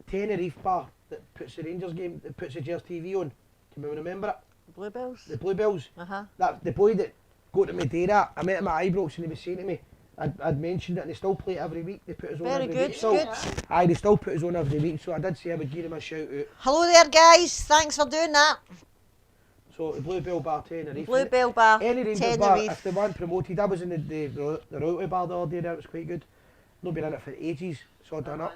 Tenerife bar that puts the Rangers game, that puts the Gers TV on, can we remember it? Bluebells? The Bluebells. That the boy that go to Madeira, I met him at Ibrox and he was saying to me, I'd mentioned it, and they still play it every week. They put us on every week. Very good. Aye, they still put us on every week, so I did say I would give him a shout out. Hello there, guys. Thanks for doing that. So the Bluebell bar Tenerife. Bluebell bar Any Rangers Tenerife. bar, if they weren't promoted, I was in the Royalty bar the other day there, it was quite good. Not been in it for ages, so I done up.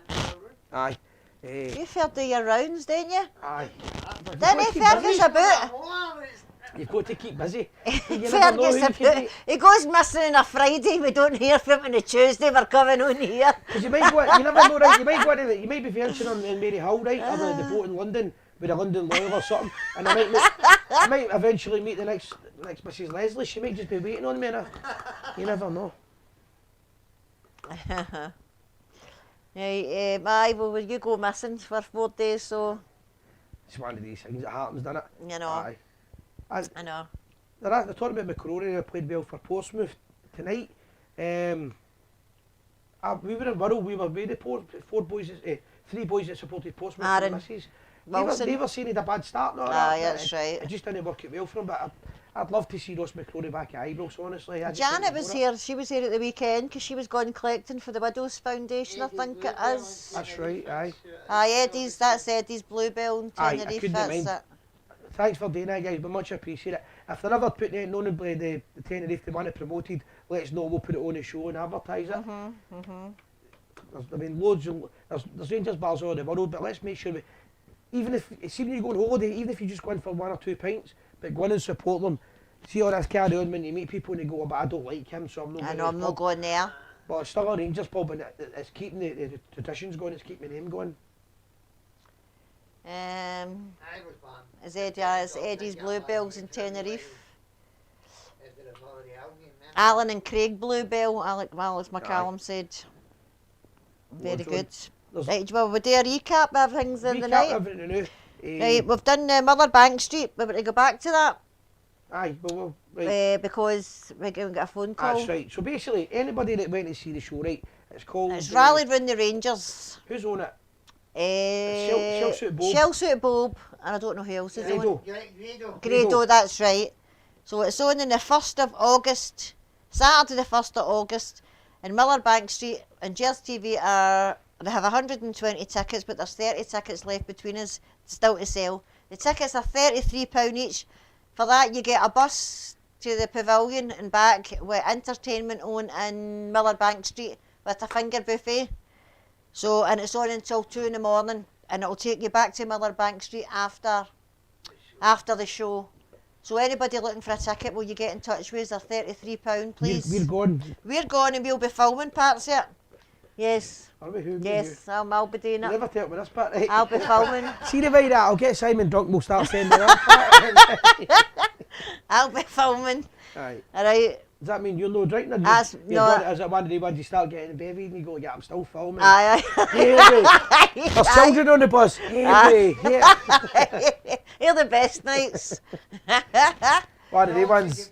Aye. You've heard of your rounds, didn't you? Aye. Didn't he Fergus about? You've got to keep busy. Fergus about. He goes missing on a Friday, we don't hear from him on a Tuesday, we're coming on here. Because you might go, you never know, right? You might be fencing on Mary Hall, right? Or the boat in London with a London lawyer or something, and I might eventually meet the next Mrs. Leslie. She might just be waiting on me. You never know. Right, aye, well, you go missing for 4 days, so... It's one of these things that happens, doesn't it? You know. Aye. I know. They're talking about McCrory, who played well for Portsmouth tonight. We were in Wirral, we were with the 3 boys that supported Portsmouth for the missus. They were saying he had a bad start. No, Aye, that's right. It just didn't work out well for him, but I'd love to see Ross McCrory back at Ibrox, honestly. Janet was here, she was here at the weekend because she was gone collecting for the Widows Foundation, I think it is. That's right, aye. Aye, Eddie's, that's Eddie's Bluebell in Tenerife, that's it. Thanks for doing that, guys, but much appreciated. If they're ever putting it on the Tenerife, they want it promoted, let us know, we'll put it on the show and advertise it. There's loads of, there's Rangers bars all over the world, but let's make sure we, even if, see when you go on holiday, even if you just go in for 1 or 2 pints, but go in and support them. See all this carry on when you meet people and they go, but I don't like him, so I'm not going. I'm not going there. But it's still a Rangers pub and it's keeping the traditions going, it's keeping the name going. It's Eddie's Bluebells in Tenerife. Alan and Craig Bluebell, Alex McCallum said. Very good. Right, well, we do a recap of things in the night. Everything new. Right, we've done Mother Bank Street. We want to go back to that. Aye, well, right. Because we're going to get a phone call. That's right. So basically, anybody that went to see the show, right, it's called... It's Rally Round the Rangers. Who's on it? Shell Suit Bob. Shell Suit Bob, and I don't know who else is on. Grado, that's right. So it's on the 1st of August, Saturday the 1st of August, in Miller Bank Street, and Gers TV they have 120 tickets, but there's 30 tickets left between us, still to sell. The tickets are £33 each. For that you get a bus to the pavilion and back with entertainment on in Miller Bank Street with a finger buffet. So, and it's on until 2 in the morning, and it'll take you back to Miller Bank Street after the show. So anybody looking for a ticket, will you get in touch with us? They're £33, please. We're gone. We're gone and we'll be filming parts of it. Yes. Are we? Who? Yes, I'll be doing it. Never tell me this part, right? I'll be filming. See the way that I'll get Simon drunk and we'll start sending up. I'll be filming. Aye. Alright. Does that mean you're no drinking? No. Is it one of the ones you start getting bevied and you go, yeah, I'm still filming? Aye. Hey, there's children on the bus. Hey, yeah. They're the best nights. One of the ones.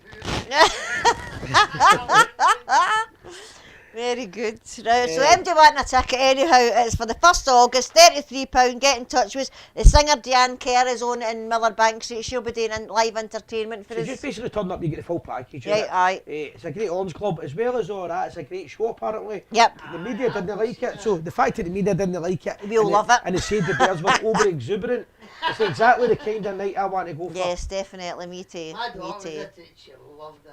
Very good. Right, so anybody wanting a ticket anyhow, it's for the 1st of August, £33, get in touch with us. The singer Deanne Kerr is on in Miller Bank Street, she'll be doing live entertainment for So us. just basically turn up, you get the full package. Right, aye. It's a great arms club, as well as all that, it's a great show apparently. Yep. The media didn't like it, so the fact that the media didn't like it, we'll love it. And they said the Bears were over exuberant, it's exactly the kind of night I want to go for. Yes, definitely, me too. My daughter was at it, she loved it.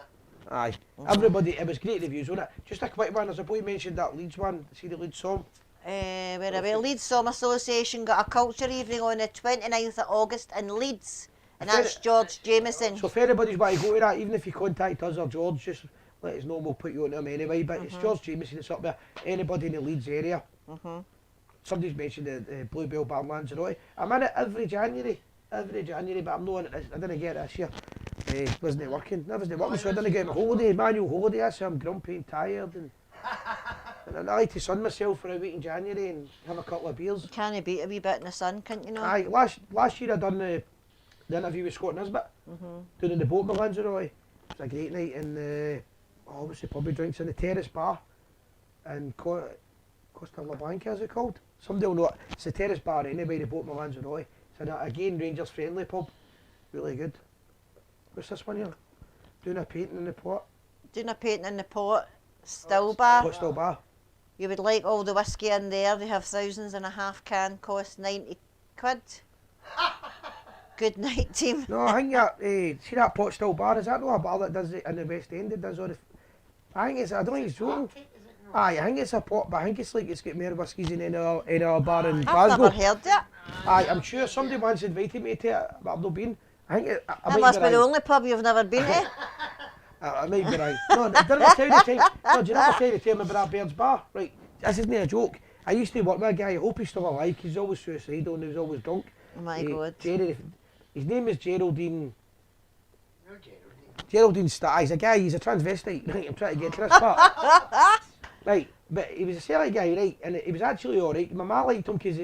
Aye, everybody, it was great reviews on it. Just a quick one, as a boy mentioned that Leeds one, see the Leeds song? Where are we? Leeds Som Association got a culture evening on the 29th of August in Leeds, and that's George Jameson. So if anybody's want to go to that, even if you contact us or George, just let us know, we'll put you on them anyway. But it's George Jameson, it's up there, anybody in the Leeds area. Somebody's mentioned the Bluebell Bar Lanzarote. I'm in it every January, but I'm not in it, I didn't get it this year. Wasn't working, so I didn't get my holiday, manual holiday, so I'm grumpy and tired, and I like to sun myself for a week in January and have a couple of beers. Can you beat a wee bit in the sun, can't you know? Aye, last year I done the interview with Scott Nisbet, doing in the boat in Lanzarote. It was a great night, and what's the pub he drinks in the Terrace Bar in Costa La Blanca, is it called? Somebody will know it. It's the Terrace Bar anyway, the boat in Lanzarote. It's again Rangers friendly pub, really good. What's this one here? Doing a painting in the pot. Doing a painting in the pot. Still bar. What still bar? You would like all the whiskey in there. They have thousands in a half can, cost £90. Good night, team. No, I think that, see that pot still bar, is that not a bar that does it in the West End? It does all the, I don't think it's joking. Aye, I think it's a pot, but I think it's like it's got more whiskies in any other bar in Glasgow. I've never heard it. Aye, I'm sure somebody once invited me to it, but I've not been. I think that must be the only pub you've never been to. I might be right. No, did I tell you the time? No, did I ever tell you the time about that Baird's Bar? Right, this isn't a joke. I used to work with a guy, I hope he's still alive, he's always suicidal and he was always drunk. Oh my God. His name is Geraldine. No, Geraldine Starr. He's a guy, he's a transvestite. Right, I'm trying to get to this part. Right, but he was a silly guy, right, and he was actually alright. My ma liked him because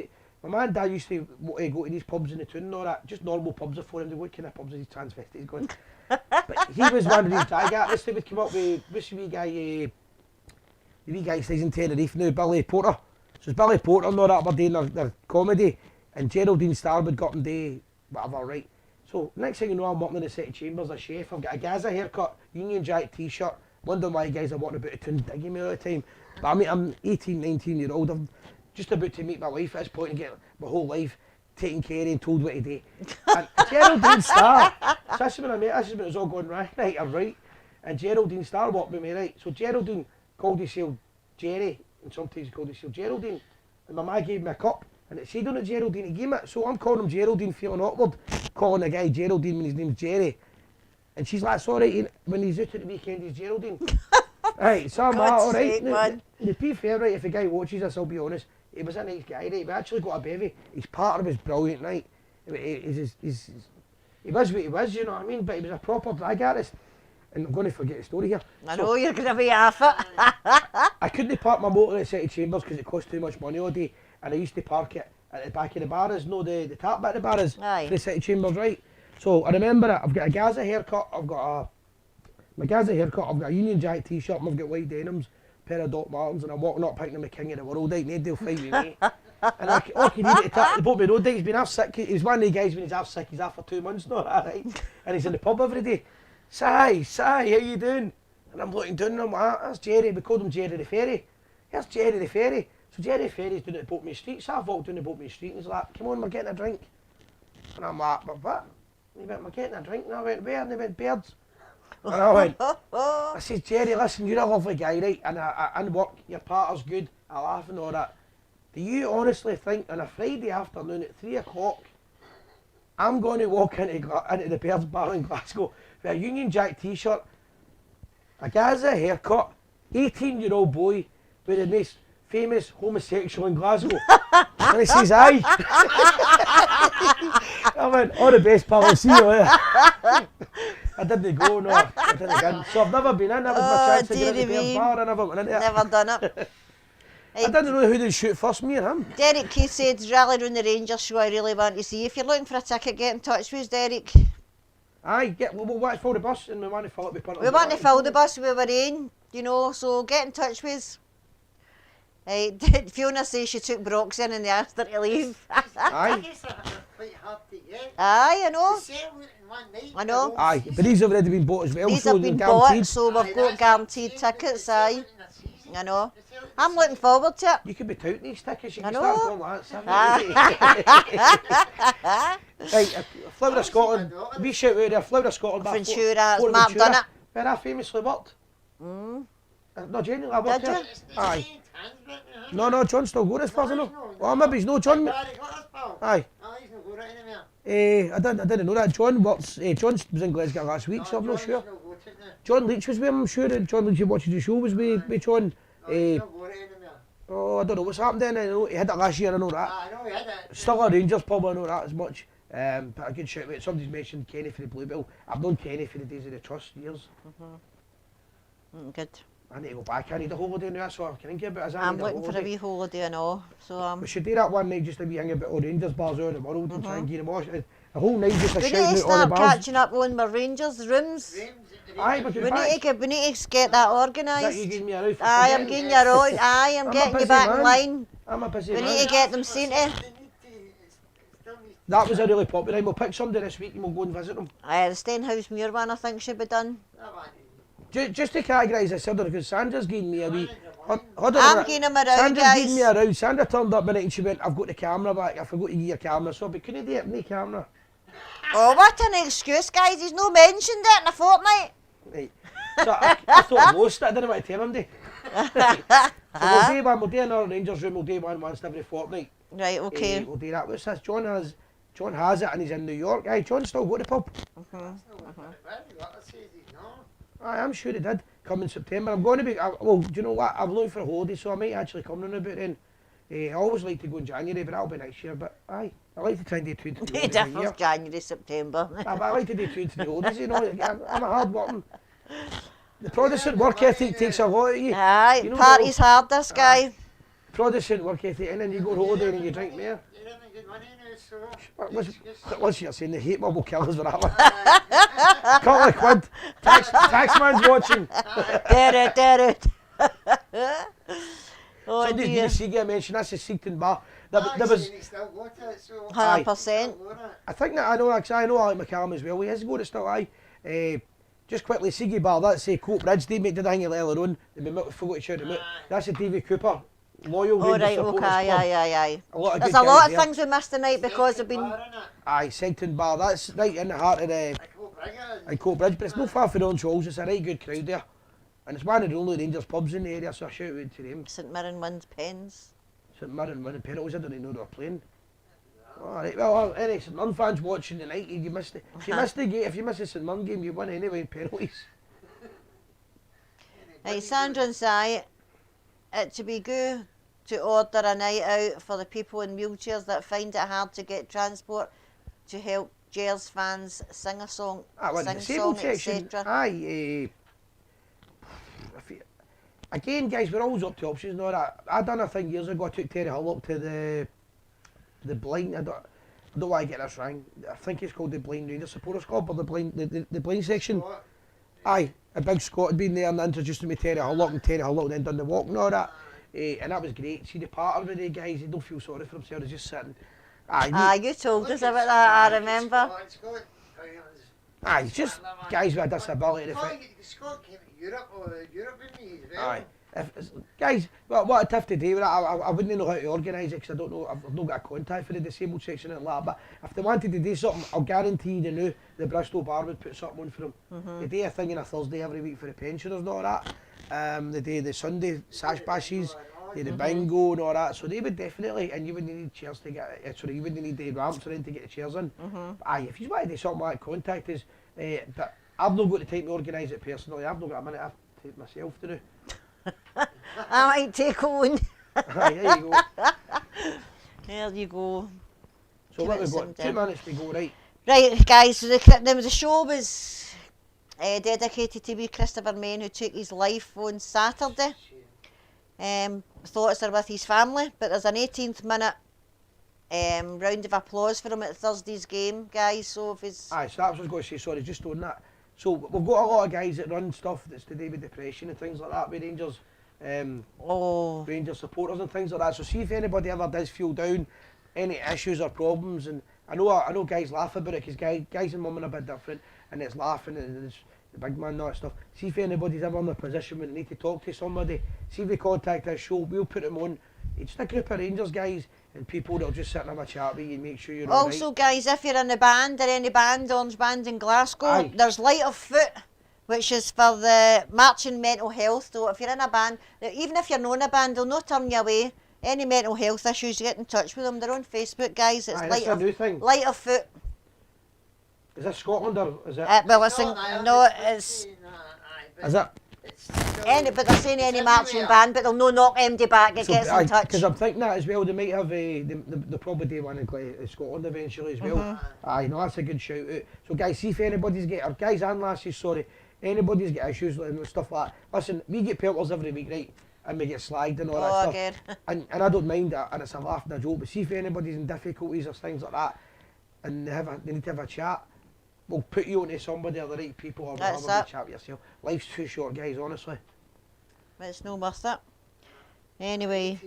my ma and dad used to go to these pubs in the town and all that, just normal pubs for him. What kind of pubs are these transvestites going? But he was one of these drag artists who would come up with, what's the wee guy, the wee guy stays in Tenerife now, Billy Porter. So it's Billy Porter and all that were doing their comedy, and Geraldine Starr would go up and do whatever, right? So next thing you know, I'm working in the City Chambers, a chef. I've got a Gaza haircut, Union Jack t-shirt. Wonder why guys are walking about the town digging me all the time. But I mean, I'm 18, 19-year-old. I'm just about to meet my wife at this point and get my whole life taken care of and told what to do. And Geraldine Starr, so this is when I met, this is when it was all going right, I'm right. And Geraldine Starr walked with me, right. So Geraldine called herself Jerry, and sometimes he called herself Geraldine. And my ma gave me a cup, and it said on it Geraldine, he gave me it. So I'm calling him Geraldine, feeling awkward, calling the guy Geraldine when his name's Jerry. And she's like, sorry, when he's out at the weekend, he's Geraldine. Right, so I'm alright. To be fair, right, if a guy watches this, I'll be honest, he was a nice guy, right? We actually got a bevy. His partner was brilliant, right? He was what he was, you know what I mean? But he was a proper drag artist. And I'm going to forget the story here. I know you're going to be half it. I couldn't park my motor at City Chambers because it cost too much money all day. And I used to park it at the back of the bars, no, the tap bit of the bars, for the City Chambers, right? So I remember it, I've got a Gaza haircut, I've got a Union Jack t-shirt, and I've got white denims, pair of Doc Martens, and I'm walking up picking the king of the world, right? Nobody will fight with me. And I could eat it at the boat me road, he's been half sick, he's one of the guys when he's half sick, he's half for 2 months now, right? And he's in the pub every day. Si, how you doing? And I'm looking down and I'm like, that's Jerry, we called him Jerry the Ferry. Here's Jerry the Ferry. So Jerry the Ferry's down at the Boatman Street, so I walked down the Boatman Street and he's like, come on, we're getting a drink. And I'm like, what? And he went, we're getting a drink. And I went, where? And he went, Birds. And I went, I said, Jerry, listen, you're a lovely guy, right? And I work, your partner's good, I laugh and all that. Do you honestly think on a Friday afternoon at 3 o'clock, I'm going to walk into the Birds bar in Glasgow with a Union Jack t-shirt, a Gaza haircut, 18-year-old boy with the most famous homosexual in Glasgow? And he says, aye. I went, all the best, pal, I'll see you later. I didn't go, no, I didn't go. So I've never been in, that was my chance to get into the Birds bar, I never went into it. Never done it. I didn't know who did shoot first, me or him. Derek Keith said, rally round the Rangers show I really want to see. If you're looking for a ticket, get in touch with us, Derek. Aye, we'll want to fill the bus and we want to fill it with punters. We want to fill the bus with our own, you know, so get in touch with us. Fiona says she took Brox in and they asked her to leave. Aye. Aye, I know. I know. Aye, but these have already been bought as well. These so have been guaranteed. bought, so we've got guaranteed tickets, aye. I know. I'm looking forward to it. You could be touting these tickets, you I can know. start going like that. Right, Flower of Scotland, we shout out there, Flower of Scotland. Ventura, Mark done it. Where I famously worked. No, genuinely, I worked there. Aye. No, John still got as far as I know. Oh, maybe he's no John. Aye. I didn't know that. John works, John was in Glasgow last week, so I'm not sure. John Leach was with him, I'm sure, and John Leach who watches the show was with John. I don't know what's happened then. I know he had it last year, I know that. I know he had it. Still a Rangers pub, I know that as much. But a good shout out. Somebody's mentioned Kenny for the Bluebell. I've known Kenny for the days of the Trust years. Good. I need to go back. I need a holiday now, so I can think about it. I'm looking for a wee holiday and all. So we should do that one night, just a wee hang about all Rangers bars out of the world and try and get them all. A whole night just a we shout need to out all the start bars. catching up on my Rangers rooms. Aye, We need to get that organised. You giving me a roof? Aye, I'm getting you right. Aye, I'm getting you back in line. I'm a busy We man. need to get them seen to. That was a really popular one. We'll pick somebody this week and we'll go and visit them. Aye, the Stenhouse Muir one I think should be done. Just to categorise this other, because Sandra's giving me a wee... I'm giving him a round, Sandra's guys. giving me a round. Sandra turned up and she went, I've got the camera back, I forgot to give your camera, so but couldn't do it in the camera. Oh, what an excuse, guys. He's not mentioned it in a fortnight. Right. So I thought I lost it, I didn't want to tell him, So we'll do another Rangers room, we'll do one once every fortnight. Right, okay. We'll do that. What's this? John has it and he's in New York. Aye, John still got the pub. Aye, I'm sure he did. Come in September. I'm going to be, well, do you know what? I'm looking for a holiday, so I might actually come round about then. I always like to go in January, but that'll be next year. But aye, I like to try and do 2 to 3 holidays a year. January, September. But I like to do 2 to 3 holidays, you know. I'm a hard working. The Protestant work ethic takes a lot of you. Aye, you know, party's hard, this guy. Protestant work ethic, and then you go on holiday and you drink more. What's you saying? The hate mob will kill us for that one. Couple of quid. Taxman's watching. Dare it. Oh Somebody dear. did see you mention that's the Seaton bar. There Aye, was. saying he still got it, so... 100%. Still got it. I think that I know Alec McCallum as well. He has got it still. Just quickly, Siggy Bar. That's Coat Bridge. They did I think earlier on. They forgot to shout him out. That's a Davy Cooper. Loyal Oh Rangers right, supporters okay, club. aye. A lot of There's good a lot guys of there. things we missed tonight because we've been... Aye, Seaton Bar. That's right in the heart of the Coat Bridge, but it's not far from Orange Halls. It's a right good crowd there, and it's one of the only Rangers pubs in the area. So I shout out to them. St Mirren wins pens. St Mirren winning penalties. I didn't know they were playing. All right. Well, any St Mirren fans watching tonight, you missed it. If you missed the game, if you missed the St Mirren game, you won anyway in penalties. Right, Sandra and Si, it to be good to order a night out for the people in wheelchairs that find it hard to get transport to help Gers fans sing a song, The disabled section. etc. Aye. Again, guys, we're always up to options. No, I done a thing years ago. I took Terry Hull up to the blind. I don't want to get this wrong. I think it's called the Blind Rangers Supporters Club or the blind section. Aye, a big Scot had been there and introduced me to Terry Hull, and Terry Hull then done the walk and all that. And that was great. See the part of the guys, they don't feel sorry for themselves, they're just sitting. Aye, You told us about that, I remember. Aye, it's just guys with a disability. Scott came to Europe with me as well. Aye. Guys, what I'd have to do with it, I wouldn't know how to organise it because I don't know, I've not got a contact for the disabled section and that, but if they wanted to do something, I'll guarantee you they knew the Bristol Bar would put something on for them. They do a thing on a Thursday every week for the pensioners and all that. They do the Sunday sash bashes, they do the bingo and all that, so they would definitely, and you wouldn't need chairs to get, you wouldn't need the ramps or anything to get the chairs in. But aye, if you want to do something like contact us, but I've not got the time to organise it personally, I've not got a minute, I've to myself to do. I might take on. Aye, there you go. There you go. So what we've got, 2 minutes to go, right? Right, guys, so the show was dedicated to wee Christopher Main, who took his life on Saturday. Thoughts are with his family, but there's an 18th minute round of applause for him at Thursday's game, guys. So if it's... Aye, so that's what I was going to say, sorry, just on that. So we've got a lot of guys that run stuff that's to do with depression and things like that with Rangers. Rangers supporters and things like that. So see if anybody ever does feel down, any issues or problems, and I know guys laugh about it because guys and mum are a bit different, and it's laughing and it's the big man and all that stuff. See if anybody's ever in a position where they need to talk to somebody, see if they contact our show, we'll put them on. It's just a group of Rangers guys and people that'll just sit and have a chat with you and make sure you're all right. Also, guys, if you're in a band or any band, Orange Band in Glasgow, Aye. there's Light of Foot, which is for the marching mental health. So if you're in a band, even if you're not in a band, they'll not turn you away. Any mental health issues, you get in touch with them. They're on Facebook, guys. It's Aye, that's a new thing. Light of Foot. Is that Scotland or is it? Well, listen, no, it's... Is it? But they're saying any marching band, but they'll no knock MD back, it gets in touch. Because I'm thinking that as well, they might have they probably do one in Scotland eventually as well. Aye, no, that's a good shout out. So guys, see if anybody's or guys and lasses, sorry, anybody's got issues and stuff like that. Listen, we get pelters every week, right? And we get slagged and all that stuff. And I don't mind that, and it's a laugh and a joke, but see if anybody's in difficulties or things like that, and they need to have a chat, we'll put you onto somebody or the right people or whatever to chat with yourself. Life's too short, guys, honestly. It's no worth it. Anyway.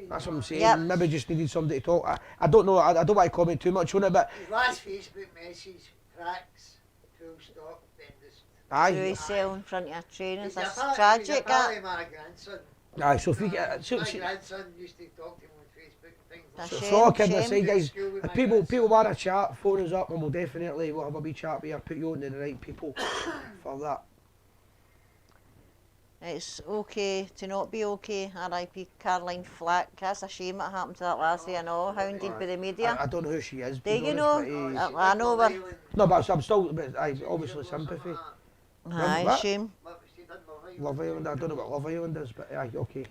That's what I'm saying. Maybe just needed somebody to talk. I don't know, I don't want to comment too much on it, but... His last Facebook message, cracks, full stop, benders. Aye. Do he sell in front of a train? It's tragic, that. My grandson. Aye, so if you get... my grandson used to talk to him on Facebook and things like that. So all kidding aside, guys, if people want to chat, phone us up and we'll have a wee chat with you, put you on to the right people for that. It's okay to not be okay. R.I.P. Caroline Flack. That's a shame it happened to that lassie, I know, hounded by the media. I don't know who she is. Do you know? I know her. No, but I'm still, obviously sympathy. Aye, shame. Love Island, I don't know what Love Island is, but aye, okay.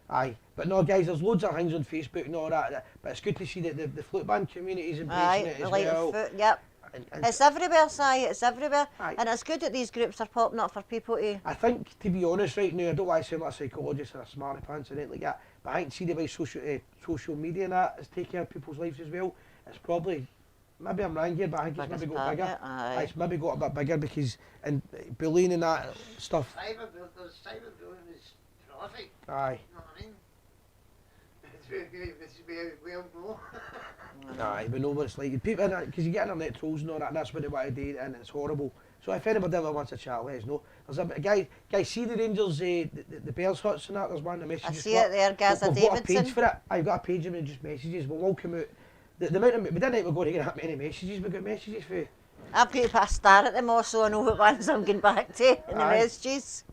Aye, but no guys, there's loads of things on Facebook and all that, but it's good to see that the flute band community's embracing it as well. Foot, yep. And it's everywhere, Si, it's everywhere. Aye. And it's good that these groups are popping up for people to... I think, to be honest right now, I don't want to sound like a psychologist or a smarty pants or anything like that, but I think see the way social media and that is taking care of people's lives as well. It's probably, maybe I'm wrong here, but I think it's maybe got bigger. It's maybe got a bit bigger because, and bullying and that stuff. Cyberbullying is prolific. Aye. You know what I mean? This is where we all go. Aye, we know what it's like. People, because you get internet trolls and all that, and that's what they want to do, and it's horrible. So if anybody ever wants to chat, let us know. There's a guy, see the Rangers, the Bears huts and that. There's one of the messages. I see it there, Gaza We've got a Davidson. page for it. I've got a page and just messages. We'll all come out. The amount of, we didn't think we were going to get that many messages. We got messages for. I've got to put a star at them all so I know what ones I'm going back to in the Aye. messages.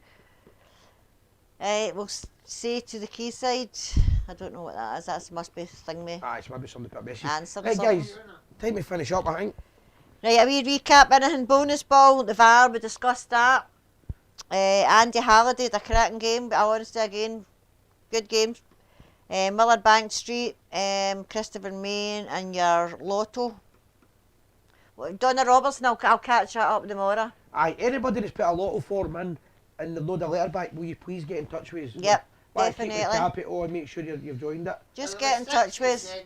We'll say to the quayside. I don't know what that is. That must be a thing me. Aye, it's maybe somebody put a message. Answer Right, something. guys, time to finish up, I think. Right, a wee recap. Anything bonus ball, the VAR, we discussed that. Andy Halliday, the cracking game, but honestly again, good games. Millard Bank Street, Christopher Main and your Lotto. Well, Donna Robertson, I'll catch that up tomorrow. Aye, anybody that's put a lotto form in and they've load a letter back, will you please get in touch with us? Yep, Back definitely. Keep the capital and make sure you've joined it. Just get in touch with us. And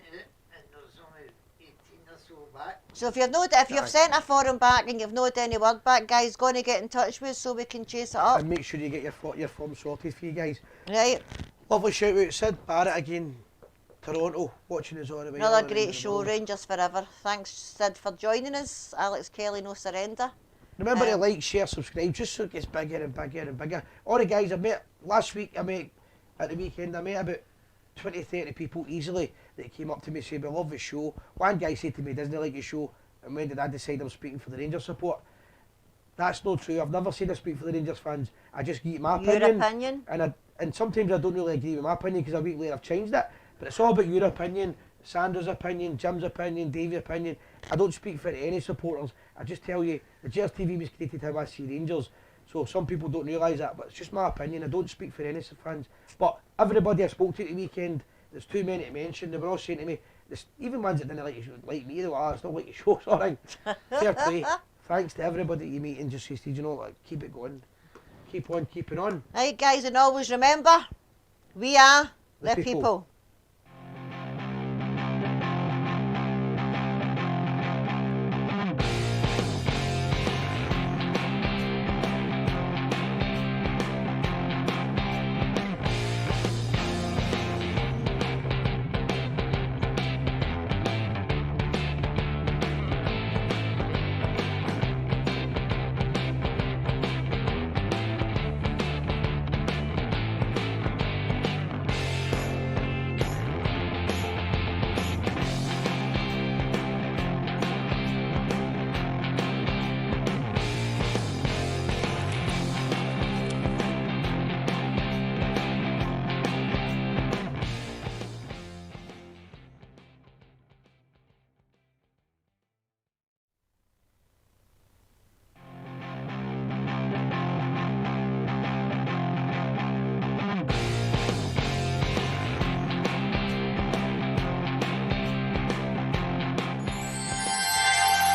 there's only 18 or so back. So if you've Aye. sent a form back and you've not any word back, guys, go and get in touch with us so we can chase it up. And make sure you get your form sorted for you guys. Right, Lovely shout out, Sid Barrett again, Toronto, watching us all the way. all another around great the show, world. Rangers Forever. Thanks, Sid, for joining us. Alex Kelly, no surrender. Remember to like, share, subscribe, just so it gets bigger and bigger and bigger. All the guys I met last week, at the weekend, I met about 20, 30 people easily that came up to me and said, we love the show. One guy said to me, doesn't he like the show? And when did I decide I'm speaking for the Rangers support? That's not true. I've never said I speak for the Rangers fans. I just give my Your opinion. opinion? And sometimes I don't really agree with my opinion because a week later I've changed it. But it's all about your opinion, Sandra's opinion, Jim's opinion, Dave's opinion. I don't speak for any supporters. I just tell you, the Gers TV was created how I see Rangers. So some people don't realise that, but it's just my opinion. I don't speak for any fans. But everybody I spoke to at the weekend, there's too many to mention. They were all saying to me, even ones that didn't like me, they were, it's not like your show, sorry. Fair play. Thanks to everybody you meet and just say, you know, like, keep it going. Keep on keeping on. Right, guys, and always remember, we are the people. people.